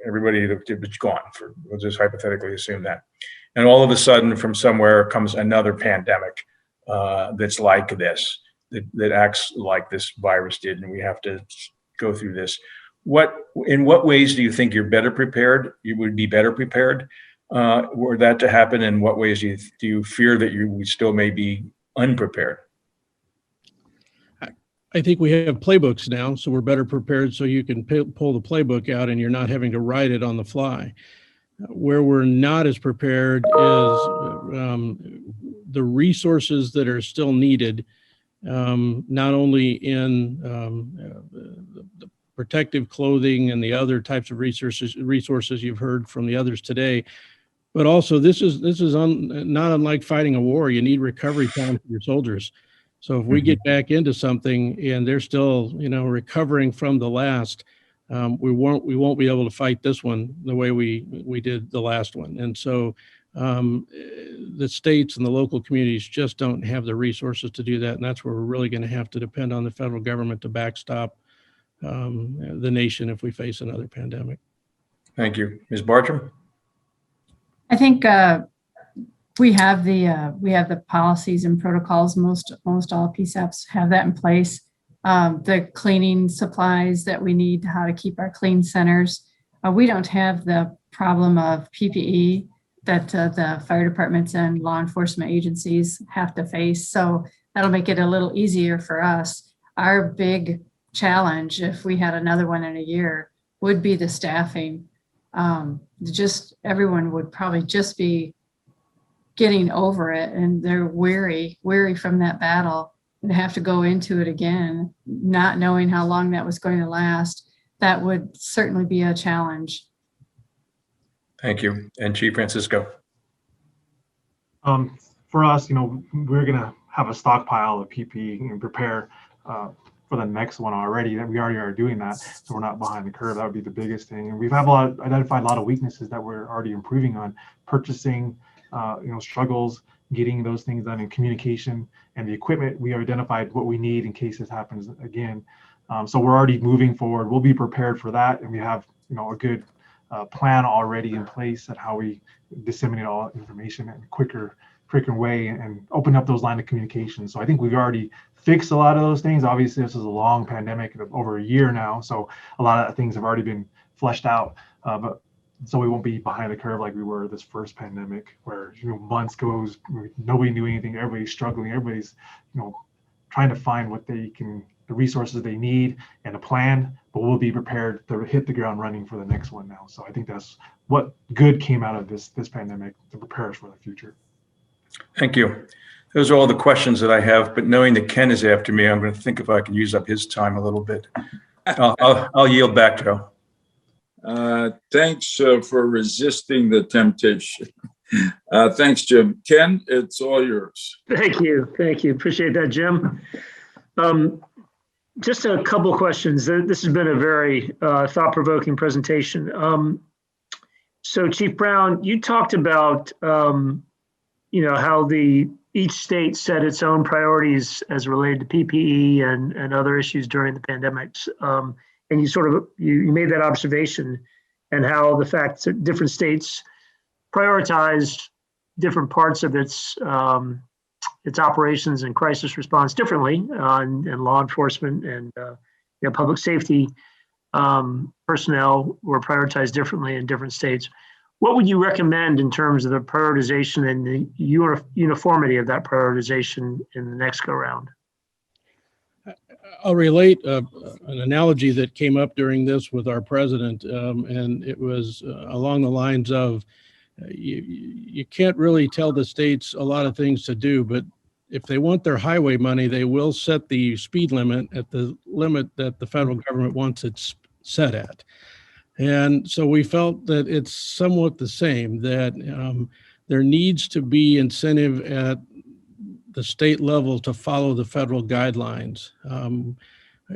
everybody was gone, we'll just hypothetically assume that. And all of a sudden from somewhere comes another pandemic that's like this, that acts like this virus did, and we have to go through this. In what ways do you think you're better prepared? You would be better prepared were that to happen? In what ways do you fear that you still may be unprepared? I think we have playbooks now, so we're better prepared, so you can pull the playbook out and you're not having to write it on the fly. Where we're not as prepared is the resources that are still needed, not only in the protective clothing and the other types of resources you've heard from the others today, but also this is not unlike fighting a war. You need recovery time for your soldiers. So if we get back into something and they're still, recovering from the last, we won't be able to fight this one the way we did the last one. And so the states and the local communities just don't have the resources to do that. And that's where we're really going to have to depend on the federal government to backstop the nation if we face another pandemic. Thank you. Ms. Bartram? I think we have the policies and protocols. Most all PSAPs have that in place. The cleaning supplies that we need, how to keep our clean centers. We don't have the problem of PPE that the fire departments and law enforcement agencies have to face. So that'll make it a little easier for us. Our big challenge, if we had another one in a year, would be the staffing. Everyone would probably just be getting over it, and they're weary from that battle, and have to go into it again, not knowing how long that was going to last. That would certainly be a challenge. Thank you. And Chief Francisco? For us, we're going to have a stockpile of PPE and prepare for the next one already. That we already are doing that, so we're not behind the curve. That would be the biggest thing. And we've identified a lot of weaknesses that we're already improving on: purchasing, struggles, getting those things done in communication, and the equipment. We identified what we need in case this happens again. So we're already moving forward. We'll be prepared for that, and we have a good plan already in place at how we disseminate all information and quicker quicker way and open up those lines of communication. So I think we've already fixed a lot of those things. Obviously, this is a long pandemic of over a year now, so a lot of things have already been fleshed out. But so we won't be behind the curve like we were this first pandemic, where months goes, nobody knew anything, everybody's struggling, everybody's trying to find what the resources they need and a plan, but we'll be prepared to hit the ground running for the next one now. So I think that's what good came out of this pandemic, to prepare us for the future. Thank you. Those are all the questions that I have, but knowing that Ken is after me, I'm going to think if I can use up his time a little bit. I'll yield back, Joe. Thanks for resisting the temptation. Thanks, Jim. Ken, it's all yours. Thank you. Thank you. Appreciate that, Jim. Just a couple questions. This has been a very thought-provoking presentation. So Chief Brown, you talked about how each state set its own priorities as related to PPE and other issues during the pandemics. And you made that observation, and how the fact that different states prioritized different parts of its operations and crisis response differently, and law enforcement and public safety personnel were prioritized differently in different states. What would you recommend in terms of the prioritization and the uniformity of that prioritization in the next go round? I'll relate an analogy that came up during this with our president, and it was along the lines of you can't really tell the states a lot of things to do, but if they want their highway money, they will set the speed limit at the limit that the federal government wants it set at. And so we felt that it's somewhat the same, that there needs to be incentive at the state level to follow the federal guidelines.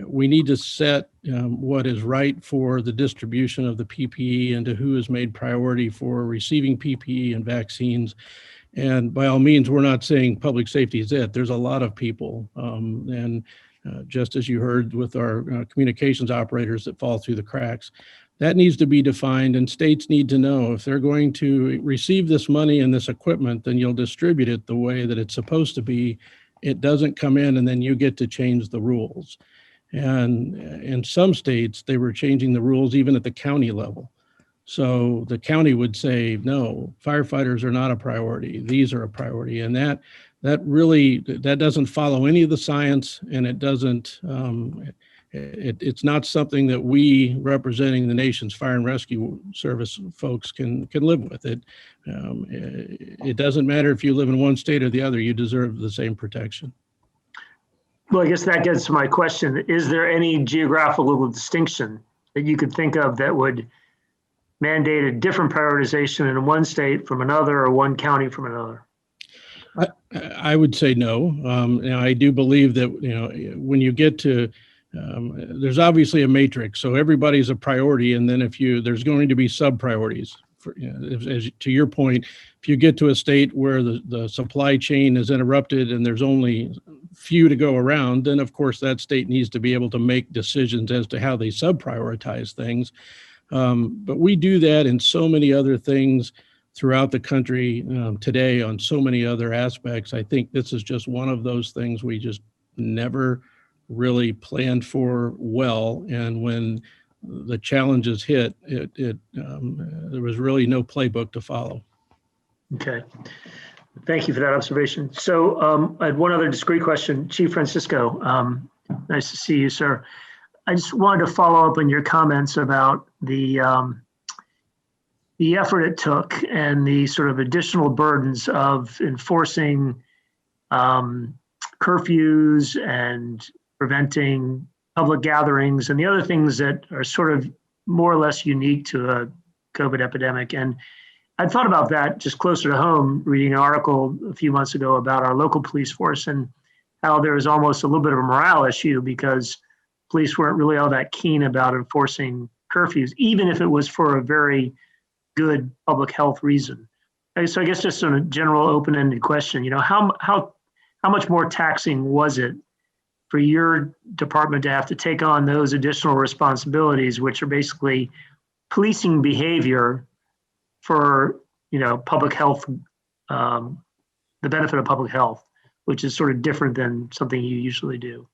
We need to set what is right for the distribution of the PPE and to who is made priority for receiving PPE and vaccines. And by all means, we're not saying public safety is it. There's a lot of people. Just as you heard with our communications operators that fall through the cracks, that needs to be defined, and states need to know if they're going to receive this money and this equipment, then you'll distribute it the way that it's supposed to be. It doesn't come in and then you get to change the rules. And in some states, they were changing the rules even at the county level. So the county would say, no, firefighters are not a priority. These are a priority. And that doesn't follow any of the science, and it doesn't, it's not something that we, representing the nation's fire and rescue service folks, can live with. It doesn't matter if you live in one state or the other, you deserve the same protection. Well, I guess that gets to my question. Is there any geographical distinction that you could think of that would mandate a different prioritization in one state from another, or one county from another? I would say no. Now, I do believe that when you get to there's obviously a matrix, so everybody's a priority, and then there's going to be sub priorities. As to your point, if you get to a state where the supply chain is interrupted and there's only few to go around, then of course that state needs to be able to make decisions as to how they sub prioritize things. But we do that in so many other things throughout the country today on so many other aspects. I think this is just one of those things we just never really planned for well. And when the challenges hit, there was really no playbook to follow. Okay. Thank you for that observation. So I had one other discrete question. Chief Francisco, nice to see you, sir. I just wanted to follow up on your comments about the effort it took and the sort of additional burdens of enforcing curfews and preventing public gatherings and the other things that are sort of more or less unique to a COVID epidemic. And I thought about that just closer to home, reading an article a few months ago about our local police force and how there was almost a little bit of a morale issue because police weren't really all that keen about enforcing curfews, even if it was for a very good public health reason. So I guess just on a general open-ended question, how much more taxing was it for your department to have to take on those additional responsibilities, which are basically policing behavior for, public health the benefit of public health, which is sort of different than something you usually do.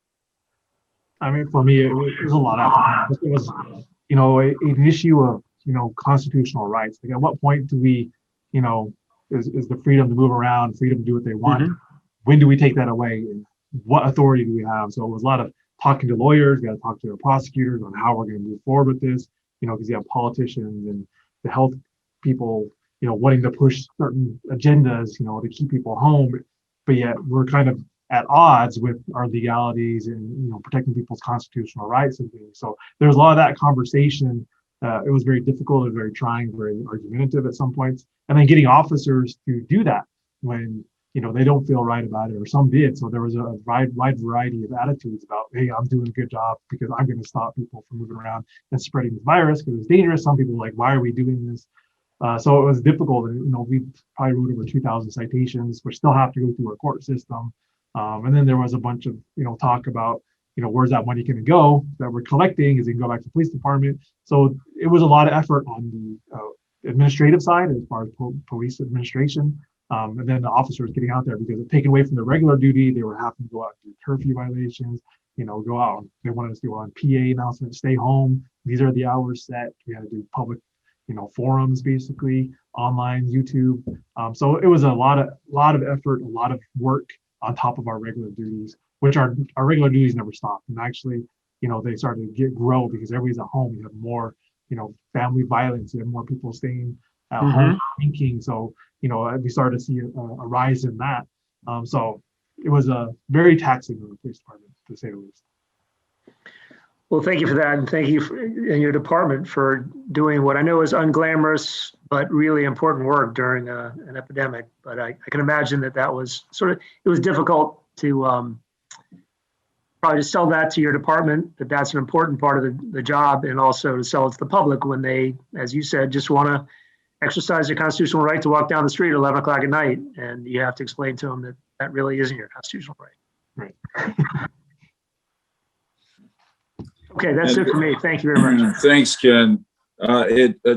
I mean, for me, it was a lot of, it was, an issue of, constitutional rights. Like, at what point do we, is the freedom to move around, freedom to do what they want? When do we take that away? And what authority do we have? So it was a lot of talking to lawyers, we got to talk to the prosecutors on how we're going to move forward with this, because you have politicians and the health people, wanting to push certain agendas, to keep people home. But yet we're kind of at odds with our legalities and, protecting people's constitutional rights and things. So there's a lot of that conversation. It was very difficult and very trying, very argumentative at some points. And then getting officers to do that when, they don't feel right about it, or some did. So there was a wide variety of attitudes about, hey, I'm doing a good job because I'm going to stop people from moving around and spreading this virus because it's dangerous. Some people were like, why are we doing this? So it was difficult. We probably wrote over 2,000 citations, which still have to go through our court system. And then there was a bunch of, talk about, where's that money going to go that we're collecting? Is it going to go back to the police department? So it was a lot of effort on the administrative side as far as police administration. And then the officers getting out there because it's taken away from their regular duty. They were having to go out and do curfew violations, go out. They wanted us to go on PA announcements, stay home. These are the hours set. We had to do public, forums, basically online, YouTube. So it was a lot of effort, a lot of work on top of our regular duties, which our regular duties never stopped. And actually, they started to grow because everybody's at home. You have more, family violence. You have more people staying at home drinking. So, we started to see a rise in that. So it was a very taxing on the police department, to say the least. Well, thank you for that. And thank you and your department for doing what I know is unglamorous, but really important work during an epidemic. But I can imagine that was it was difficult to probably to sell that to your department, that's an important part of the job, and also to sell it to the public when they, as you said, just want to exercise their constitutional right to walk down the street at 11 o'clock at night. And you have to explain to them that really isn't your constitutional right. Right. Okay, that's it for me. Thank you very much. Thanks, Ken.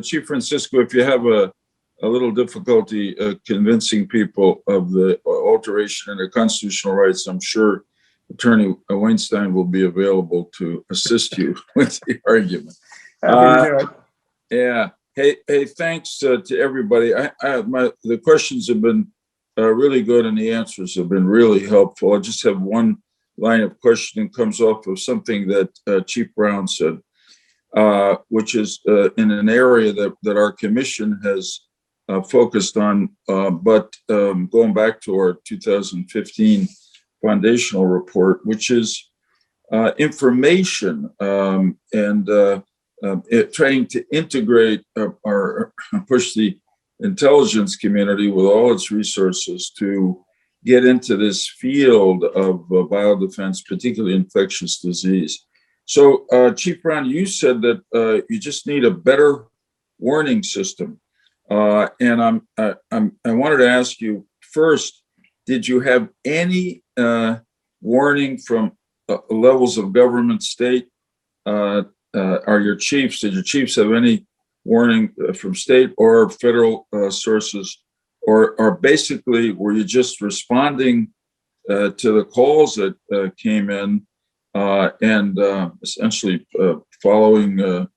Chief Francisco, if you have a little difficulty convincing people of the alteration in their constitutional rights, I'm sure Attorney Weinstein will be available to assist you with the argument. Happy to do it. Yeah. Hey, thanks to everybody. The questions have been really good and the answers have been really helpful. I just have one line of questioning comes off of something that Chief Brown said, which is in an area that our commission has focused on, but going back to our 2015 foundational report, which is information and trying to integrate or push the intelligence community with all its resources to get into this field of biodefense, particularly infectious disease. So, Chief Brown, you said that you just need a better warning system, and I wanted to ask you first: did you have any warning from levels of government, state? Are your chiefs? Did your chiefs have any warning from state or federal sources? Or basically, were you just responding to the calls that came in and essentially following,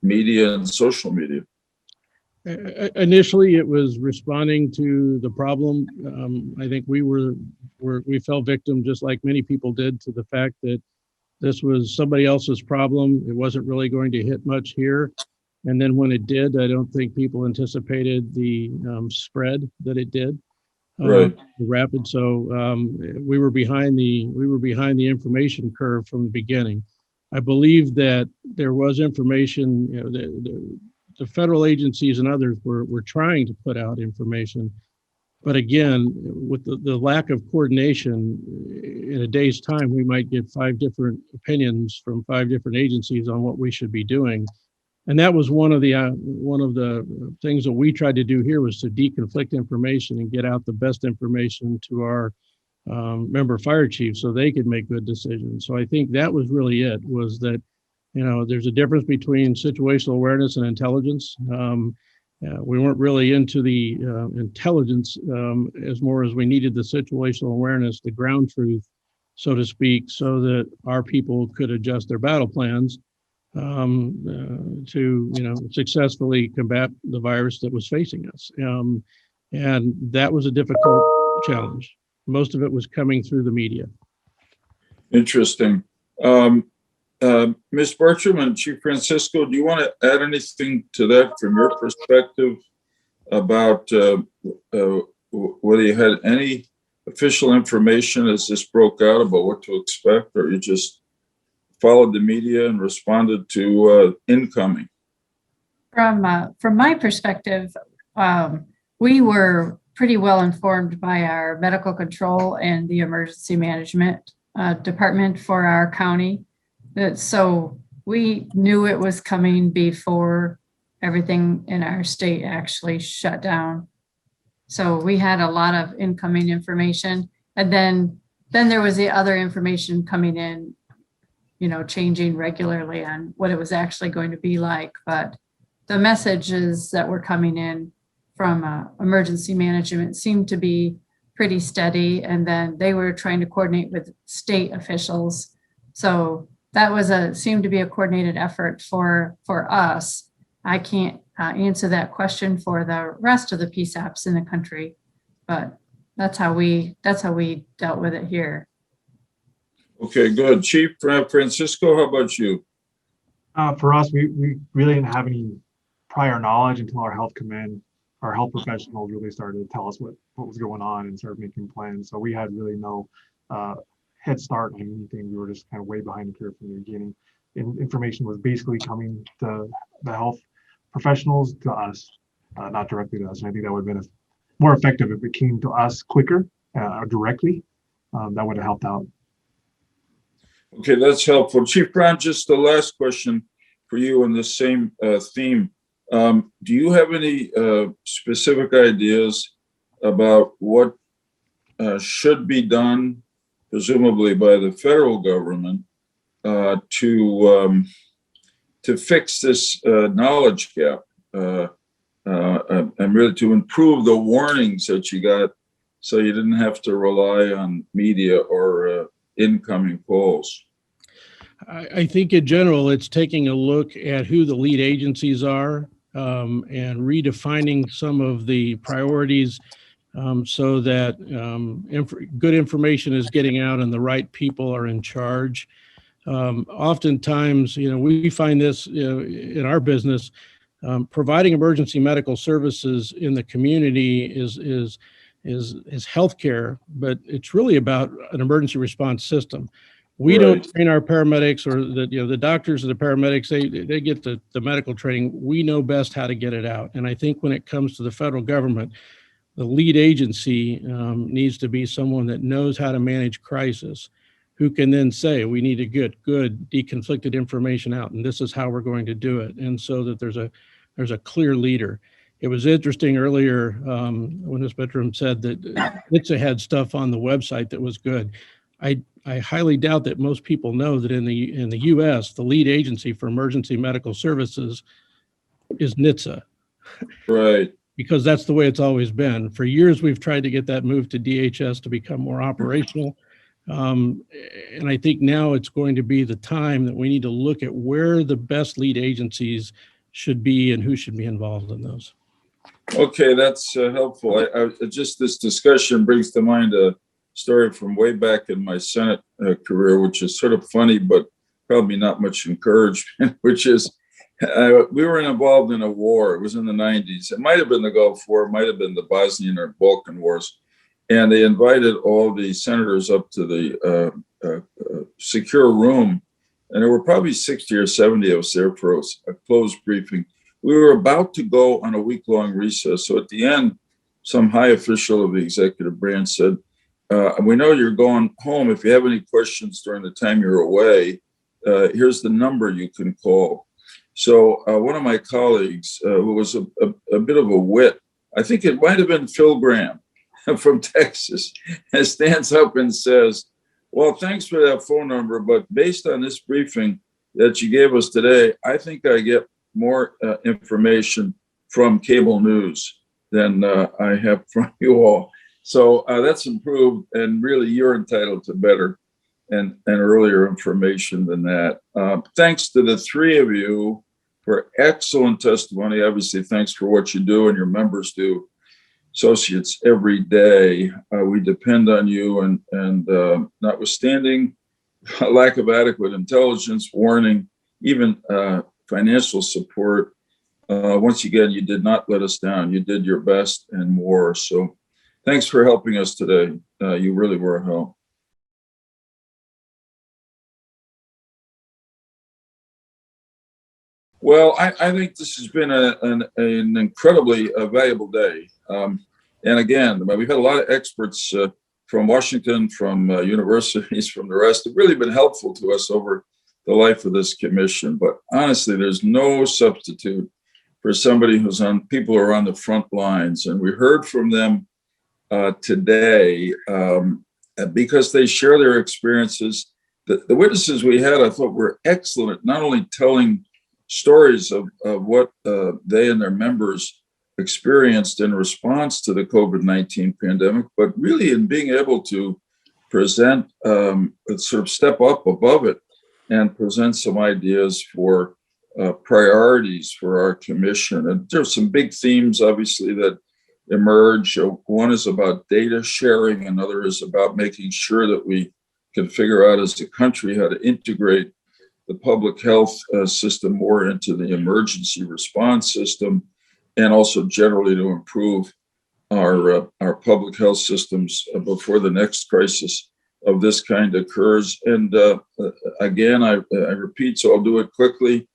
media and social media? Initially, it was responding to the problem. I think we fell victim, just like many people did, to the fact that this was somebody else's problem. It wasn't really going to hit much here. And then when it did, I don't think people anticipated the spread that it did. Right. Rapid. So we were behind the information curve from the beginning. I believe that there was information. The federal agencies and others were trying to put out information, but again, with the lack of coordination, in a day's time, we might get 5 different opinions from 5 different agencies on what we should be doing. And that was one of the things that we tried to do here, was to deconflict information and get out the best information to our member fire chiefs so they could make good decisions. So I think that was really it, was that, there's a difference between situational awareness and intelligence. We weren't really into the intelligence as more as we needed the situational awareness, the ground truth, so to speak, so that our people could adjust their battle plans to successfully combat the virus that was facing us. And that was a difficult challenge. Most of it was coming through the media. Interesting. Ms. Bertram and Chief Francisco, do you want to add anything to that from your perspective about whether you had any official information as this broke out about what to expect, or you just followed the media and responded to incoming? From my perspective, we were pretty well informed by our medical control and the emergency management department for our county. So we knew it was coming before everything in our state actually shut down. So we had a lot of incoming information, and then there was the other information coming in, changing regularly on what it was actually going to be like. But the messages that were coming in from emergency management seemed to be pretty steady, and then they were trying to coordinate with state officials. So that was seemed to be a coordinated effort for us. I can't answer that question for the rest of the PSAPs in the country, but that's how we dealt with it here. Okay, good. Chief Francisco, how about you? For us, we really didn't have any prior knowledge until our health command, our health professionals really started to tell us what was going on and started making plans. So we had really no head start on anything. We were just kind of way behind the curve from the beginning. And information was basically coming to the health professionals, to us, not directly to us. And I think that would have been more effective if it came to us quicker, directly. That would have helped out. Okay, that's helpful. Chief Brown, just the last question for you on the same theme. Do you have any specific ideas about what should be done, presumably by the federal government, to fix this knowledge gap and really to improve the warnings that you got, so you didn't have to rely on media or incoming polls? I think in general, it's taking a look at who the lead agencies are and redefining some of the priorities so that good information is getting out and the right people are in charge. Oftentimes, we find this in our business, providing emergency medical services in the community is healthcare, but it's really about an emergency response system. We don't train our paramedics, or the doctors or the paramedics, they get the medical training. We know best how to get it out. And I think when it comes to the federal government, the lead agency needs to be someone that knows how to manage crisis, who can then say, we need to get good deconflicted information out, and this is how we're going to do it. And so that there's a clear leader. It was interesting earlier when Ms. Bertram said that NHTSA had stuff on the website that was good. I highly doubt that most people know that in the U.S., the lead agency for emergency medical services is NHTSA. Right. Because that's the way it's always been. For years, we've tried to get that moved to DHS to become more operational. And I think now it's going to be the time that we need to look at where the best lead agencies should be and who should be involved in those. Okay, that's helpful. Just this discussion brings to mind a story from way back in my Senate career, which is sort of funny, but probably not much encouragement, which is we were involved in a war. It was in the 90s. It might have been the Gulf War, it might have been the Bosnian or Balkan Wars. And they invited all the senators up to the secure room. And there were probably 60 or 70 of us there for a closed briefing. We were about to go on a week-long recess. So at the end, some high official of the executive branch said, we know you're going home. If you have any questions during the time you're away, here's the number you can call. So one of my colleagues, who was a bit of a wit, I think it might have been Phil Graham from Texas, stands up and says, well, thanks for that phone number, but based on this briefing that you gave us today, I think I get more information from cable news than I have from you all. So that's improved, and really you're entitled to better and earlier information than that. Thanks to the three of you for excellent testimony. Obviously, thanks for what you do and your members do, associates, every day. We depend on you, and notwithstanding a lack of adequate intelligence, warning, even financial support, once again, you did not let us down. You did your best and more. So thanks for helping us today. You really were a help. Well, I think this has been an incredibly valuable day. And again, we've had a lot of experts from Washington, from universities, from the rest. Have really been helpful to us over the life of this commission. But honestly, there's no substitute for somebody people who are on the front lines. And we heard from them today because they share their experiences. The witnesses we had, I thought, were excellent at not only telling stories of what they and their members experienced in response to the COVID-19 pandemic, but really in being able to present, sort of step up above it and present some ideas for priorities for our commission. And there's some big themes, obviously, that emerge. One is about data sharing, another is about making sure that we can figure out as a country how to integrate the public health system more into the emergency response system, and also generally to improve our public health systems before the next crisis of this kind occurs. And again, I repeat, so I'll do it quickly.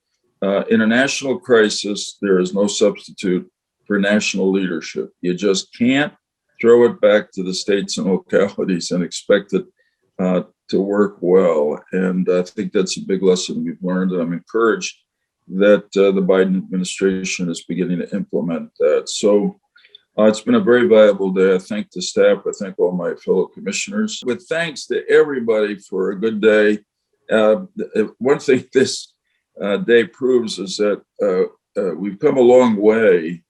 In a national crisis, there is no substitute for national leadership. You just can't throw it back to the states and localities and expect it to work well. And I think that's a big lesson we've learned. And I'm encouraged that the Biden administration is beginning to implement that. So it's been a very valuable day. I thank the staff. I thank all my fellow commissioners. With thanks to everybody for a good day. One thing this day proves is that we've come a long way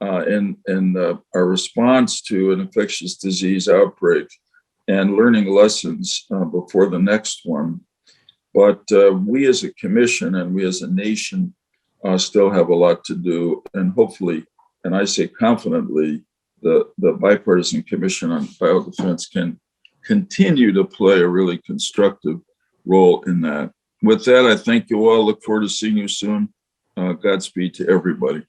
in our response to an infectious disease outbreak and learning lessons before the next one. But we as a commission and we as a nation still have a lot to do. And hopefully, and I say confidently, the Bipartisan Commission on Biodefense can continue to play a really constructive role in that. With that, I thank you all. Look forward to seeing you soon. Godspeed to everybody.